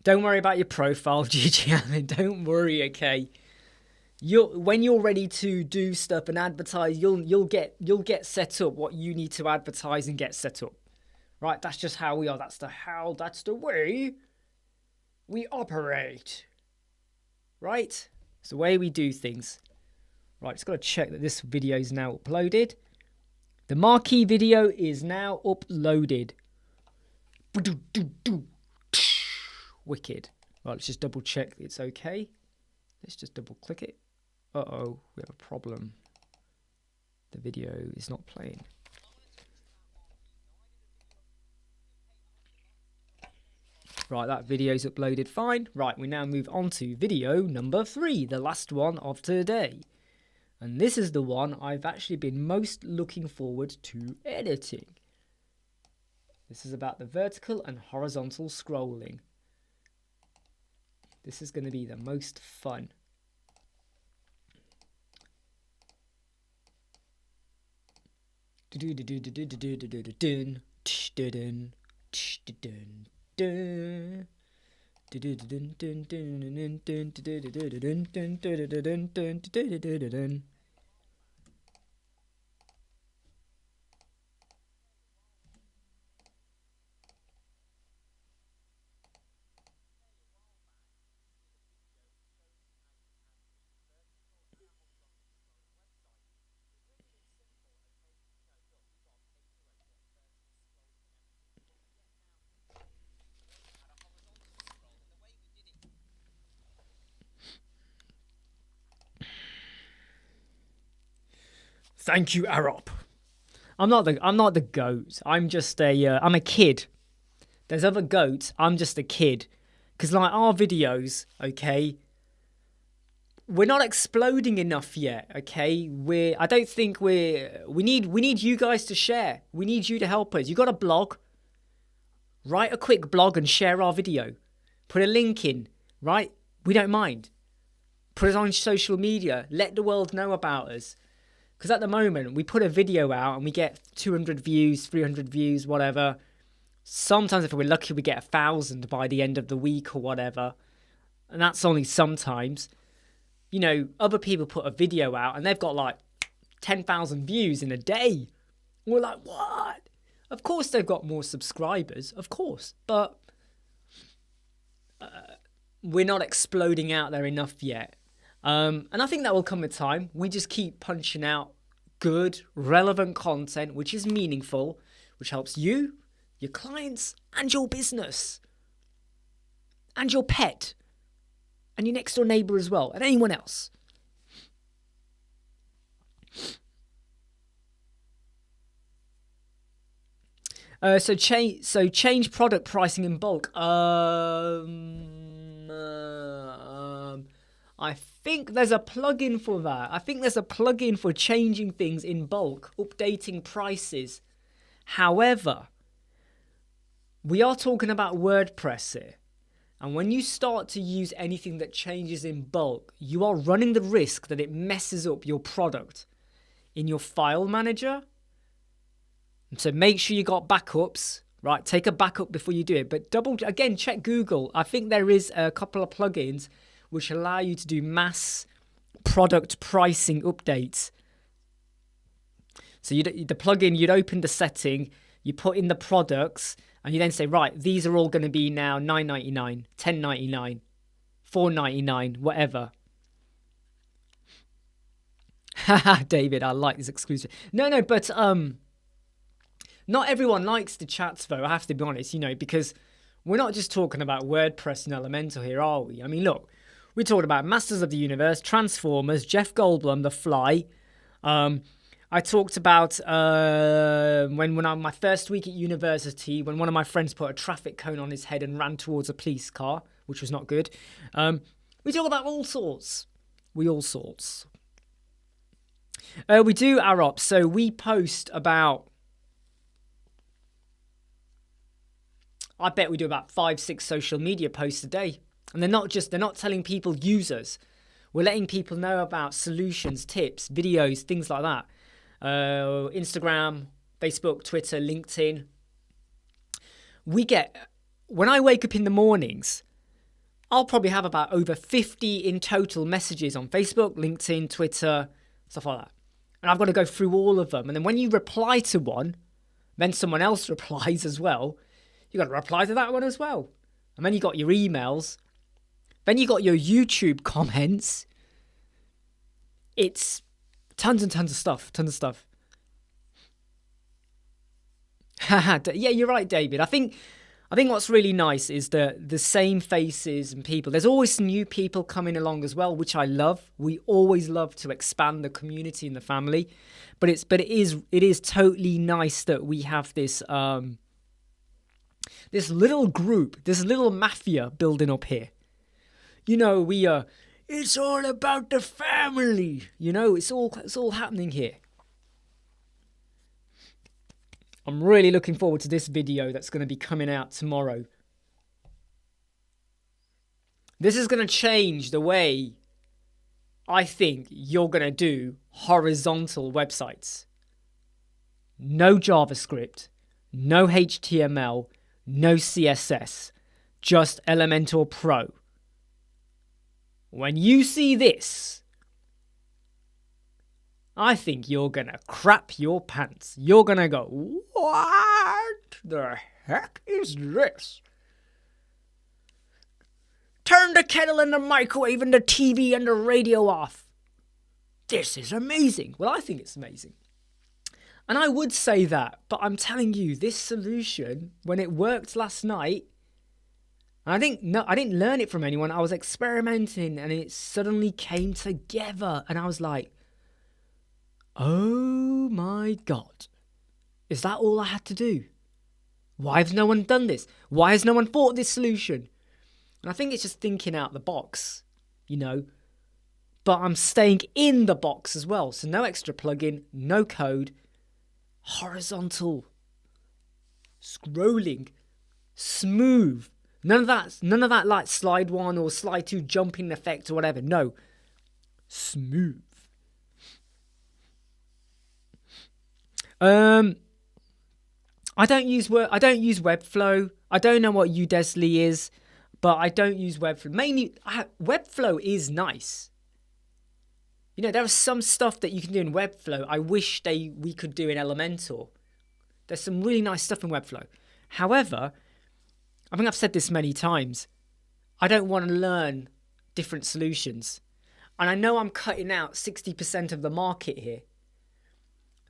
S1: Don't worry about your profile, GG Alan. Don't worry, okay? When you're ready to do stuff and advertise, you'll get set up what you need to advertise and get set up. Right? That's just how we are. That's the way we operate. Right? It's the way we do things. Right, just got to check that this video is now uploaded. The marquee video is now uploaded. Wicked. Right, let's just double check it's okay. Let's just double click it. Uh-oh, we have a problem. The video is not playing. Right, that video's uploaded fine. Right, we now move on to video number 3, the last one of today. And this is the one I've actually been most looking forward to editing. This is about the vertical and horizontal scrolling. This is going to be the most fun. Thank you, Arop. I'm not the goat. I'm just I'm a kid. There's other goats. I'm just a kid. Because like our videos, okay, we're not exploding enough yet, okay? I don't think we need you guys to share. We need you to help us. You got a blog? Write a quick blog and share our video. Put a link in, right? We don't mind. Put it on social media. Let the world know about us. Because at the moment, we put a video out and we get 200 views, 300 views, whatever. Sometimes if we're lucky, we get 1,000 by the end of the week or whatever. And that's only sometimes. You know, other people put a video out and they've got like 10,000 views in a day. We're like, what? Of course they've got more subscribers, of course. But we're not exploding out there enough yet. And I think that will come with time. We just keep punching out good, relevant content, which is meaningful, which helps you, your clients, and your business, and your pet, and your next door neighbor as well, and anyone else. So change product pricing in bulk. I think there's a plugin for that. I think there's a plugin for changing things in bulk, updating prices. However, we are talking about WordPress here. And when you start to use anything that changes in bulk, you are running the risk that it messes up your product in your file manager. So make sure you got backups, right? Take a backup before you do it. But check Google. I think there is a couple of plugins which allow you to do mass product pricing updates. So the plugin, you'd open the setting, You put in the products and you then say, right, these are all going to be now $9.99, $10.99, $4.99, whatever. Haha, David, I like this exclusive. No, but not everyone likes the chats though, I have to be honest, because we're not just talking about WordPress and Elementor here, are we? I mean, look, we're talking about Masters of the Universe, Transformers, Jeff Goldblum, The Fly. I talked about when I'm my first week at university, when one of my friends put a traffic cone on his head and ran towards a police car, which was not good. We talk about all sorts. We do our ops, so we post about, I bet we do about 5-6 social media posts a day. And they're not telling people users. We're letting people know about solutions, tips, videos, things like that. Instagram, Facebook, Twitter, LinkedIn. When I wake up in the mornings, I'll probably have about over 50 in total messages on Facebook, LinkedIn, Twitter, stuff like that. And I've got to go through all of them. And then when you reply to one, then someone else replies as well. You got to reply to that one as well. And then you got your emails. Then you got your YouTube comments. It's tons and tons of stuff. Yeah, you're right, David. I think what's really nice is the same faces and people. There's always new people coming along as well, which I love. We always love to expand the community and the family, but it is totally nice that we have this this little group, this little mafia building up here. It's all about the family. It's all happening here. I'm really looking forward to this video that's going to be coming out tomorrow. This is going to change the way I think you're going to do horizontal websites. No JavaScript, no HTML, no CSS, just Elementor Pro. When you see this, I think you're going to crap your pants. You're going to go, what the heck is this? Turn the kettle and the microwave and the TV and the radio off. This is amazing. Well, I think it's amazing. And I would say that, but I'm telling you, this solution, when it worked last night, I didn't learn it from anyone. I was experimenting and it suddenly came together. And I was like, oh my God, is that all I had to do? Why has no one done this? Why has no one thought this solution? And I think it's just thinking out the box, but I'm staying in the box as well. So no extra plugin, no code, horizontal, scrolling, smooth. None of that like slide 1 or slide 2 jumping effect or whatever. No. Smooth. I don't use Webflow. I don't know what Udesly is, but I don't use Webflow. Mainly, Webflow is nice. There is some stuff that you can do in Webflow I wish we could do in Elementor. There's some really nice stuff in Webflow. However, I think I've said this many times, I don't want to learn different solutions. And I know I'm cutting out 60% of the market here.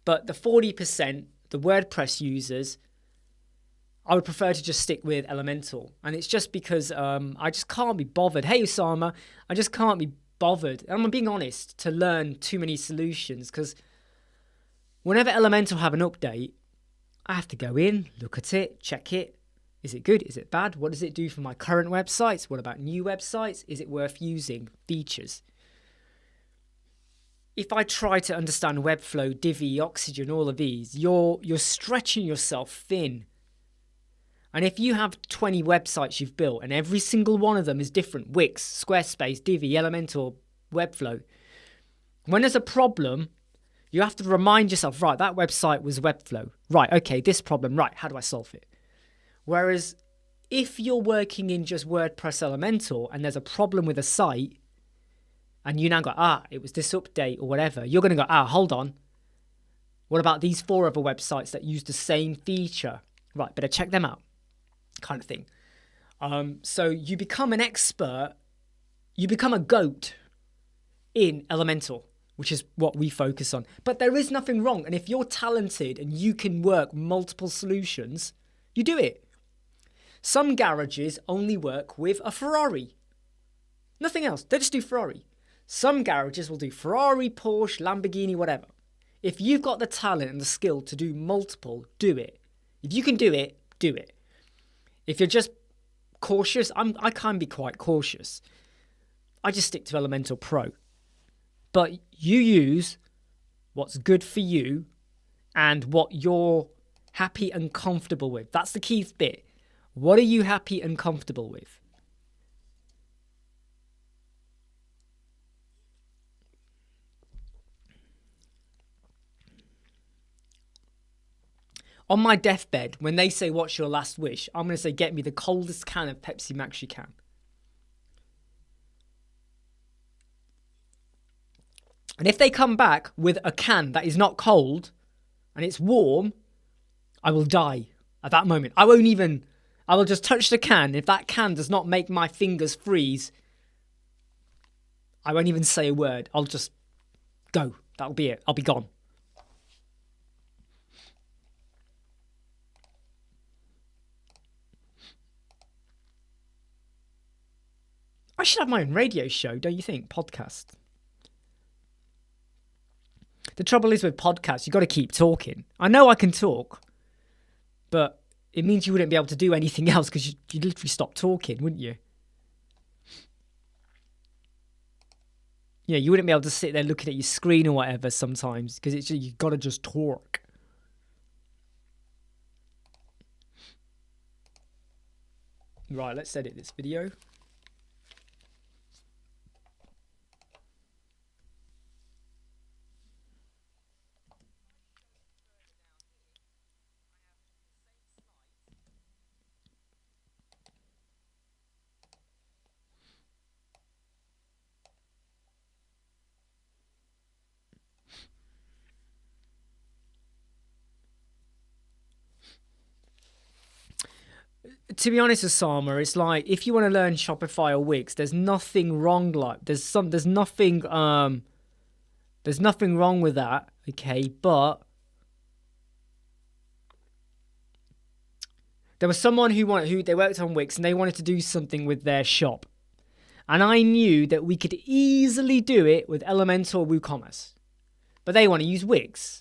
S1: But the 40%, the WordPress users, I would prefer to just stick with Elementor. And it's just because I just can't be bothered. Hey, Osama, I just can't be bothered. And I'm being honest, to learn too many solutions. Because whenever Elementor have an update, I have to go in, look at it, check it. Is it good? Is it bad? What does it do for my current websites? What about new websites? Is it worth using? Features. If I try to understand Webflow, Divi, Oxygen, all of these, you're stretching yourself thin. And if you have 20 websites you've built and every single one of them is different, Wix, Squarespace, Divi, Elementor, Webflow, when there's a problem, you have to remind yourself, right, that website was Webflow. Right, okay, this problem, right, how do I solve it? Whereas if you're working in just WordPress Elementor and there's a problem with a site and you now go, it was this update or whatever, you're going to go, hold on. What about these 4 other websites that use the same feature? Right, better check them out, kind of thing. So you become an expert, you become a GOAT in Elementor, which is what we focus on. But there is nothing wrong. And if you're talented and you can work multiple solutions, you do it. Some garages only work with a Ferrari. Nothing else. They just do Ferrari. Some garages will do Ferrari, Porsche, Lamborghini, whatever. If you've got the talent and the skill to do multiple, do it. If you can do it, do it. If you're just cautious, I can be quite cautious. I just stick to Elementor Pro. But you use what's good for you and what you're happy and comfortable with. That's the key bit. What are you happy and comfortable with? On my deathbed, when they say, what's your last wish? I'm going to say, get me the coldest can of Pepsi Max you can. And if they come back with a can that is not cold and it's warm, I will die at that moment. I will just touch the can. If that can does not make my fingers freeze, I won't even say a word. I'll just go. That'll be it. I'll be gone. I should have my own radio show, don't you think? Podcast. The trouble is with podcasts, you've got to keep talking. I know I can talk, but it means you wouldn't be able to do anything else because you'd literally stop talking, wouldn't you? Yeah, you wouldn't be able to sit there looking at your screen or whatever sometimes because you've got to just talk. Right, let's edit this video. To be honest, Osama, it's like if you want to learn Shopify or Wix, there's nothing wrong. There's nothing wrong with that. Okay, but there was someone who they worked on Wix and they wanted to do something with their shop, and I knew that we could easily do it with Elementor WooCommerce, but they want to use Wix.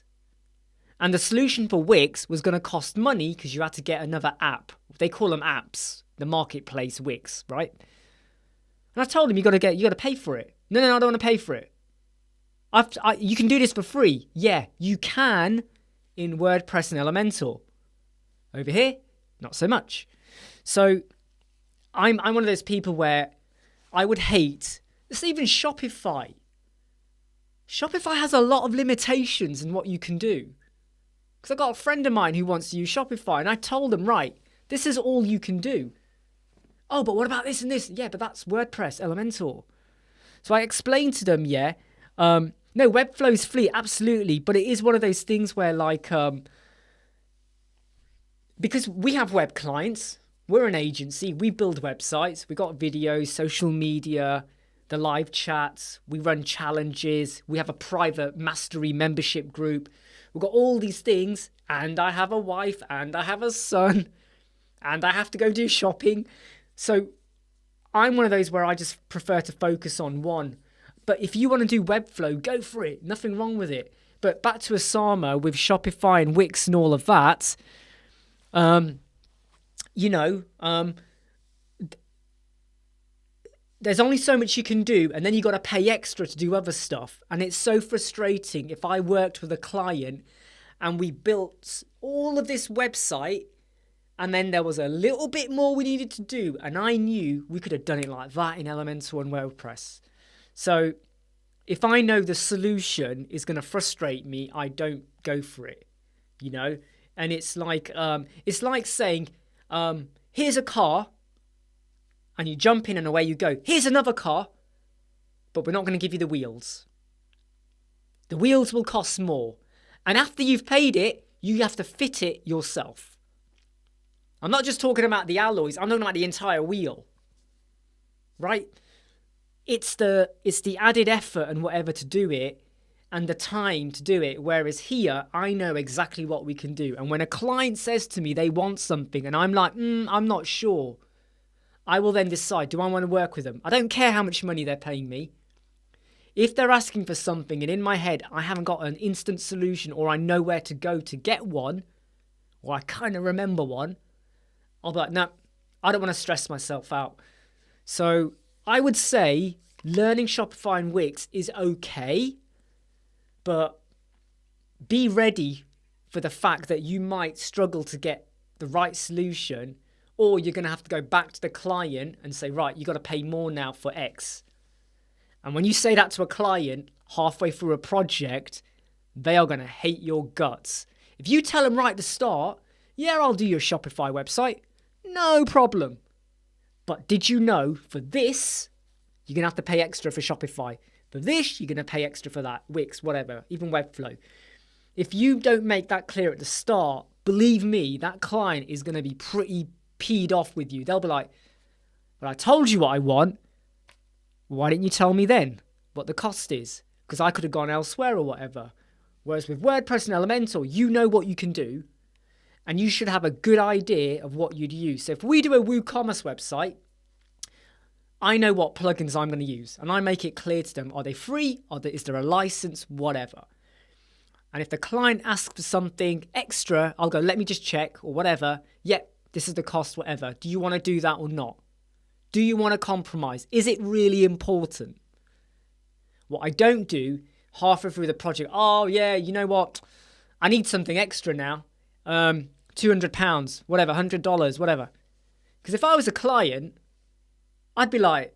S1: And the solution for Wix was going to cost money because you had to get another app. They call them apps, the marketplace Wix, right? And I told him you got to pay for it. No, I don't want to pay for it. You can do this for free. Yeah, you can in WordPress and Elementor. Over here, not so much. So I'm one of those people where I would hate. It's even Shopify. Shopify has a lot of limitations in what you can do. Because I've got a friend of mine who wants to use Shopify, and I told him, right, this is all you can do. Oh, but what about this and this? Yeah, but that's WordPress, Elementor. So I explained to them, no, Webflow's free, absolutely, but it is one of those things where, like, because we have web clients, we're an agency, we build websites, we got videos, social media, the live chats, we run challenges, we have a private mastery membership group. We've got all these things, and I have a wife, and I have a son, and I have to go do shopping. So I'm one of those where I just prefer to focus on one. But if you want to do Webflow, go for it. Nothing wrong with it. But back to Osama with Shopify and Wix and all of that, there's only so much you can do, and then you got to pay extra to do other stuff. And it's so frustrating. If I worked with a client and we built all of this website and then there was a little bit more we needed to do, and I knew we could have done it like that in Elementor and WordPress. So if I know the solution is going to frustrate me, I don't go for it, And it's like saying, here's a car, and you jump in and away you go. Here's another car, but we're not going to give you the wheels. The wheels will cost more. And after you've paid it, you have to fit it yourself. I'm not just talking about the alloys, I'm talking about the entire wheel. Right? It's the added effort and whatever to do it and the time to do it. Whereas here, I know exactly what we can do. And when a client says to me they want something and I'm like, I'm not sure, I will then decide, do I want to work with them? I don't care how much money they're paying me. If they're asking for something and in my head I haven't got an instant solution or I know where to go to get one, or I kind of remember one, I'll be like, no, I don't want to stress myself out. So I would say learning Shopify and Wix is okay, but be ready for the fact that you might struggle to get the right solution, or you're going to have to go back to the client and say, right, you got to pay more now for X. And when you say that to a client halfway through a project, they are going to hate your guts. If you tell them right at the start, yeah, I'll do your Shopify website, no problem. But did you know for this, you're going to have to pay extra for Shopify. For this, you're going to pay extra for that, Wix, whatever, even Webflow. If you don't make that clear at the start, believe me, that client is going to be pretty peed off with you. They'll be like, well, I told you what I want. Why didn't you tell me then what the cost is? Because I could have gone elsewhere or whatever. Whereas with WordPress and Elementor, you know what you can do. And you should have a good idea of what you'd use. So if we do a WooCommerce website, I know what plugins I'm going to use. And I make it clear to them, are they free? Is there a license? Whatever. And if the client asks for something extra, I'll go, let me just check or whatever. Yep, this is the cost, whatever. Do you want to do that or not? Do you want to compromise? Is it really important? What I don't do halfway through the project, oh yeah, you know what? I need something extra now. £200, whatever, $100, whatever. Because if I was a client, I'd be like,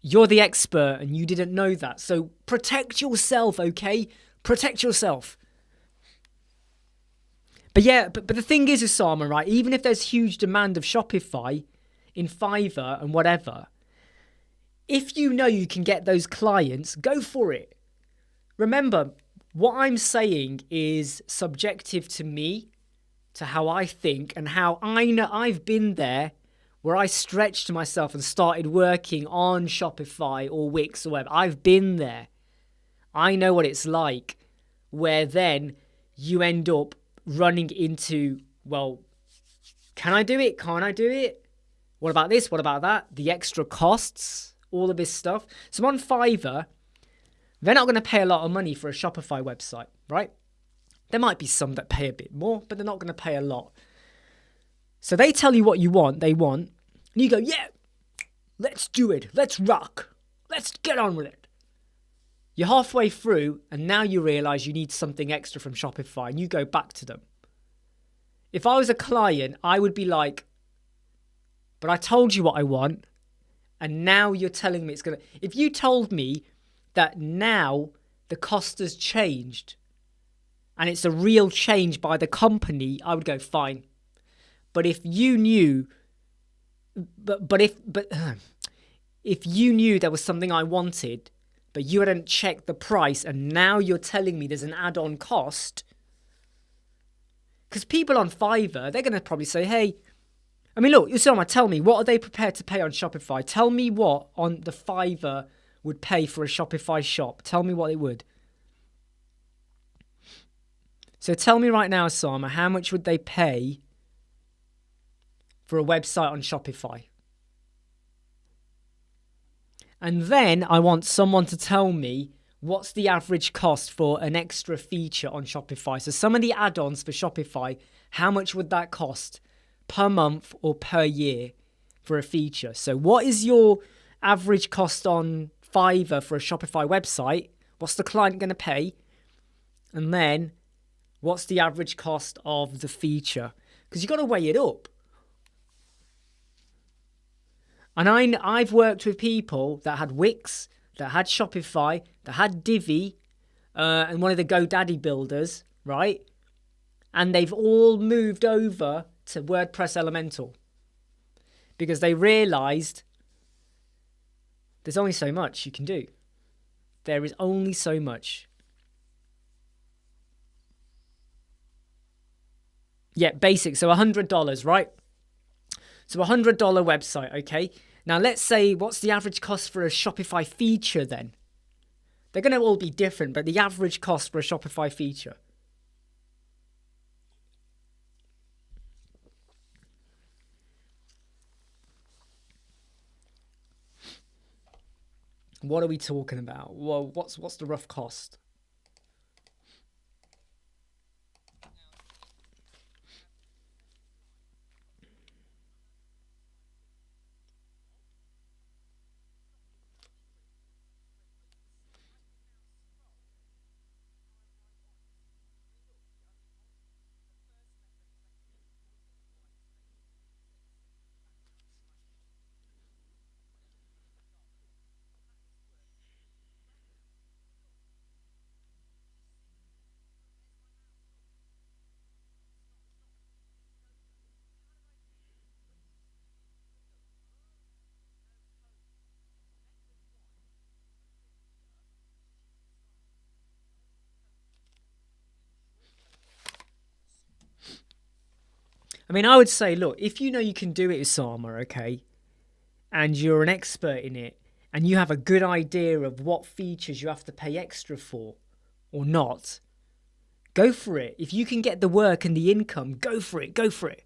S1: you're the expert and you didn't know that. So protect yourself, okay? Protect yourself. But yeah, but the thing is, Osama, right? Even if there's huge demand of Shopify in Fiverr and whatever, if you know you can get those clients, go for it. Remember, what I'm saying is subjective to me, to how I think and how I know. I've been there where I stretched myself and started working on Shopify or Wix or whatever. I've been there. I know what it's like, where then you end up running into, well, can I do it? Can't I do it? What about this? What about that? The extra costs, all of this stuff. So on Fiverr, they're not going to pay a lot of money for a Shopify website, right? There might be some that pay a bit more, but they're not going to pay a lot. So they tell you what they want, and you go, yeah, let's do it. Let's rock. Let's get on with it. You're halfway through, and now you realize you need something extra from Shopify, and you go back to them. If I was a client, I would be like, but I told you what I want, and now you're telling me it's going to... If you told me that now the cost has changed, and it's a real change by the company, I would go, fine. But if you knew... if you knew there was something I wanted, but you hadn't checked the price, and now you're telling me there's an add-on cost... Because people on Fiverr, they're going to probably say, hey... I mean, look, Usama, tell me, what are they prepared to pay on Shopify? Tell me what on the Fiverr would pay for a Shopify shop. Tell me what it would. So tell me right now, Usama, how much would they pay for a website on Shopify? And then I want someone to tell me what's the average cost for an extra feature on Shopify. So some of the add-ons for Shopify, how much would that cost per month or per year for a feature? So what is your average cost on Fiverr for a Shopify website? What's the client going to pay? And then what's the average cost of the feature? Because you've got to weigh it up. And I've worked with people that had Wix, that had Shopify, that had Divi, and one of the GoDaddy builders, right? And they've all moved over to WordPress Elementor because they realized there's only so much you can do. There is only so much. Yeah, basic. So $100, right? So $100 website, okay? Now let's say, what's the average cost for a Shopify feature then? They're going to all be different, but the average cost for a Shopify feature. What are we talking about? Well, what's the rough cost? I mean, I would say, look, if you know you can do it, Osama, okay, and you're an expert in it, and you have a good idea of what features you have to pay extra for or not, go for it. If you can get the work and the income, go for it, go for it.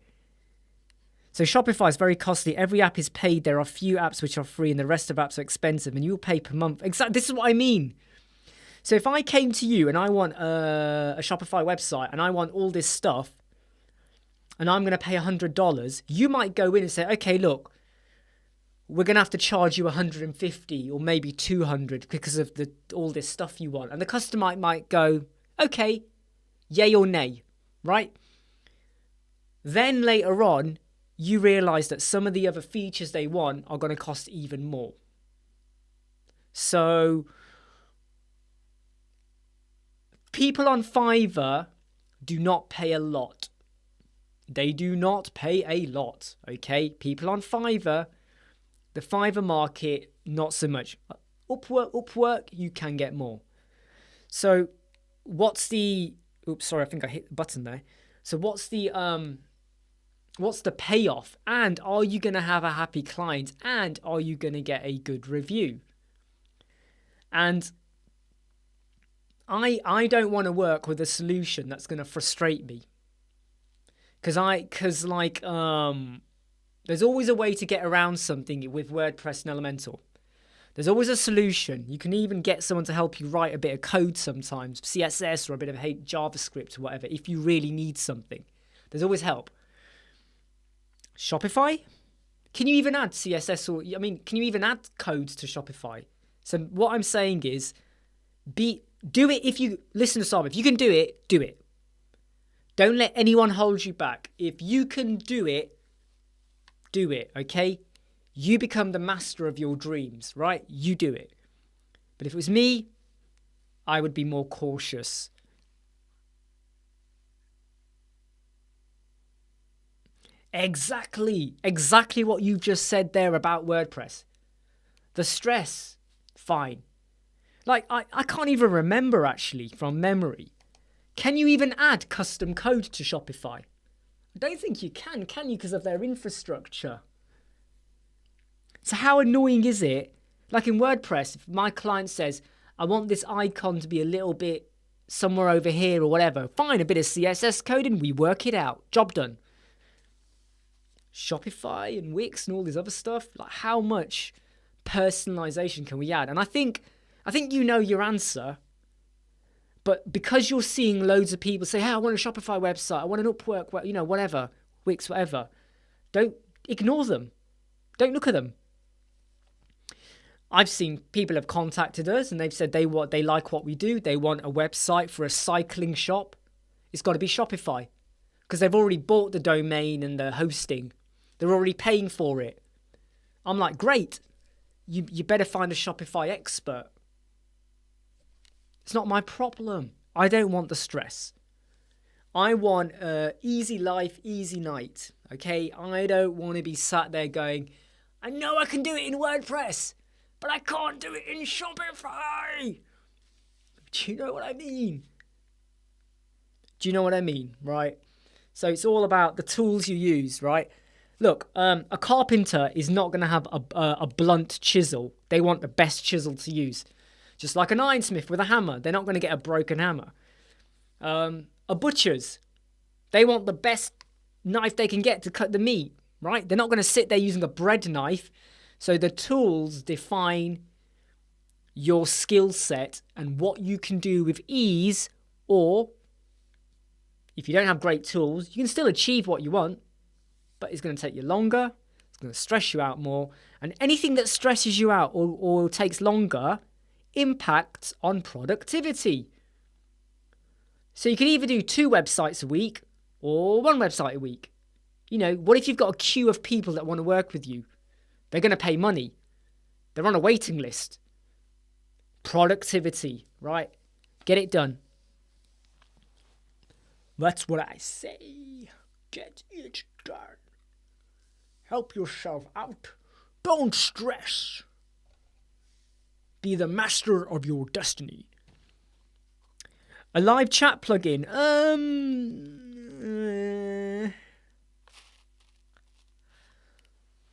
S1: So Shopify is very costly. Every app is paid. There are few apps which are free and the rest of apps are expensive, and you'll pay per month. Exactly. This is what I mean. So if I came to you and I want a Shopify website and I want all this stuff, and I'm going to pay $100, you might go in and say, okay, look, we're going to have to charge you $150 or maybe $200 because of all this stuff you want. And the customer might go, okay, yay or nay, right? Then later on, you realize that some of the other features they want are going to cost even more. So people on Fiverr do not pay a lot. They do not pay a lot, okay? People on Fiverr, the Fiverr market, not so much. Upwork, you can get more. So what's the... Oops, sorry, I think I hit the button there. So what's the payoff? And are you going to have a happy client? And are you going to get a good review? And I don't want to work with a solution that's going to frustrate me. Because there's always a way to get around something with WordPress and Elementor. There's always a solution. You can even get someone to help you write a bit of code sometimes, CSS or a bit of JavaScript or whatever, if you really need something. There's always help. Shopify? Can you even add CSS can you even add codes to Shopify? So what I'm saying is, do it if you, listen to Sam, if you can do it, do it. Don't let anyone hold you back. If you can do it, okay? You become the master of your dreams, right? You do it. But if it was me, I would be more cautious. Exactly what you just said there about WordPress. The stress, fine. Like, I can't even remember actually from memory. Can you even add custom code to Shopify? I don't think you can you? Because of their infrastructure. So how annoying is it? Like in WordPress, if my client says, I want this icon to be a little bit somewhere over here or whatever, fine, a bit of CSS coding, we work it out. Job done. Shopify and Wix and all this other stuff, like how much personalization can we add? And I think you know your answer. But because you're seeing loads of people say, hey, I want a Shopify website, I want an Upwork, whatever, Wix, whatever, don't ignore them. Don't look at them. I've seen people have contacted us and they've said they like what we do. They want a website for a cycling shop. It's got to be Shopify because they've already bought the domain and the hosting. They're already paying for it. I'm like, great. You better find a Shopify expert. It's not my problem. I don't want the stress. I want easy life, easy night. Okay? I don't want to be sat there going, I know I can do it in WordPress, but I can't do it in Shopify. Do you know what I mean? Right? So it's all about the tools you use, right? Look, a carpenter is not going to have a blunt chisel. They want the best chisel to use. Just like an ironsmith with a hammer. They're not going to get a broken hammer. A butcher's, they want the best knife they can get to cut the meat, right? They're not going to sit there using a bread knife. So the tools define your skill set and what you can do with ease, or if you don't have great tools, you can still achieve what you want, but it's going to take you longer, it's going to stress you out more, and anything that stresses you out or takes longer impacts on productivity. So you can either do 2 websites a week or 1 website a week. You know, what if you've got a queue of people that want to work with you? They're going to pay money. They're on a waiting list. Productivity, right? Get it done. That's what I say. Get it done. Help yourself out. Don't stress. Be the master of your destiny. A live chat plugin.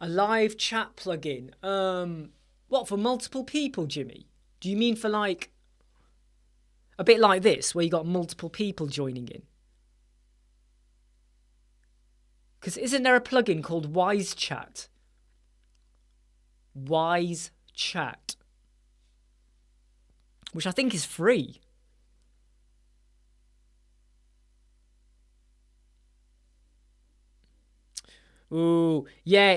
S1: A live chat plugin. What, for multiple people, Jimmy? Do you mean for like a bit like this, where you got multiple people joining in? Because isn't there a plugin called Wise Chat? Wise Chat. Which I think is free. Ooh, yeah.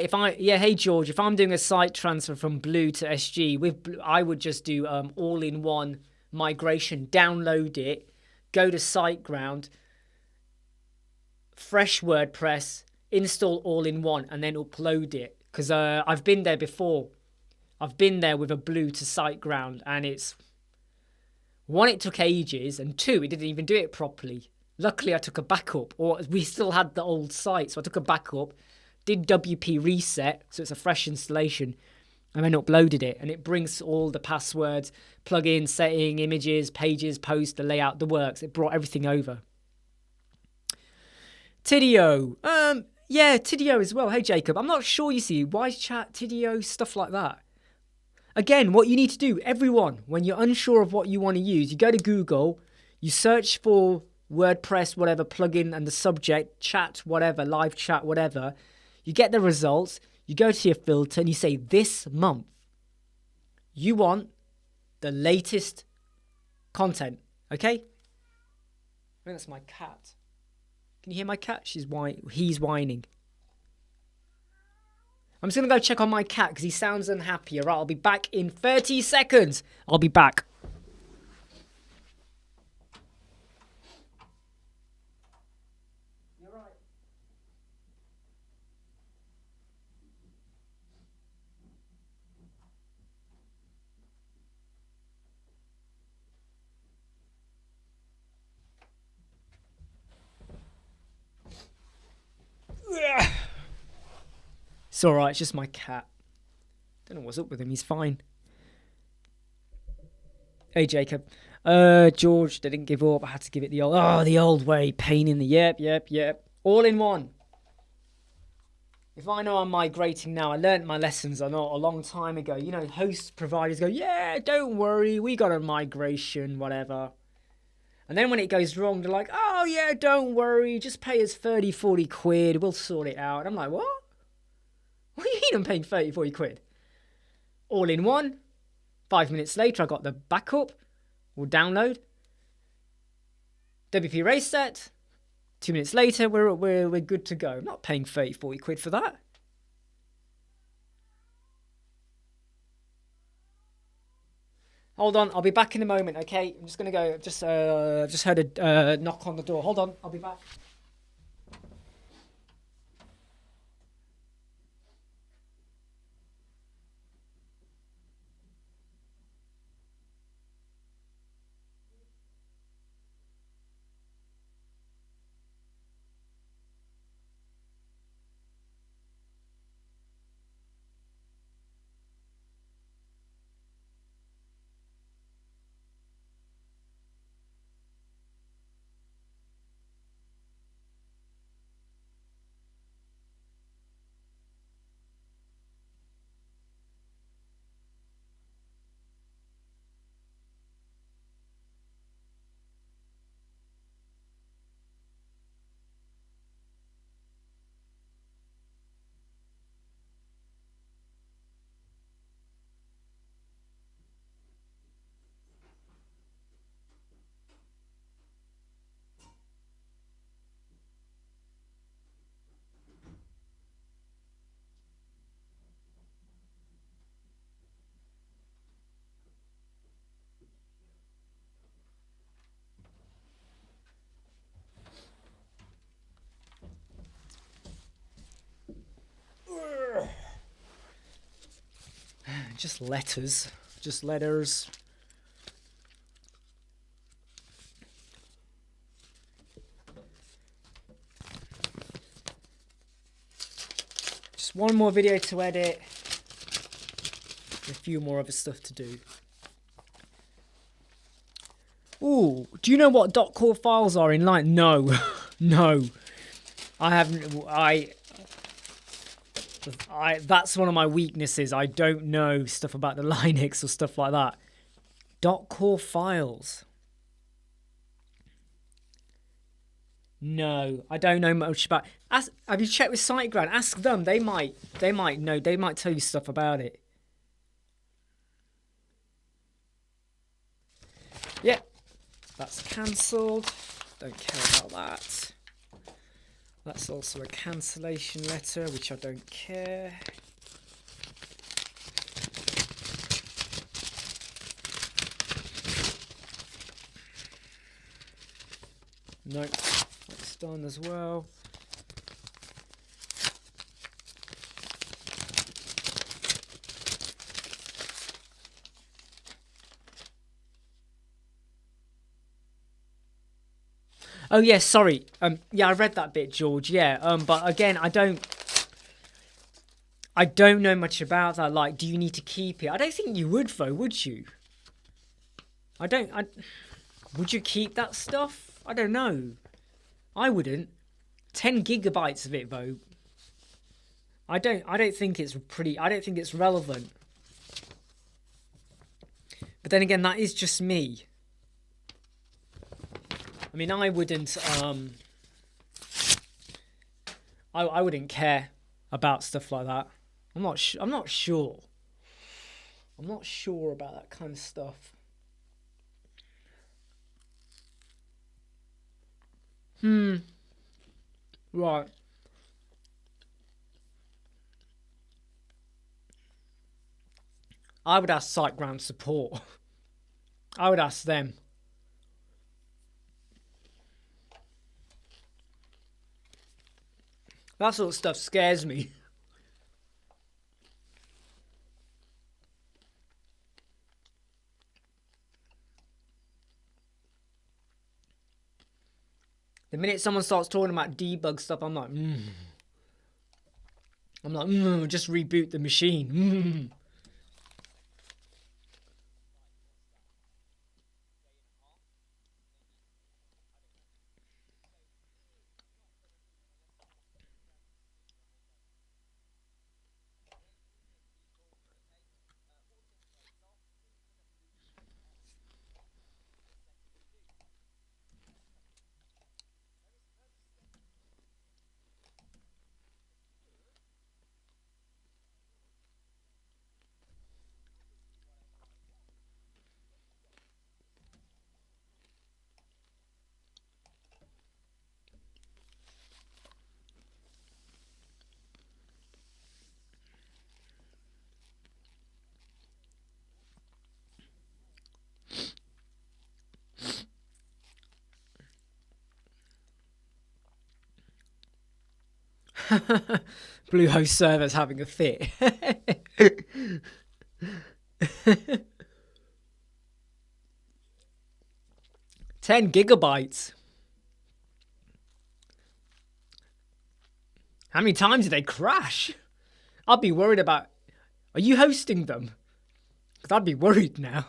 S1: Hey George, if I'm doing a site transfer from Blue to SG with Blue, I would just do all-in-one migration. Download it, go to SiteGround, fresh WordPress, install all-in-one, and then upload it. Because I've been there before. I've been there with a Blue to SiteGround, and it's 1, it took ages, and 2, it didn't even do it properly. Luckily, I took a backup, or we still had the old site, so I took a backup. Did WP reset, so it's a fresh installation, and then uploaded it, and it brings all the passwords, plugins, setting, images, pages, post, the layout, the works. It brought everything over. Tidio, yeah, Tidio as well. Hey Jacob, I'm not sure. You see, Wise Chat, Tidio, stuff like that. Again, what you need to do, everyone, when you're unsure of what you want to use, you go to Google, you search for WordPress, whatever plugin, and the subject, chat, whatever, live chat, whatever. You get the results, you go to your filter, and you say, this month, you want the latest content, okay? I think that's my cat. Can you hear my cat? He's whining. I'm just going to go check on my cat because he sounds unhappy. All right, I'll be back in 30 seconds. I'll be back. It's alright, it's just my cat. Don't know what's up with him, he's fine. Hey Jacob. George, they didn't give up. I had to give it the old way. Pain in the yep. All in one. If I know I'm migrating now, I learnt my lessons a long time ago. You know, host providers go, yeah, don't worry, we got a migration, whatever. And then when it goes wrong, they're like, oh yeah, don't worry, just pay us 30, 40 quid, we'll sort it out. And I'm like, what? What do you mean I'm paying 30, 40 quid? All in one. 5 minutes later, I got the backup or download. WP reset. 2 minutes later, we're good to go. I'm not paying 30, 40 quid for that. Hold on, I'll be back in a moment, okay? I'm just going to go. Just heard a knock on the door. Hold on, I'll be back. just letters. Just letters. Just one more video to edit. A few more other stuff to do. Ooh, do you know what .core files are in line? No, no. I haven't. That's one of my weaknesses. I don't know stuff about the Linux or stuff like that. .core files. No, I don't know much about. Have you checked with SiteGround? Ask them. They might know. They might tell you stuff about it. Yeah, that's cancelled. Don't care about that. That's also a cancellation letter, which I don't care. Nope, that's done as well. Oh yeah, sorry. Yeah, I read that bit, George. Yeah. But again, I don't know much about that. Like, do you need to keep it? I don't think you would, though, would you? Would you keep that stuff? I don't know. I wouldn't. 10 gigabytes of it, though. I don't think it's relevant. But then again, that is just me. I mean, I wouldn't. I wouldn't care about stuff like that. I'm not sure. I'm not sure about that kind of stuff. Right. I would ask SiteGround support. I would ask them. That sort of stuff scares me. The minute someone starts talking about debug stuff, I'm like, just reboot the machine. Bluehost server's having a fit. 10 gigabytes. How many times did they crash? I'd be worried about... Are you hosting them? Because I'd be worried now.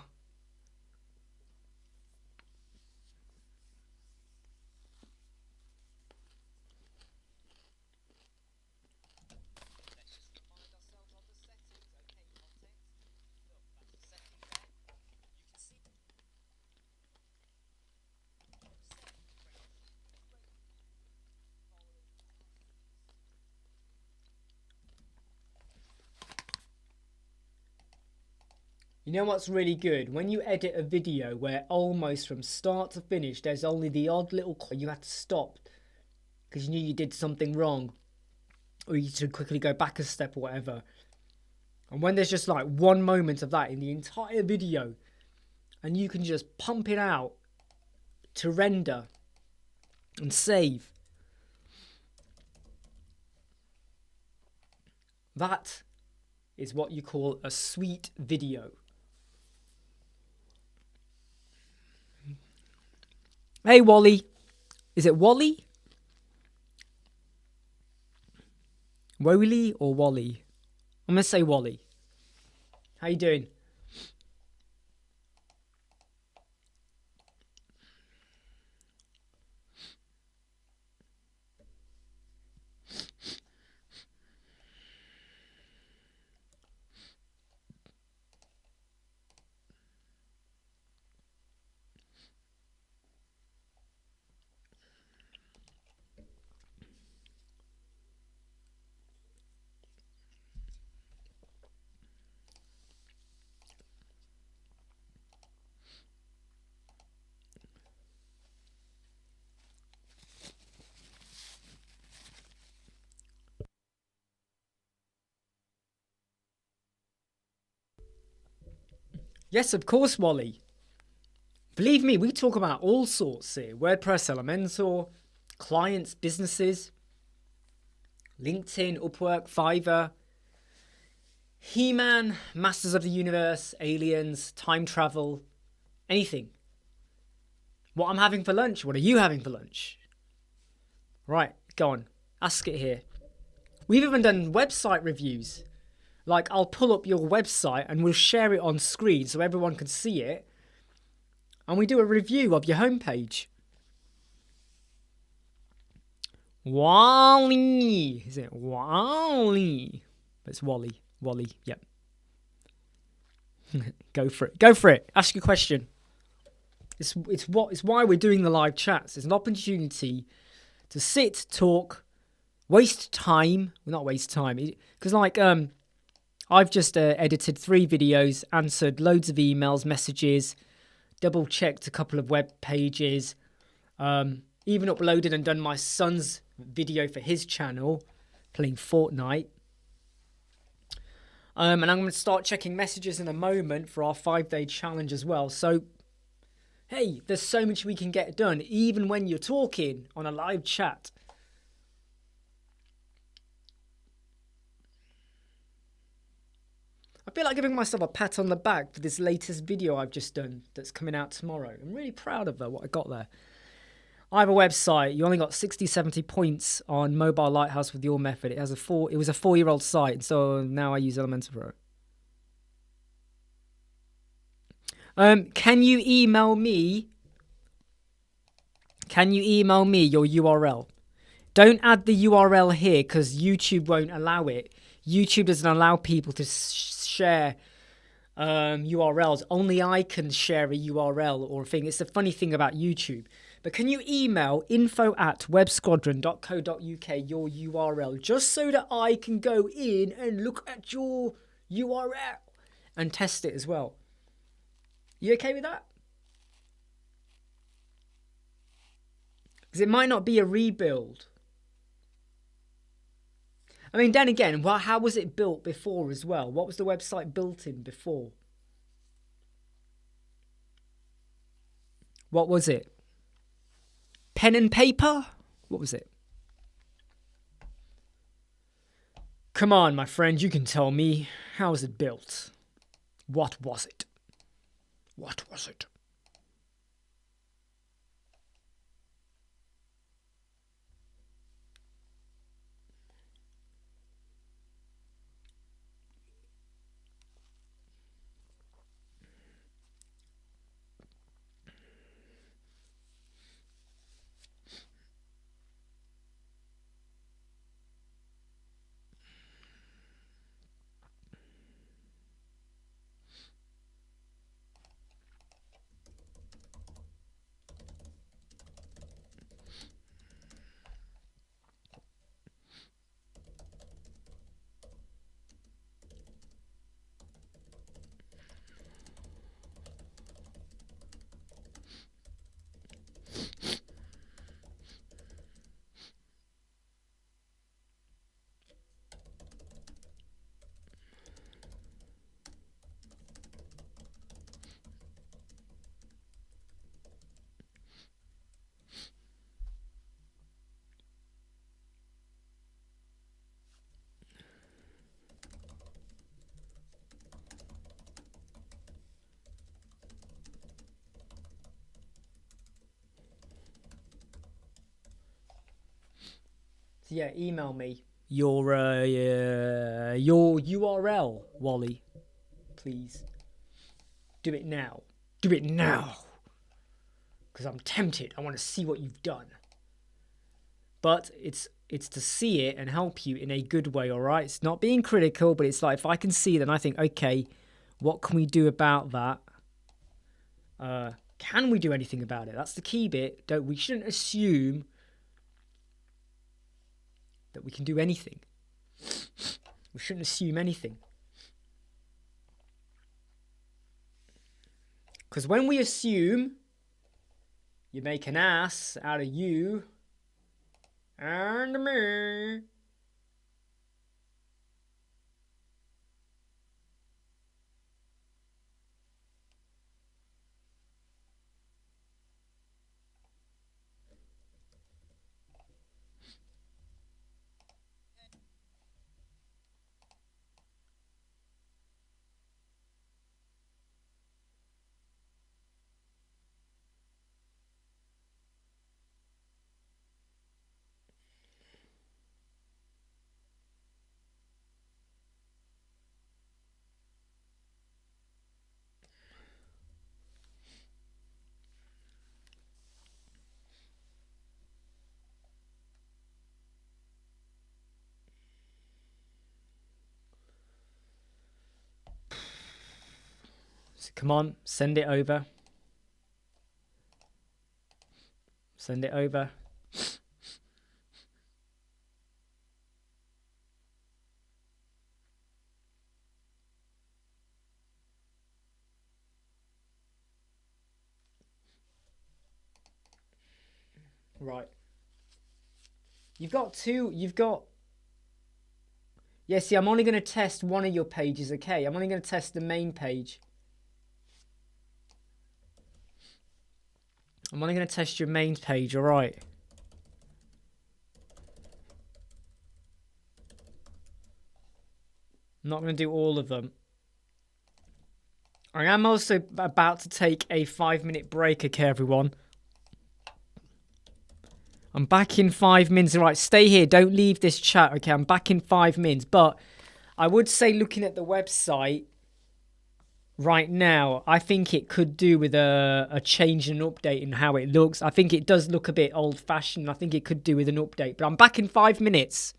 S1: You know what's really good? When you edit a video where almost from start to finish there's only the odd little you have to stop because you knew you did something wrong or you should quickly go back a step or whatever. And when there's just like one moment of that in the entire video and you can just pump it out to render and save. That is what you call a sweet video. Hey, Wally. Is it Wally? Woli or Wally? I'm going to say Wally. How you doing? Yes, of course, Wally. Believe me, we talk about all sorts here. WordPress, Elementor, clients, businesses, LinkedIn, Upwork, Fiverr, He-Man, Masters of the Universe, aliens, time travel, anything. What I'm having for lunch, what are you having for lunch? Right, go on, ask it here. We've even done website reviews. Like, I'll pull up your website and we'll share it on screen so everyone can see it. And we do a review of your homepage. Wally. Is it Wally? It's Wally. Wally, yep. Go for it. Go for it. Ask your question. It's why we're doing the live chats. It's an opportunity to sit, talk, waste time. Well, not waste time. Because I've just edited 3 videos, answered loads of emails, messages, double-checked a couple of web pages, even uploaded and done my son's video for his channel, playing Fortnite. And I'm going to start checking messages in a moment for our 5-day challenge as well. So, hey, there's so much we can get done, even when you're talking on a live chat. I feel like giving myself a pat on the back for this latest video I've just done that's coming out tomorrow. I'm really proud of what I got there. I have a website. You only got 60, 70 points on Mobile Lighthouse with your method. It was a 4-year-old site, so now I use Elementor Pro. Can you email me your URL? Don't add the URL here because YouTube won't allow it. YouTube doesn't allow people to share URLs. Only I can share a URL or a thing. It's the funny thing about YouTube. But can you email info@websquadron.co.uk your URL just so that I can go in and look at your URL and test it as well? You okay with that? Because it might not be a rebuild. I mean, then again, how was it built before as well? What was the website built in before? What was it? Pen and paper? What was it? Come on, my friend, you can tell me. How was it built? What was it? What was it? yeah, email me your URL, Wally, please. Do it now. Do it now. Because I'm tempted. I want to see what you've done. But it's to see it and help you in a good way, all right? It's not being critical, but it's like if I can see, then I think, okay, what can we do about that? Can we do anything about it? That's the key bit. We shouldn't assume that we can do anything. We shouldn't assume anything. Because when we assume, you make an ass out of you and me. So come on, send it over. Send it over. Right. You've got two. Yeah, see, I'm only going to test one of your pages, okay? I'm only going to test the main page. I'm only going to test your main page, all right? I'm not going to do all of them. I am also about to take a 5-minute break, okay, everyone? I'm back in 5 minutes. All right, stay here. Don't leave this chat, okay? I'm back in 5 minutes. But I would say looking at the website right now, I think it could do with a change and update in how it looks. I think it does look a bit old-fashioned. I think it could do with an update. But I'm back in 5 minutes.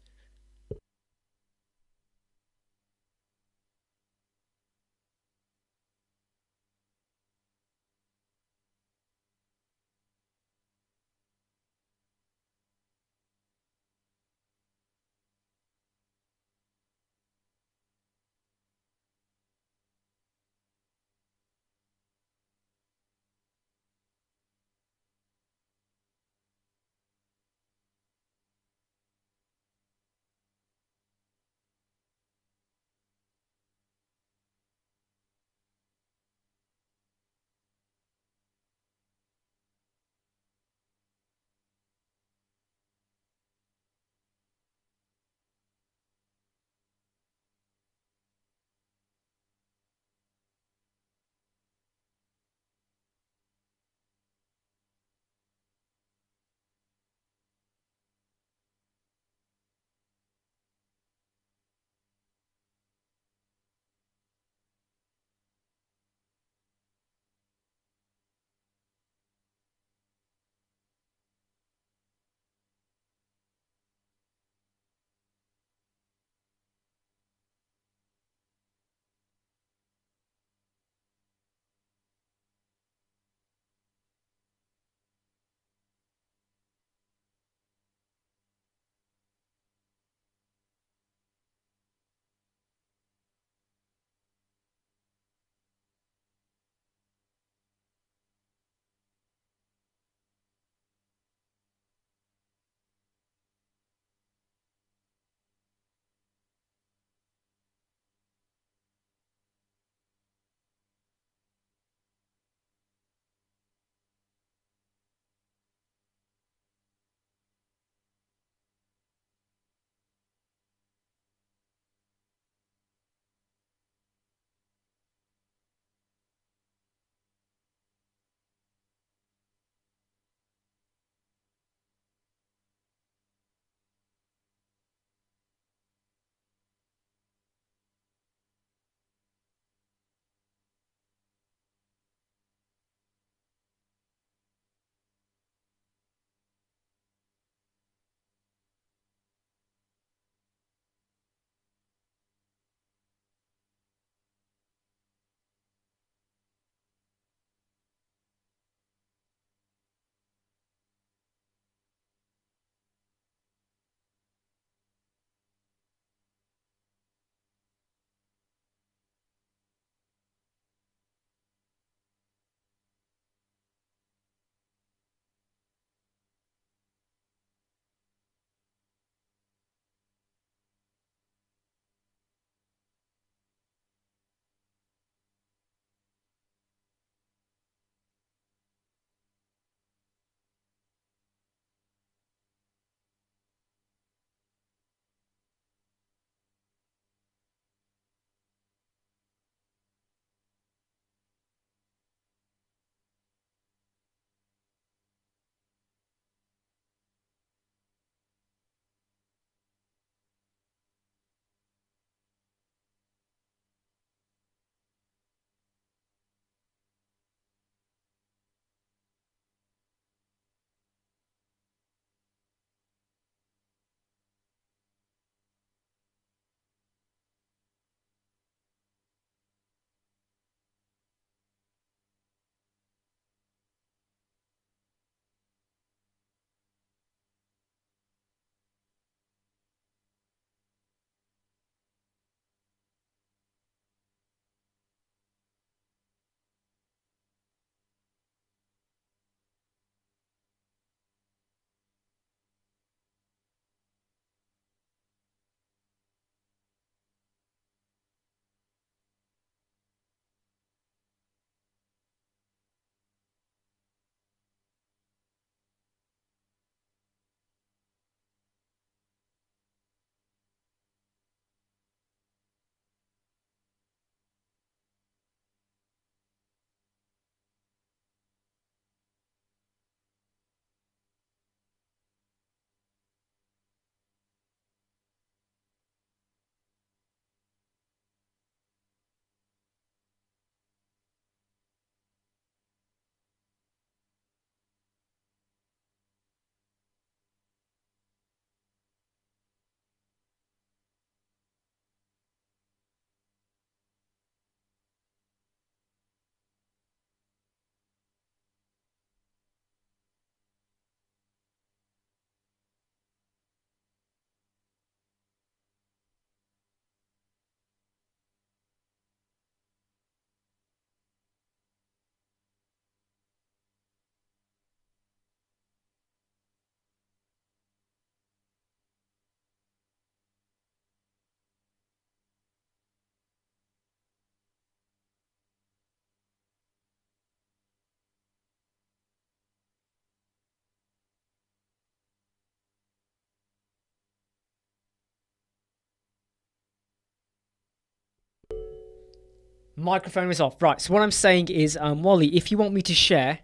S1: Microphone is off. Right, so what I'm saying is, Wally, if you want me to share,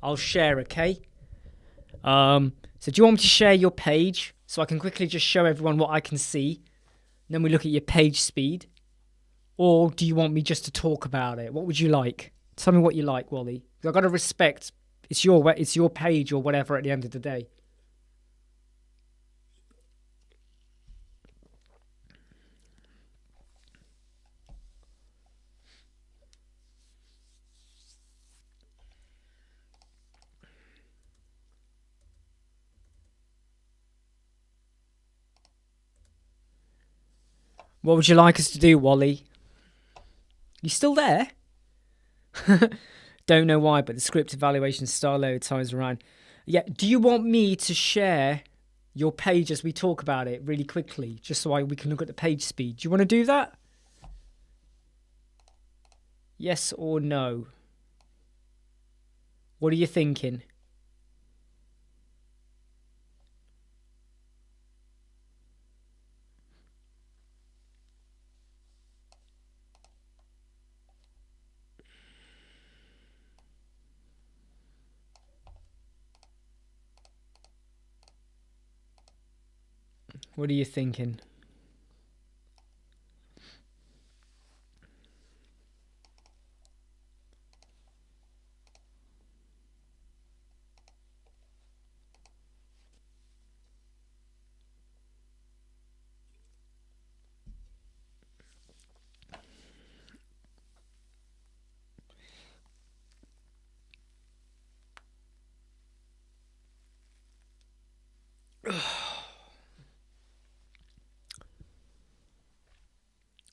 S1: I'll share, okay? So do you want me to share your page so I can quickly just show everyone what I can see? And then we look at your page speed. Or do you want me just to talk about it? What would you like? Tell me what you like, Wally. I've got to respect, it's your page or whatever at the end of the day. What would you like us to do, Wally? You still there? Don't know why, but the script evaluation star load times around. Yeah, do you want me to share your page as we talk about it really quickly, just so we can look at the page speed? Do you want to do that? Yes or no? What are you thinking? What are you thinking?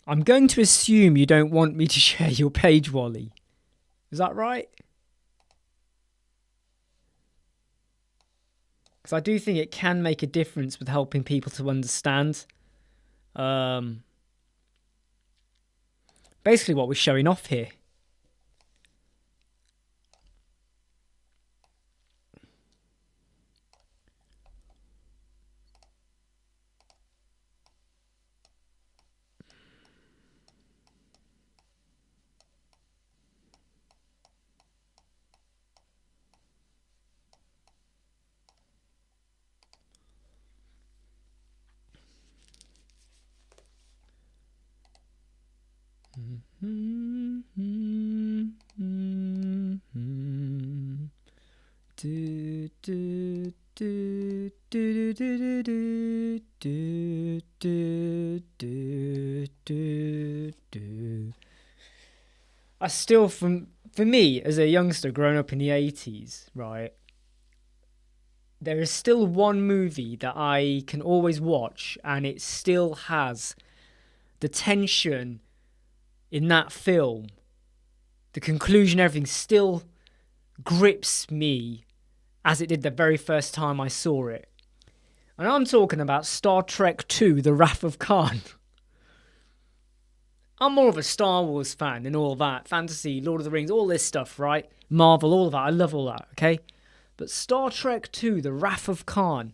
S1: I'm going to assume you don't want me to share your page, Wally. Is that right? Because I do think it can make a difference with helping people to understand basically what we're showing off here. I still, for me as a youngster growing up in the 80s, right, there is still one movie that I can always watch, and it still has the tension in that film, the conclusion, everything still grips me as it did the very first time I saw it. And I'm talking about Star Trek II, The Wrath of Khan. I'm more of a Star Wars fan and all that. Fantasy, Lord of the Rings, all this stuff, right? Marvel, all of that. I love all that, okay? But Star Trek II, The Wrath of Khan,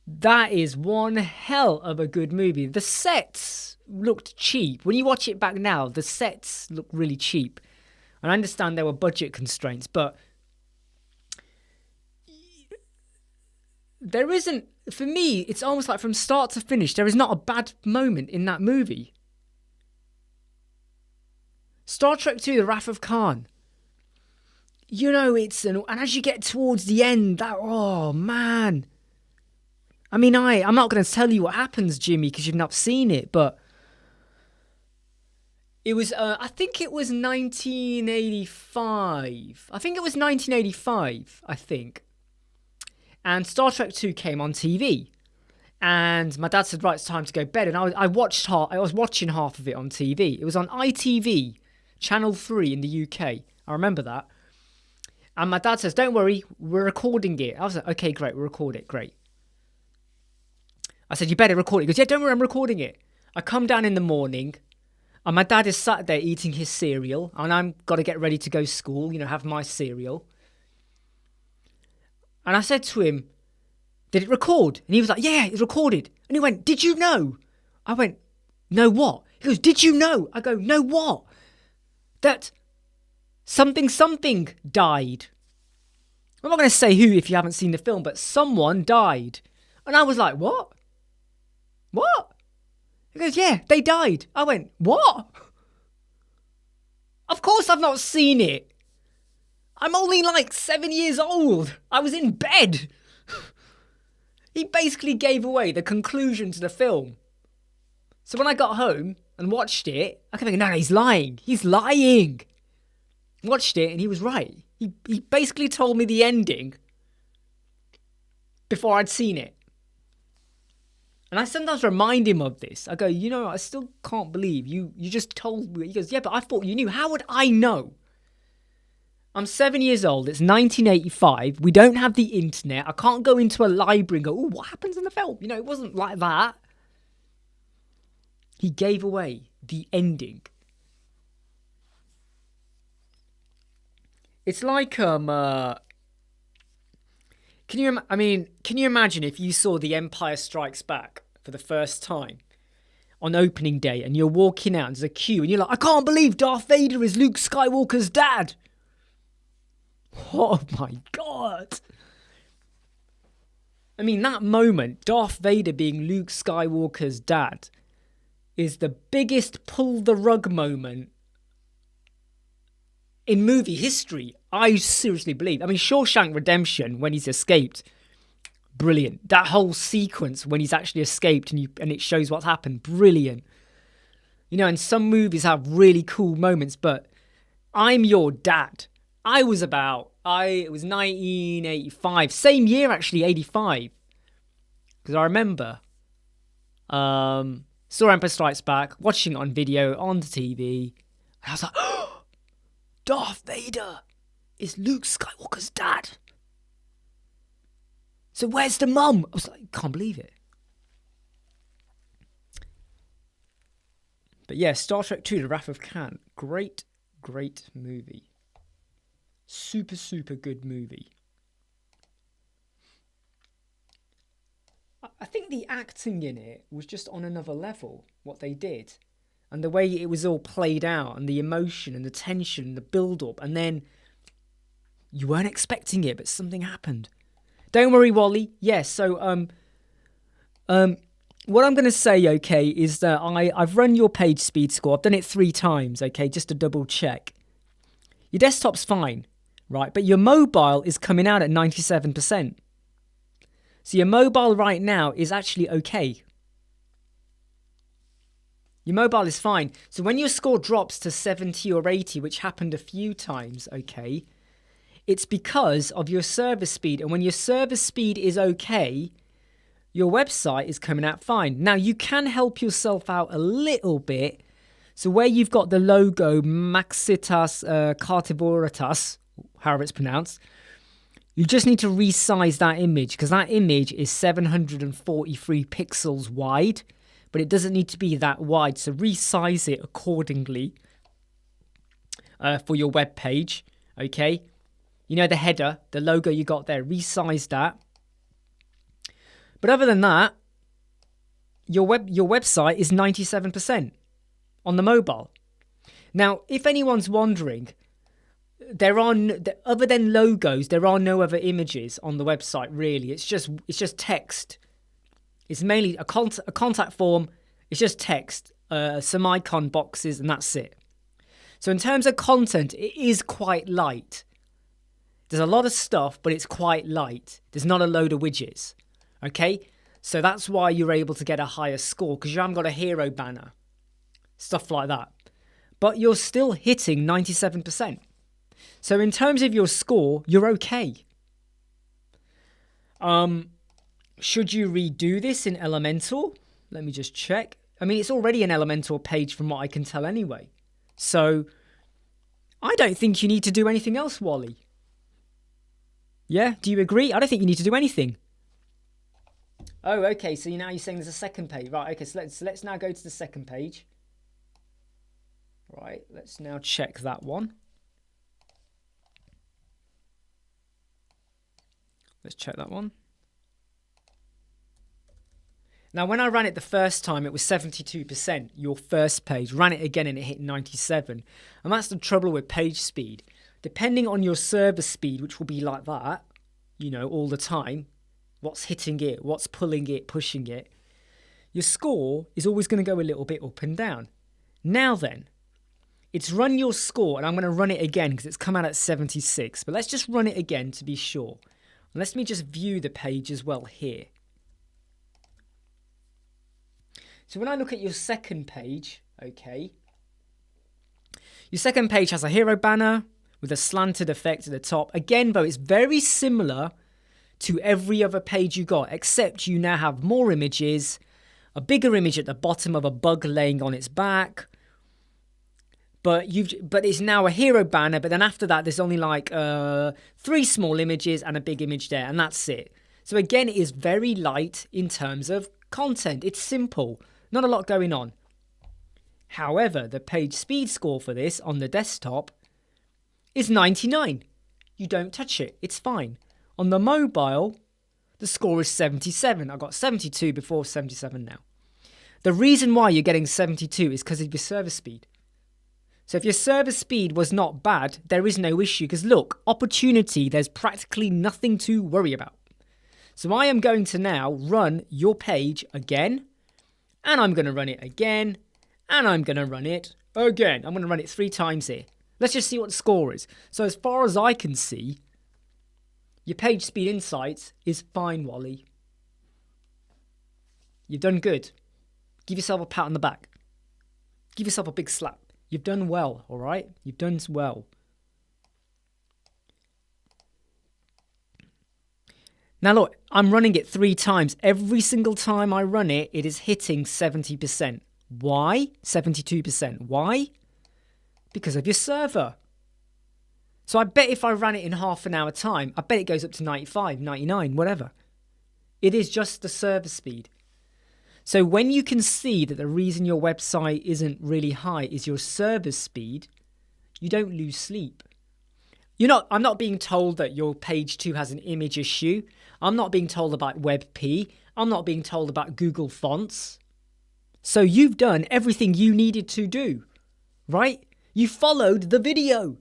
S1: that is one hell of a good movie. The sets looked cheap. When you watch it back now, the sets look really cheap. And I understand there were budget constraints, but there isn't, for me, it's almost like from start to finish, there is not a bad moment in that movie. Star Trek II, The Wrath of Khan. You know, and as you get towards the end, oh man. I mean, I'm not going to tell you what happens, Jimmy, because you've not seen it, but it was, I think it was 1985. I think it was 1985, I think. And Star Trek 2 came on TV. And my dad said, right, it's time to go to bed. And I was watching half of it on TV. It was on ITV, Channel 3 in the UK. I remember that. And my dad says, don't worry, we're recording it. I was like, okay, great, we'll record it, great. I said, you better record it. He goes, yeah, don't worry, I'm recording it. I come down in the morning, and my dad is sat there eating his cereal, and I'm got to get ready to go to school, have my cereal. And I said to him, did it record? And he was like, yeah, it's recorded. And he went, did you know? I went, no what? He He goes, did you know? I go, no what? That something died. I'm not going to say who if you haven't seen the film, but someone died. And I was like, what? What? He goes, yeah, they died. I went, what? Of course I've not seen it. I'm only like 7 years old. I was in bed. He basically gave away the conclusion to the film. So when I got home and watched it, I kept thinking, no, he's lying. He's lying. Watched it and he was right. He basically told me the ending before I'd seen it. And I sometimes remind him of this. I go, I still can't believe you just told me. He goes, yeah, but I thought you knew. How would I know? I'm 7 years old. It's 1985. We don't have the internet. I can't go into a library and go, oh, what happens in the film? It wasn't like that. He gave away the ending. It's like, can you imagine if you saw The Empire Strikes Back for the first time on opening day and you're walking out and there's a queue and you're like, I can't believe Darth Vader is Luke Skywalker's dad. Oh my God. That moment, Darth Vader being Luke Skywalker's dad, is the biggest pull the rug moment in movie history. I seriously believe. Shawshank Redemption, when he's escaped, brilliant. That whole sequence when he's actually escaped and it shows what's happened, brilliant. And some movies have really cool moments, but I'm Your Dad. It was 1985, same year actually, 85. Because I remember, saw Empire Strikes Back, watching it on video, on the TV, and I was like, oh, Darth Vader is Luke Skywalker's dad. So where's the mum? I was like, can't believe it. But yeah, Star Trek II, The Wrath of Khan. Great movie. Super, super good movie. I think the acting in it was just on another level, what they did. And the way it was all played out, and the emotion and the tension and the build-up, and then you weren't expecting it, but something happened. Don't worry, Wally. Yes, so what I'm going to say, okay, is that I've run your page speed score. I've done it 3 times, okay, just to double check. Your desktop's fine, right? But your mobile is coming out at 97%. So your mobile right now is actually okay. Your mobile is fine. So when your score drops to 70 or 80, which happened a few times, okay, it's because of your server speed. And when your server speed is okay, your website is coming out fine. Now, you can help yourself out a little bit. So where you've got the logo Maxitas Cartivoritas, however it's pronounced, you just need to resize that image because that image is 743 pixels wide, but it doesn't need to be that wide. So resize it accordingly for your web page, okay? The header, the logo you got there, resize that. But other than that, your website is 97% on the mobile. Now, if anyone's wondering, other than logos, there are no other images on the website really. It's just text. It's mainly a contact form. It's just text, some icon boxes, and that's it. So in terms of content, it is quite light. There's a lot of stuff, but it's quite light. There's not a load of widgets. Okay? So that's why you're able to get a higher score, because you haven't got a hero banner. Stuff like that. But you're still hitting 97%. So in terms of your score, you're okay. Should you redo this in Elementor? Let me just check. It's already an Elementor page from what I can tell anyway. So I don't think you need to do anything else, Wally. Yeah, do you agree? I don't think you need to do anything. Oh, okay, so now you're saying there's a second page. Right, okay, so let's now go to the second page. Right, let's now check that one. Let's check that one. Now, when I ran it the first time, it was 72%, your first page. Ran it again and it hit 97. And that's the trouble with page speed. Depending on your server speed, which will be like that, all the time, what's hitting it, what's pulling it, pushing it, your score is always going to go a little bit up and down. Now then, it's run your score, and I'm going to run it again because it's come out at 76. But let's just run it again to be sure. And let me just view the page as well here. So when I look at your second page, okay, your second page has a hero banner with a slanted effect at the top. Again, though, it's very similar to every other page you got, except you now have more images, a bigger image at the bottom of a bug laying on its back. But it's now a hero banner, but then after that, there's only like 3 small images and a big image there, and that's it. So again, it is very light in terms of content. It's simple. Not a lot going on. However, the page speed score for this on the desktop is 99. You don't touch it. It's fine. On the mobile, the score is 77. I got 72 before, 77 now. The reason why you're getting 72 is because of your server speed. So if your server speed was not bad, there is no issue. Because look, opportunity, there's practically nothing to worry about. So I am going to now run your page again. And I'm going to run it again. And I'm going to run it again. I'm going to run it 3 times here. Let's just see what the score is. So as far as I can see, your page speed insights is fine, Wally. You've done good. Give yourself a pat on the back. Give yourself a big slap. You've done well, all right? You've done well. Now look, I'm running it 3 times. Every single time I run it, it is hitting 70%. Why? 72%. Why? Because of your server. So I bet if I ran it in half an hour time, I bet it goes up to 95, 99, whatever. It is just the server speed. So when you can see that the reason your website isn't really high is your server speed, you don't lose sleep. I'm not being told that your page 2 has an image issue. I'm not being told about WebP. I'm not being told about Google Fonts. So you've done everything you needed to do, right? You followed the video.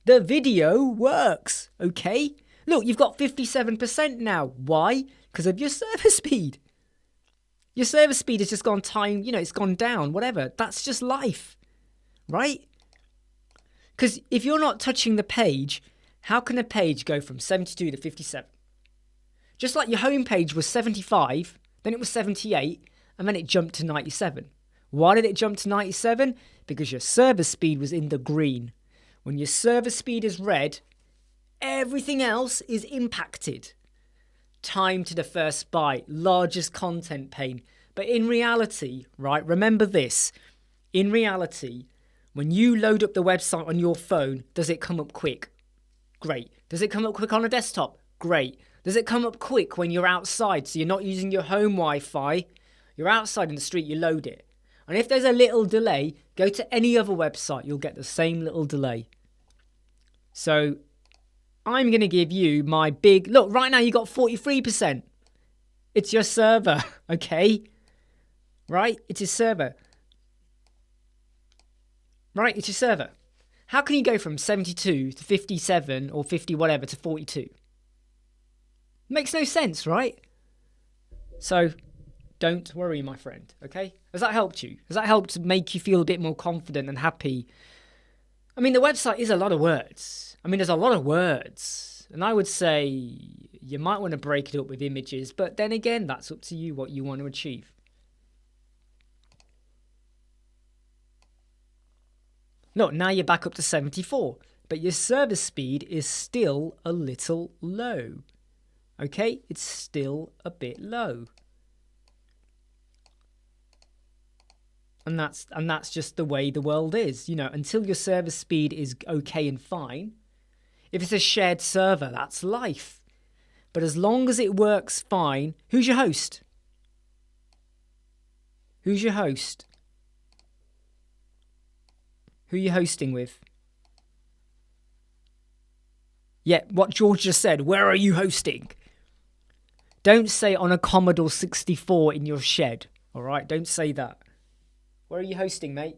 S1: The video works, okay? Look, you've got 57% now. Why? Because of your server speed. Your server speed has just gone it's gone down, whatever. That's just life, right? Because if you're not touching the page, how can a page go from 72 to 57? Just like your home page was 75, then it was 78, and then it jumped to 97. Why did it jump to 97? Because your server speed was in the green. When your server speed is red, everything else is impacted. Time to the first byte, largest content pane. But in reality, right, remember this. In reality, when you load up the website on your phone, does it come up quick? Great. Does it come up quick on a desktop? Great. Does it come up quick when you're outside, so you're not using your home Wi-Fi? You're outside in the street, you load it. And if there's a little delay, go to any other website, you'll get the same little delay. So I'm going to give you my big... Look, right now you got 43%. It's your server, okay? Right? It's your server. Right? It's your server. How can you go from 72 to 57 or 50 whatever to 42? Makes no sense, right? So don't worry, my friend, okay? Has that helped you? Has that helped make you feel a bit more confident and happy? I mean, the website is a lot of words. There's a lot of words. And I would say you might want to break it up with images, but then again, that's up to you what you want to achieve. Look, now you're back up to 74, but your server speed is still a little low. Okay? It's still a bit low. And that's just the way the world is. Until your server speed is okay and fine. If it's a shared server, that's life. But as long as it works fine, who's your host? Who's your host? Who are you hosting with? Yeah, what George just said, where are you hosting? Don't say on a Commodore 64 in your shed. All right, don't say that. Where are you hosting, mate?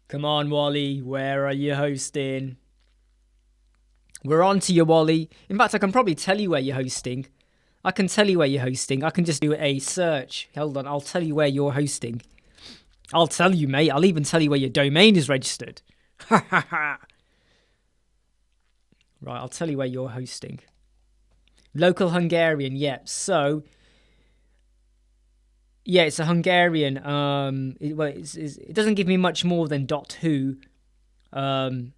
S1: Come on, Wally. Where are you hosting? We're on to you, Wally. In fact, I can probably tell you where you're hosting. I can tell you where you're hosting. I can just do a search. Hold on, I'll tell you where you're hosting. I'll tell you, mate. I'll even tell you where your domain is registered. Right, I'll tell you where you're hosting. Local Hungarian, yeah. So, yeah, it's a Hungarian. It doesn't give me much more than .hu. Tavabi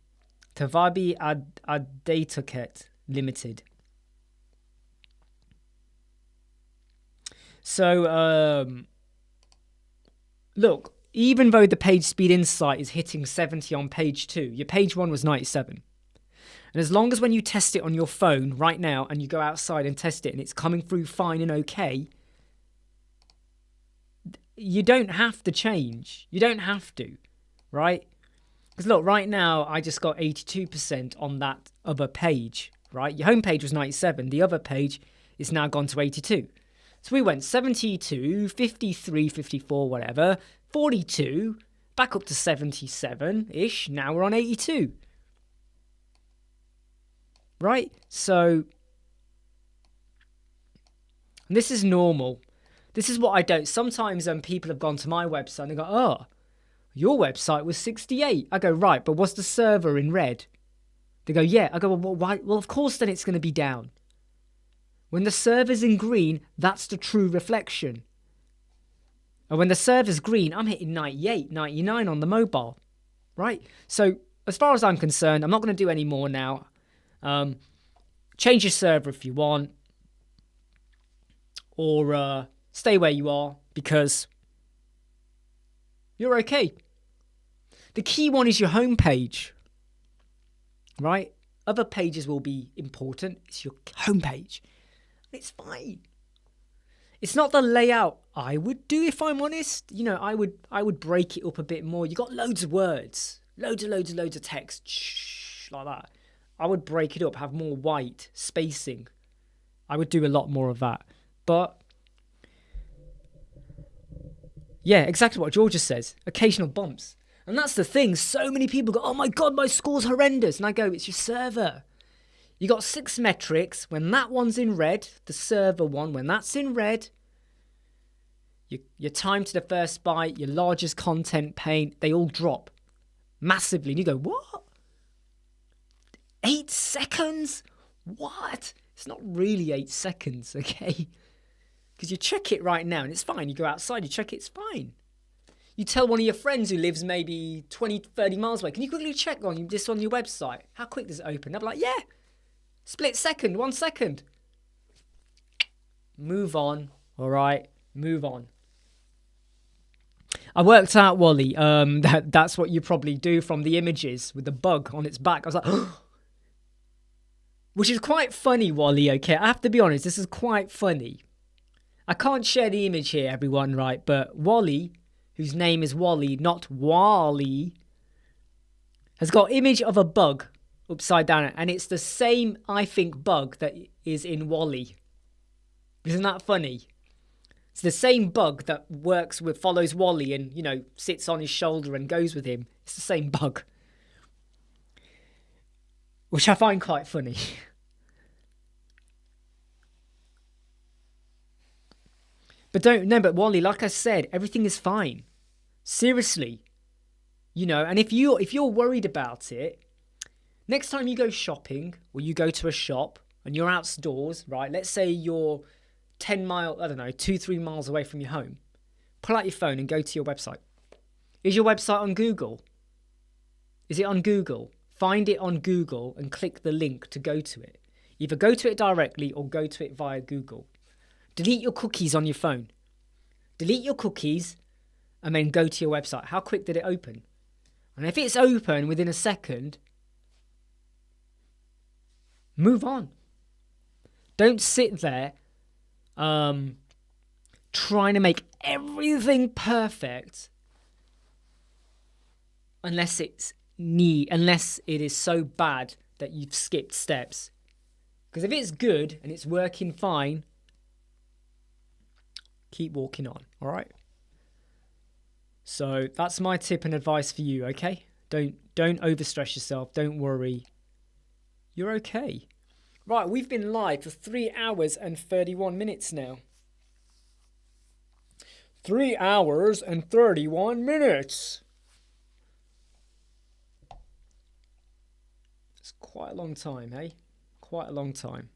S1: Adataket Limited. So, look, even though the page speed insight is hitting 70 on page 2, your page 1 was 97. And as long as when you test it on your phone right now and you go outside and test it and it's coming through fine and okay, you don't have to change. You don't have to, right? Because look, right now I just got 82% on that other page, right? Your home page was 97. The other page is now gone to 82. So we went 72, 53, 54, whatever, 42, back up to 77-ish. Now we're on 82. Right? So, this is normal. This is what I don't. Sometimes people have gone to my website and they go, oh, your website was 68. I go, right, but what's the server in red? They go, yeah. I go, well, why? Well, of course, then it's going to be down. When the server's in green, that's the true reflection. And when the server's green, I'm hitting 98, 99 on the mobile, right? So as far as I'm concerned, I'm not going to do any more now. Change your server if you want. Or stay where you are because you're okay. The key one is your home page, right? Other pages will be important. It's your home page. It's fine. It's not the layout I would do if I'm honest. You know, I would break it up a bit more. You got loads of words, loads of text, like that. I would break it up, have more white spacing. I would do a lot more of that. But yeah, exactly what Georgia says. Occasional bumps. And that's the thing. So many people go, oh my God, my score's horrendous. And I go, it's your server. You got 6 metrics. When that one's in red, the server one, when that's in red, your time to the first byte, your largest content paint, they all drop massively. And you go, what? 8 seconds? What? It's not really 8 seconds, okay? Because you check it right now and it's fine. You go outside, you check it, it's fine. You tell one of your friends who lives maybe 20, 30 miles away, can you quickly check this on your website? How quick does it open? They'll be like, yeah. Split second, 1 second. Move on, all right? Move on. I worked out, Wally, that's what you probably do from the images with the bug on its back. I was like, oh. Which is quite funny, Wally, okay? I have to be honest, this is quite funny. I can't share the image here, everyone, right? But Wally, whose name is Wally, not Wally, has got image of a bug upside down, and it's the same, I think, bug that is in Wally. Isn't that funny? It's the same bug that follows Wally and, you know, sits on his shoulder and goes with him. It's the same bug. Which I find quite funny. But Wally, like I said, everything is fine. Seriously. You know, and if you're worried about it, next time you go shopping or you go to a shop and you're outdoors, right? Let's say you're 10 miles, 2-3 miles away from your home. Pull out your phone and go to your website. Is your website on Google? Is it on Google? Find it on Google and click the link to go to it. Either go to it directly or go to it via Google. Delete your cookies on your phone. Delete your cookies and then go to your website. How quick did it open? And if it's open within a second, move on. Don't sit there trying to make everything perfect unless it is so bad that you've skipped steps. Because if it's good and it's working fine, keep walking on, all right? So that's my tip and advice for you, okay? Don't overstress yourself. Don't worry. You're okay. Right, we've been live for 3 hours and 31 minutes now. 3 hours and 31 minutes. It's quite a long time, hey? Quite a long time.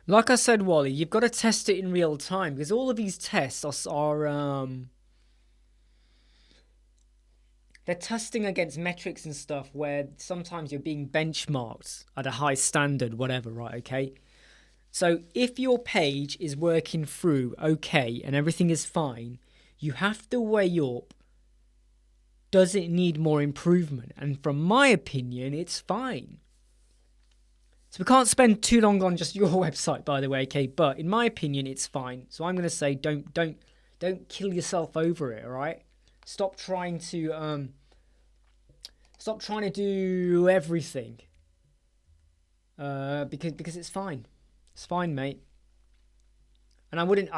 S1: Like I said, Wally, you've got to test it in real time because all of these tests are they're testing against metrics and stuff where sometimes you're being benchmarked at a high standard, whatever, right? Okay. So if your page is working through okay and everything is fine, you have to weigh up, does it need more improvement? And from my opinion, it's fine. So we can't spend too long on just your website, by the way, okay? But in my opinion, it's fine. So I'm going to say don't kill yourself over it, all right? Stop trying to do everything. Because it's fine. It's fine, mate. And I wouldn't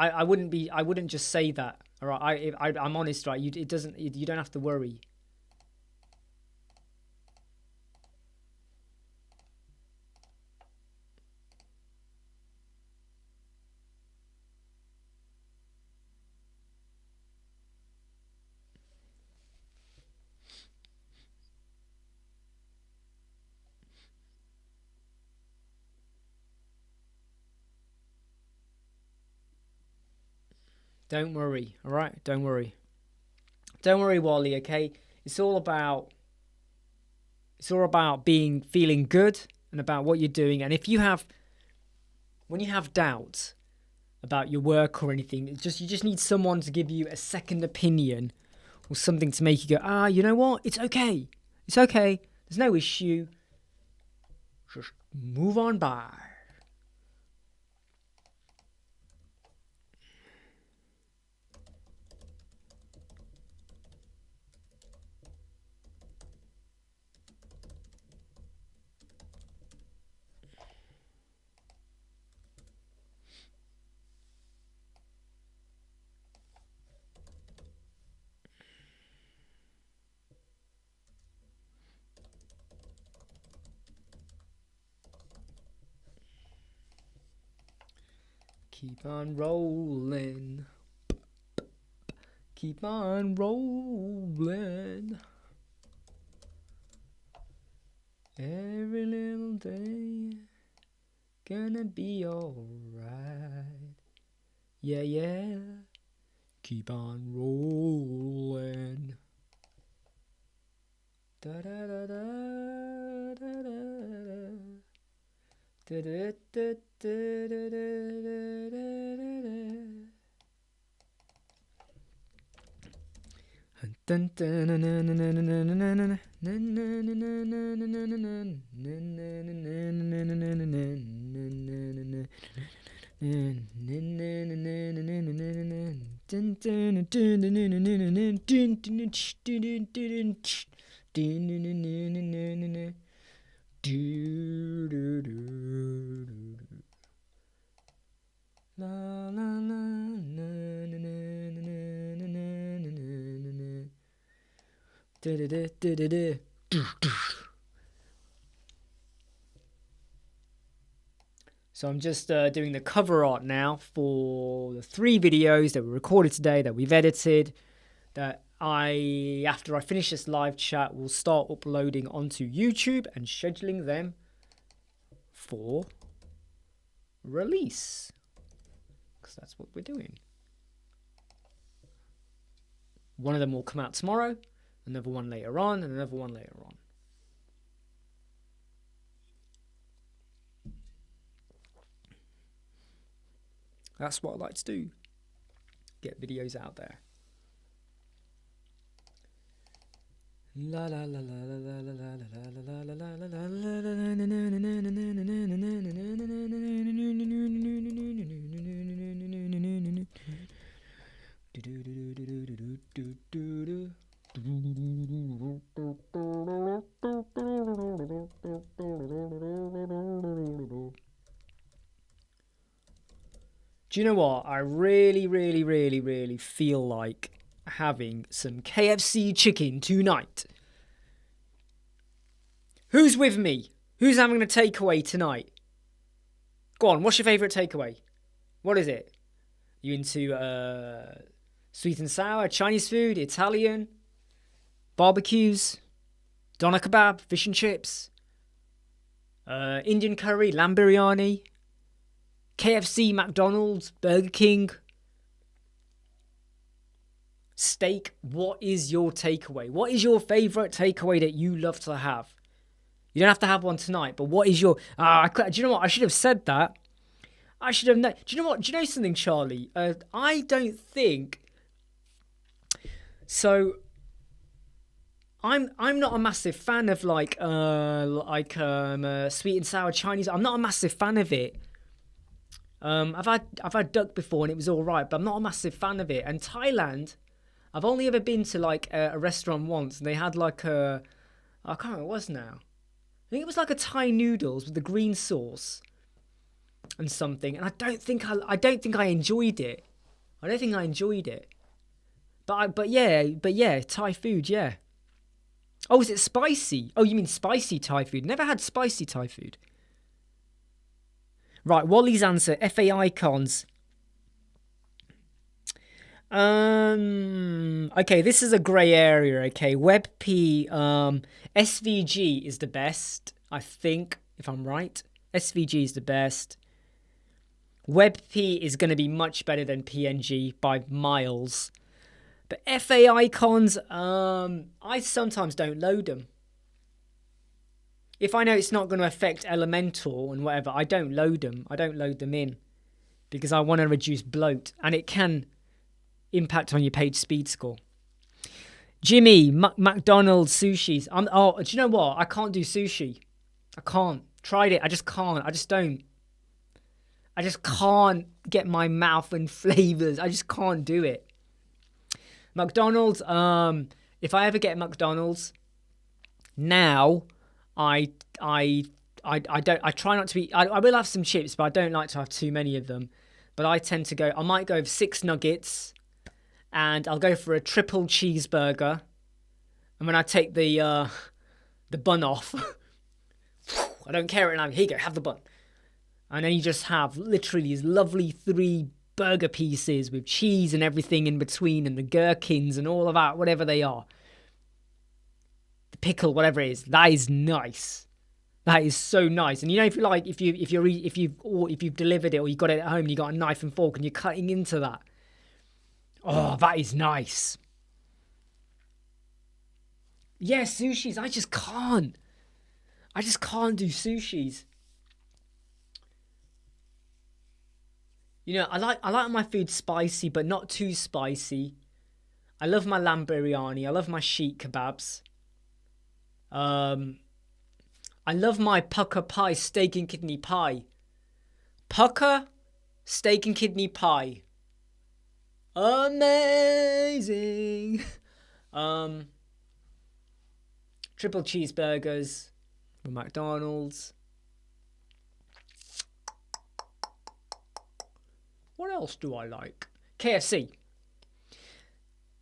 S1: just say that, all right? I'm honest, right? You don't have to worry. Don't worry, all right? Don't worry. Don't worry, Wally, okay? It's all about feeling good and about what you're doing. And when you have doubts about your work or anything, you just need someone to give you a second opinion or something to make you go, you know what? It's okay. It's okay. There's no issue. Just move on by. Keep on rolling. Keep on rolling. Every little day gonna be alright. Yeah, yeah. Keep on rolling. Da da da da da da. Da da da da da da da. Dun dun dun dun dun dun dun la la la. So I'm just doing the cover art now for the 3 videos that were recorded today that we've edited, that after I finish this live chat, will start uploading onto YouTube and scheduling them for release. Because that's what we're doing. One of them will come out tomorrow, another one later on, and another one later on. That's what I like to do. Get videos out there. La la la la la la la la la la la Do you know what? I really feel like having some KFC chicken tonight. Who's with me? Who's having a takeaway tonight? Go on, what's your favourite takeaway? What is it? You into sweet and sour, Chinese food, Italian, barbecues, doner kebab, fish and chips, Indian curry, lamb biryani, KFC, McDonald's, Burger King, steak? What is your takeaway? What is your favourite takeaway that you love to have? You don't have to have one tonight, but what is your... do you know what? I should have said that. I should have known. Do you know what? Do you know something, Charlie? I don't think... So, I'm not a massive fan of sweet and sour Chinese. I'm not a massive fan of it. I've had duck before and it was all right, but I'm not a massive fan of it. And Thailand, I've only ever been to like a restaurant once, and they had like I can't remember what it was now. I think it was like a Thai noodles with the green sauce and something, and I don't think I enjoyed it. I don't think I enjoyed it. But yeah, Thai food, yeah. Oh, is it spicy? Oh, you mean spicy Thai food? Never had spicy Thai food. Right, Wally's answer, FA icons. Okay, this is a grey area, okay. WebP, SVG is the best, I think, if I'm right. SVG is the best. WebP is going to be much better than PNG by miles. But FA icons, I sometimes don't load them. If I know it's not going to affect Elementor and whatever, I don't load them. I don't load them in because I want to reduce bloat, and it can impact on your page speed score. Jimmy, McDonald's, sushis. Do you know what? I can't do sushi. I can't. Tried it. I just can't. I just don't. I just can't get my mouth in flavors. I just can't do it. McDonald's. If I ever get McDonald's, now I try not to be. I will have some chips, but I don't like to have too many of them. But I tend to go. I might go with 6 nuggets, and I'll go for a triple cheeseburger. And when I take the bun off, I don't care. And here you go, have the bun. And then you just have literally these lovely 3 burger pieces with cheese and everything in between, and the gherkins and all of that, whatever they are. The pickle, whatever it is, that is nice. That is so nice. And you know, if you've delivered it or you got it at home and you got a knife and fork and you're cutting into that, oh, that is nice. Yeah, sushis. I just can't do sushis. You know, I like my food spicy, but not too spicy. I love my lamb biryani. I love my sheet kebabs. I love my pucker pie, steak and kidney pie. Pucker, steak and kidney pie. Amazing. Triple cheeseburgers from McDonald's. What else do I like? KFC.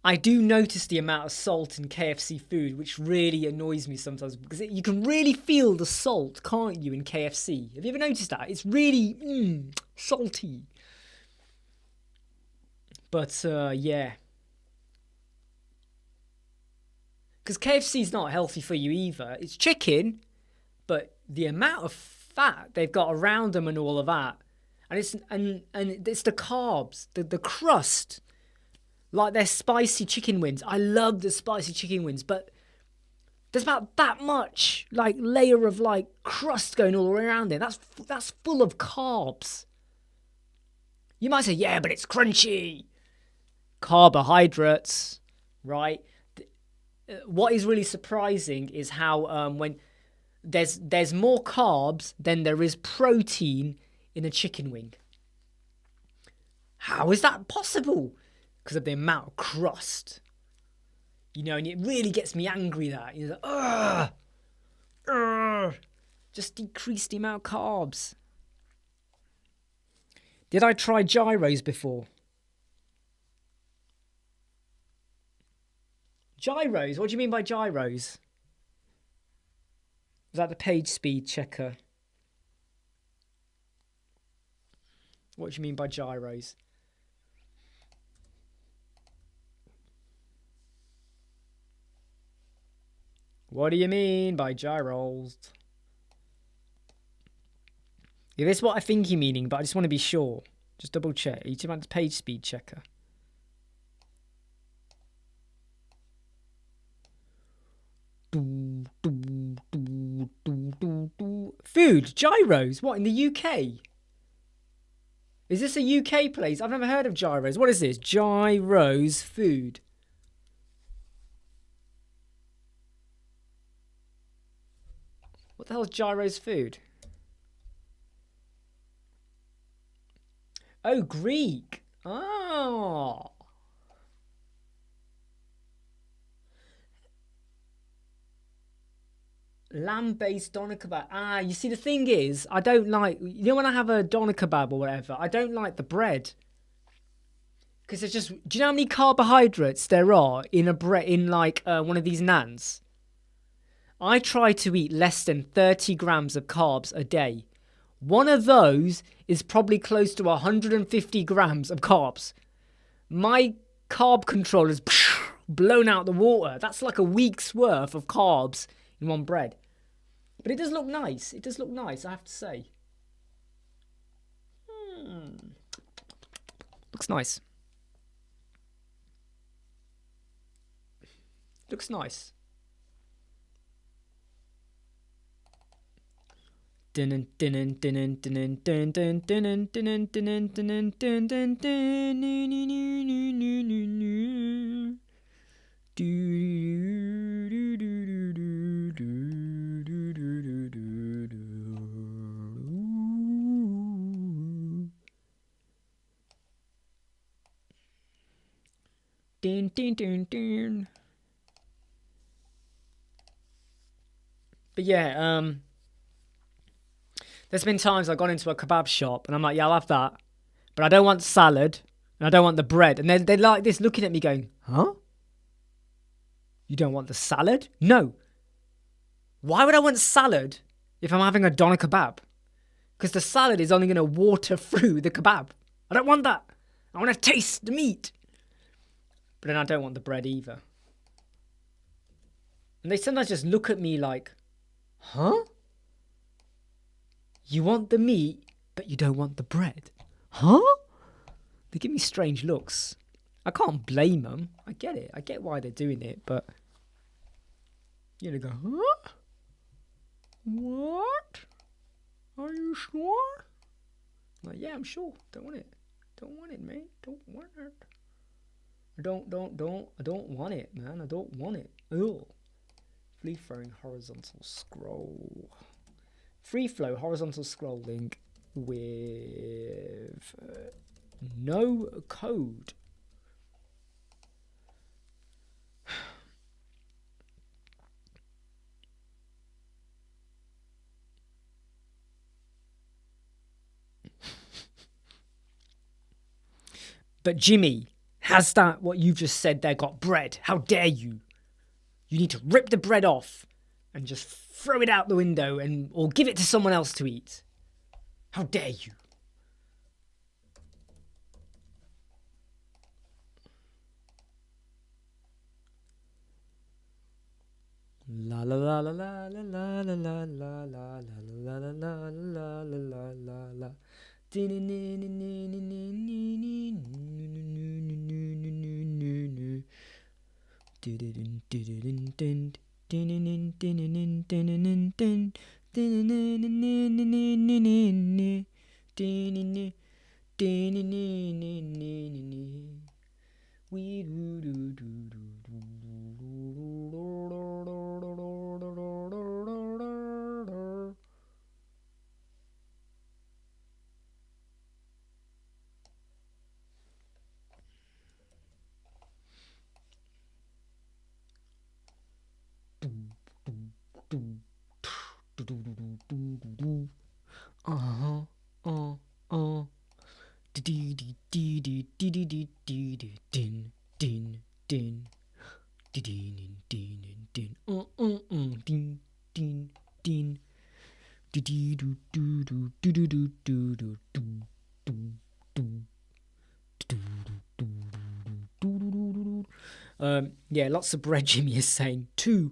S1: I do notice the amount of salt in KFC food, which really annoys me sometimes because you can really feel the salt, can't you, in KFC? Have you ever noticed that? It's really salty. But yeah. Because KFC is not healthy for you either. It's chicken, but the amount of fat they've got around them and all of that. And it's the carbs, the crust. Like their spicy chicken wings. I love the spicy chicken wings, but there's about that much like layer of like crust going all around it. That's full of carbs. You might say, yeah, but it's crunchy. Carbohydrates, right? What is really surprising is how when there's more carbs than there is protein in a chicken wing. How is that possible? Because of the amount of crust. You know, and it really gets me angry that. You're like, just decrease the amount of carbs. Did I try gyros before? Gyros? What do you mean by gyros? Was that the page speed checker? What do you mean by gyros? What do you mean by gyros? Yeah, this is what I think you're meaning, but I just want to be sure. Just double check. Are you talking about the page speed checker? Food, gyros. What, in the UK? Is this a UK place? I've never heard of gyros. What is this? Gyros food. What the hell is gyros food? Oh, Greek. Oh. Lamb-based doner kebab. Ah, you see, the thing is, I don't like... You know when I have a doner kebab or whatever, I don't like the bread. Because it's just... Do you know how many carbohydrates there are in a bread, in like one of these naans? I try to eat less than 30 grams of carbs a day. One of those is probably close to 150 grams of carbs. My carb control is blown out the water. That's like a week's worth of carbs in one bread. But it does look nice. It does look nice, I have to say. Looks nice. Looks nice. But yeah, there's been times I've gone into a kebab shop and I'm like, yeah, I'll have that. But I don't want salad and I don't want the bread. And they're like this, looking at me going, huh? You don't want the salad? No. Why would I want salad if I'm having a doner kebab? Because the salad is only going to water through the kebab. I don't want that. I want to taste the meat. But then I don't want the bread either. And they sometimes just look at me like, huh? You want the meat, but you don't want the bread. Huh? They give me strange looks. I can't blame them. I get it. I get why they're doing it, but... You know, go, huh? What? Are you sure? I'm like, yeah, I'm sure. Don't want it. Don't want it, mate. Don't want it. I don't want it, man. I don't want it. Ugh. Free throwing horizontal scroll. Free flow horizontal scrolling with no code. But Jimmy, Has that, what you've just said there, got bread? How dare you? You need to rip the bread off and just throw it out the window or give it to someone else to eat. How dare you? La la la la la la la la la la la la la la la la la. Yeah, lots of bread, Jimmy is saying. Too.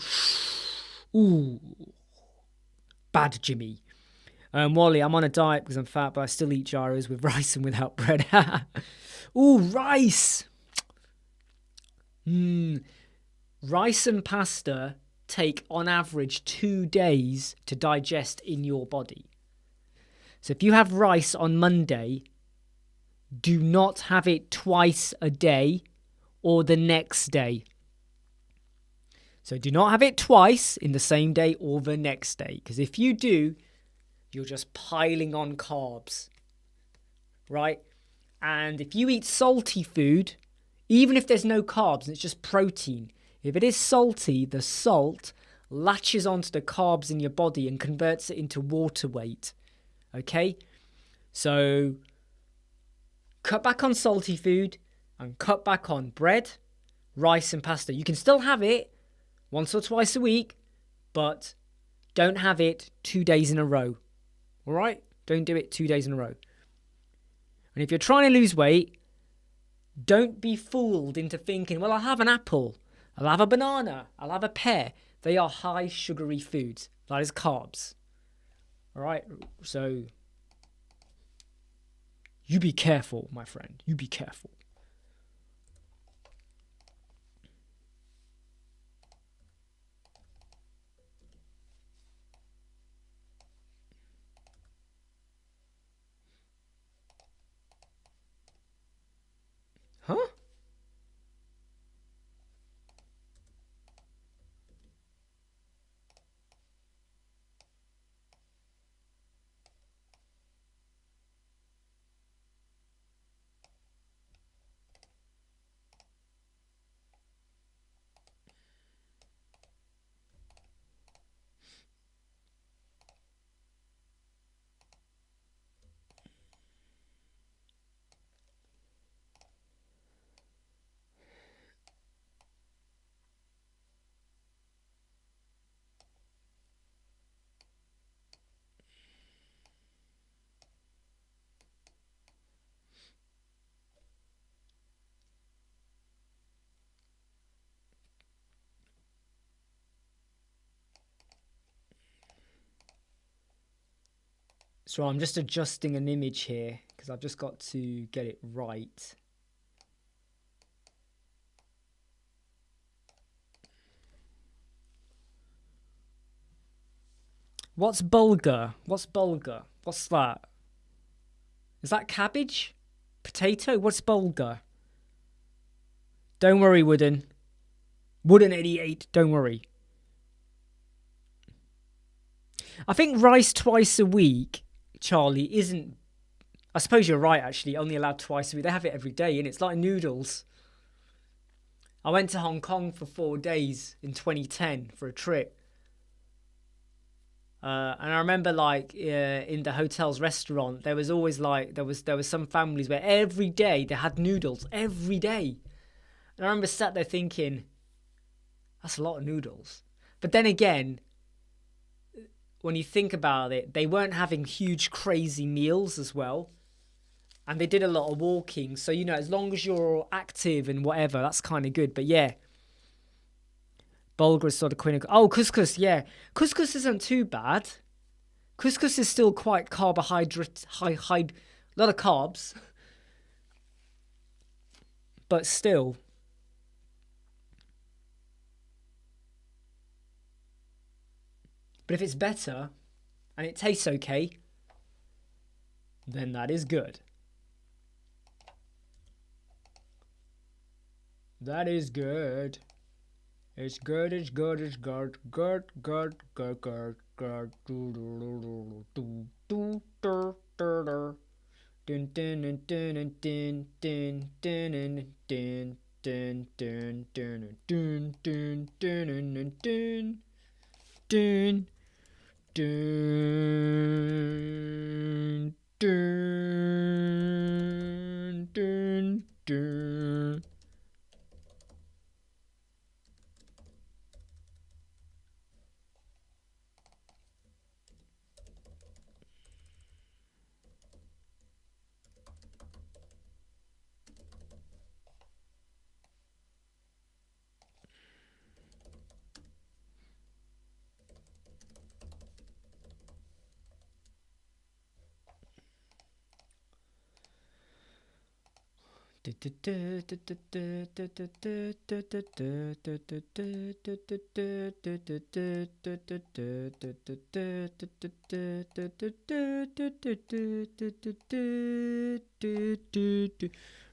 S1: Ooh. Bad, Jimmy. Wally, I'm on a diet because I'm fat, but I still eat gyros with rice and without bread. Ooh, rice. Rice and pasta take, on average, 2 days to digest in your body. So if you have rice on Monday, do not have it twice a day or the next day. So do not have it twice in the same day or the next day. Because if you do, you're just piling on carbs. Right? And if you eat salty food, even if there's no carbs and it's just protein, if it is salty, the salt latches onto the carbs in your body and converts it into water weight. Okay? So cut back on salty food and cut back on bread, rice and pasta. You can still have it once or twice a week, but don't have it 2 days in a row. All right? Don't do it 2 days in a row. And if you're trying to lose weight, don't be fooled into thinking, well, I'll have an apple, I'll have a banana, I'll have a pear. They are high sugary foods. That is carbs. All right? So you be careful, my friend. You be careful. Huh? So I'm just adjusting an image here because I've just got to get it right. What's bulgur? What's bulgur? What's that? Is that cabbage? Potato? What's bulgur? Don't worry, Wooden. Wooden 88, don't worry. I think rice twice a week, Charlie, isn't... I suppose you're right, actually. Only allowed twice a week. They have it every day, and it's like noodles. I went to Hong Kong for 4 days in 2010 for a trip. And I remember like in the hotel's restaurant, there was always like there was some families where every day they had noodles every day. And I remember sat there thinking, that's a lot of noodles. But then again, when you think about it, they weren't having huge crazy meals as well. And they did a lot of walking. So, you know, as long as you're active and whatever, that's kind of good. But yeah. Bulgur is sort of queen of... Oh, couscous, yeah. Couscous isn't too bad. Couscous is still quite carbohydrate... a lot of carbs. But still... But if it's better and it tastes okay, then that is good. That is good. It's good, it's good, it's good, good, good, good, good, good. Dun dun dun dun dun dun dun dun dun dun dun dun dun dun dun dun dun dun dun dun.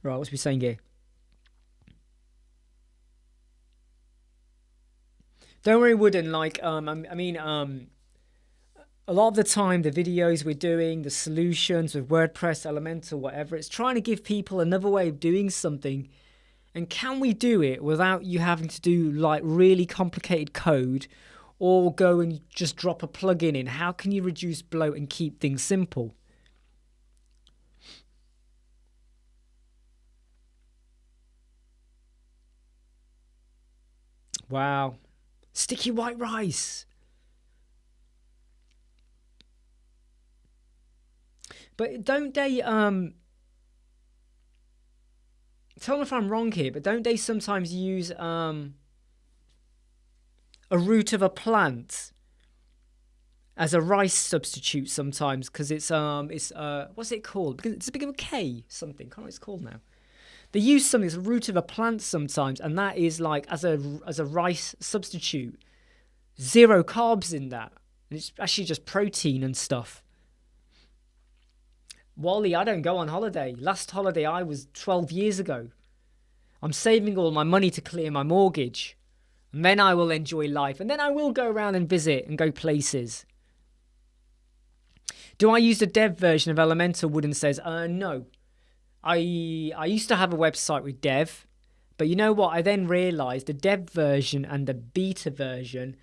S1: Right, what's we saying here? Don't worry, Wooden. Like, a lot of the time, the videos we're doing, the solutions with WordPress, Elementor, whatever, it's trying to give people another way of doing something. And can we do it without you having to do like really complicated code or go and just drop a plugin in? How can you reduce bloat and keep things simple? Wow. Sticky white rice. But don't they, tell me if I'm wrong here, but don't they sometimes use a root of a plant as a rice substitute sometimes? Because it's what's it called? Because it's a big of a K something. Can't remember what it's called now. They use something as a root of a plant sometimes, and that is like as a rice substitute. 0 carbs in that. And it's actually just protein and stuff. Wally, I don't go on holiday. Last holiday I was 12 years ago. I'm saving all my money to clear my mortgage. And then I will enjoy life. And then I will go around and visit and go places. Do I use the dev version of Elementor? Wooden says, no. I used to have a website with dev. But you know what? I then realized the dev version and the beta version,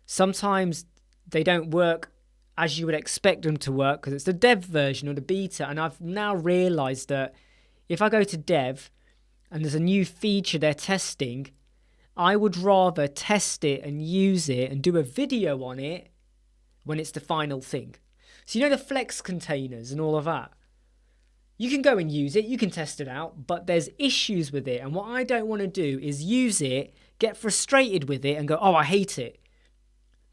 S1: sometimes they don't work as you would expect them to work because it's the dev version or the beta. And I've now realized that if I go to dev and there's a new feature they're testing, I would rather test it and use it and do a video on it when it's the final thing. So you know the flex containers and all of that? You can go and use it, you can test it out, but there's issues with it. And what I don't want to do is use it, get frustrated with it and go, oh, I hate it.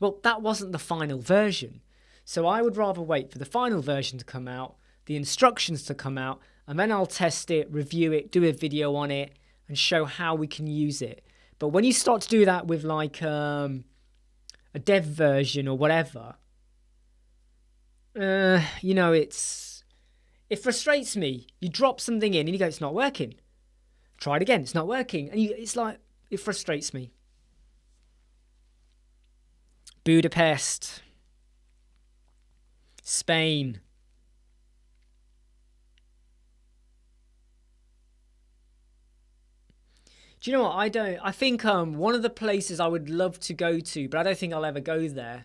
S1: Well, that wasn't the final version. So I would rather wait for the final version to come out, the instructions to come out, and then I'll test it, review it, do a video on it, and show how we can use it. But when you start to do that with like a dev version or whatever, you know, it frustrates me. You drop something in and you go, it's not working. Try it again, it's not working. And it's like, it frustrates me. Budapest. Spain. Do you know what? I think one of the places I would love to go to, but I don't think I'll ever go there,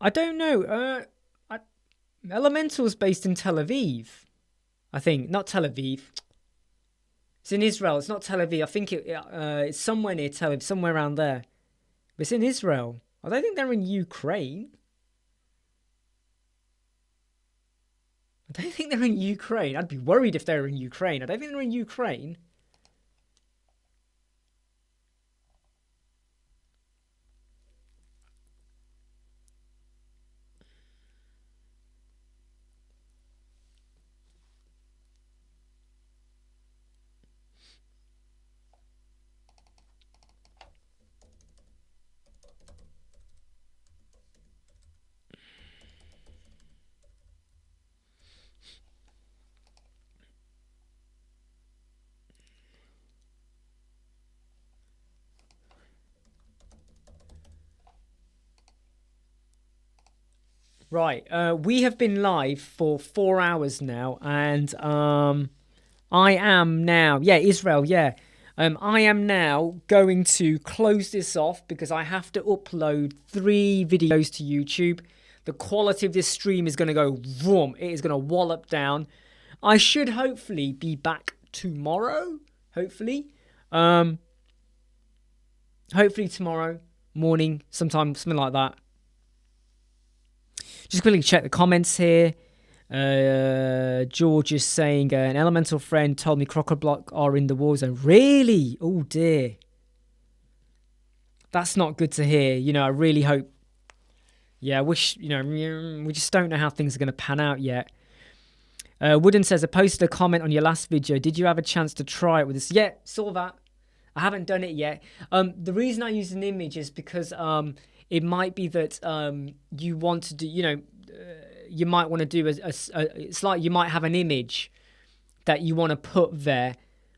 S1: I don't know. Elementor's based in Tel Aviv. I think. Not Tel Aviv. It's in Israel. It's not Tel Aviv. I think it's somewhere near Tel Aviv, somewhere around there. But it's in Israel. I don't think they're in Ukraine. I don't think they're in Ukraine. I'd be worried if they were in Ukraine. I don't think they're in Ukraine. Right, we have been live for 4 hours now, and I am now, Israel, I am now going to close this off because I have to upload 3 videos to YouTube. The quality of this stream is going to go vroom. It is going to wallop down. I should hopefully be back tomorrow. Hopefully tomorrow morning, sometime, something like that. Just quickly check the comments here. George is saying, an elemental friend told me Crocoblock are in the war zone. Really? Oh dear. That's not good to hear. You know, I really hope. Yeah, I wish, you know, we just don't know how things are going to pan out yet. Wooden says, I posted a comment on your last video. Did you have a chance to try it with this? Yeah, saw that. I haven't done it yet. The reason I use an image is because it might be that you want to do, you know, you might want to do it's like you might have an image that you want to put there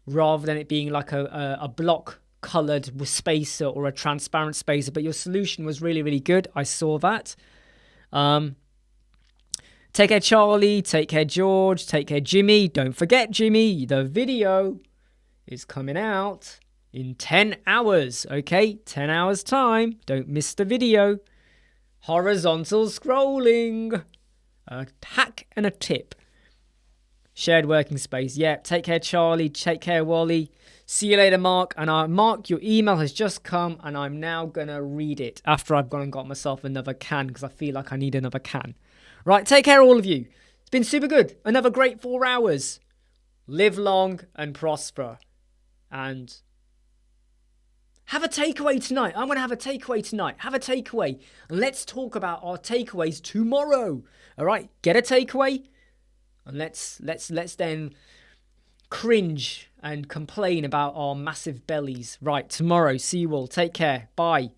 S1: rather than it being like a block colored with spacer or a transparent spacer. But your solution was really, really good. I saw that. Take care, Charlie. Take care, George. Take care, Jimmy. Don't forget, Jimmy, the video is coming out in 10 hours, okay? 10 hours time. Don't miss the video. Horizontal scrolling. A hack and a tip. Shared working space. Yeah, take care, Charlie. Take care, Wally. See you later, Mark. And Mark, your email has just come, and I'm now going to read it after I've gone and got myself another can because I feel like I need another can. Right, take care, all of you. It's been super good. Another great 4 hours. Live long and prosper. And have a takeaway tonight. I'm going to have a takeaway tonight. Have a takeaway. And let's talk about our takeaways tomorrow. All right, get a takeaway. And let's then cringe and complain about our massive bellies. Right, tomorrow. See you all. Take care. Bye.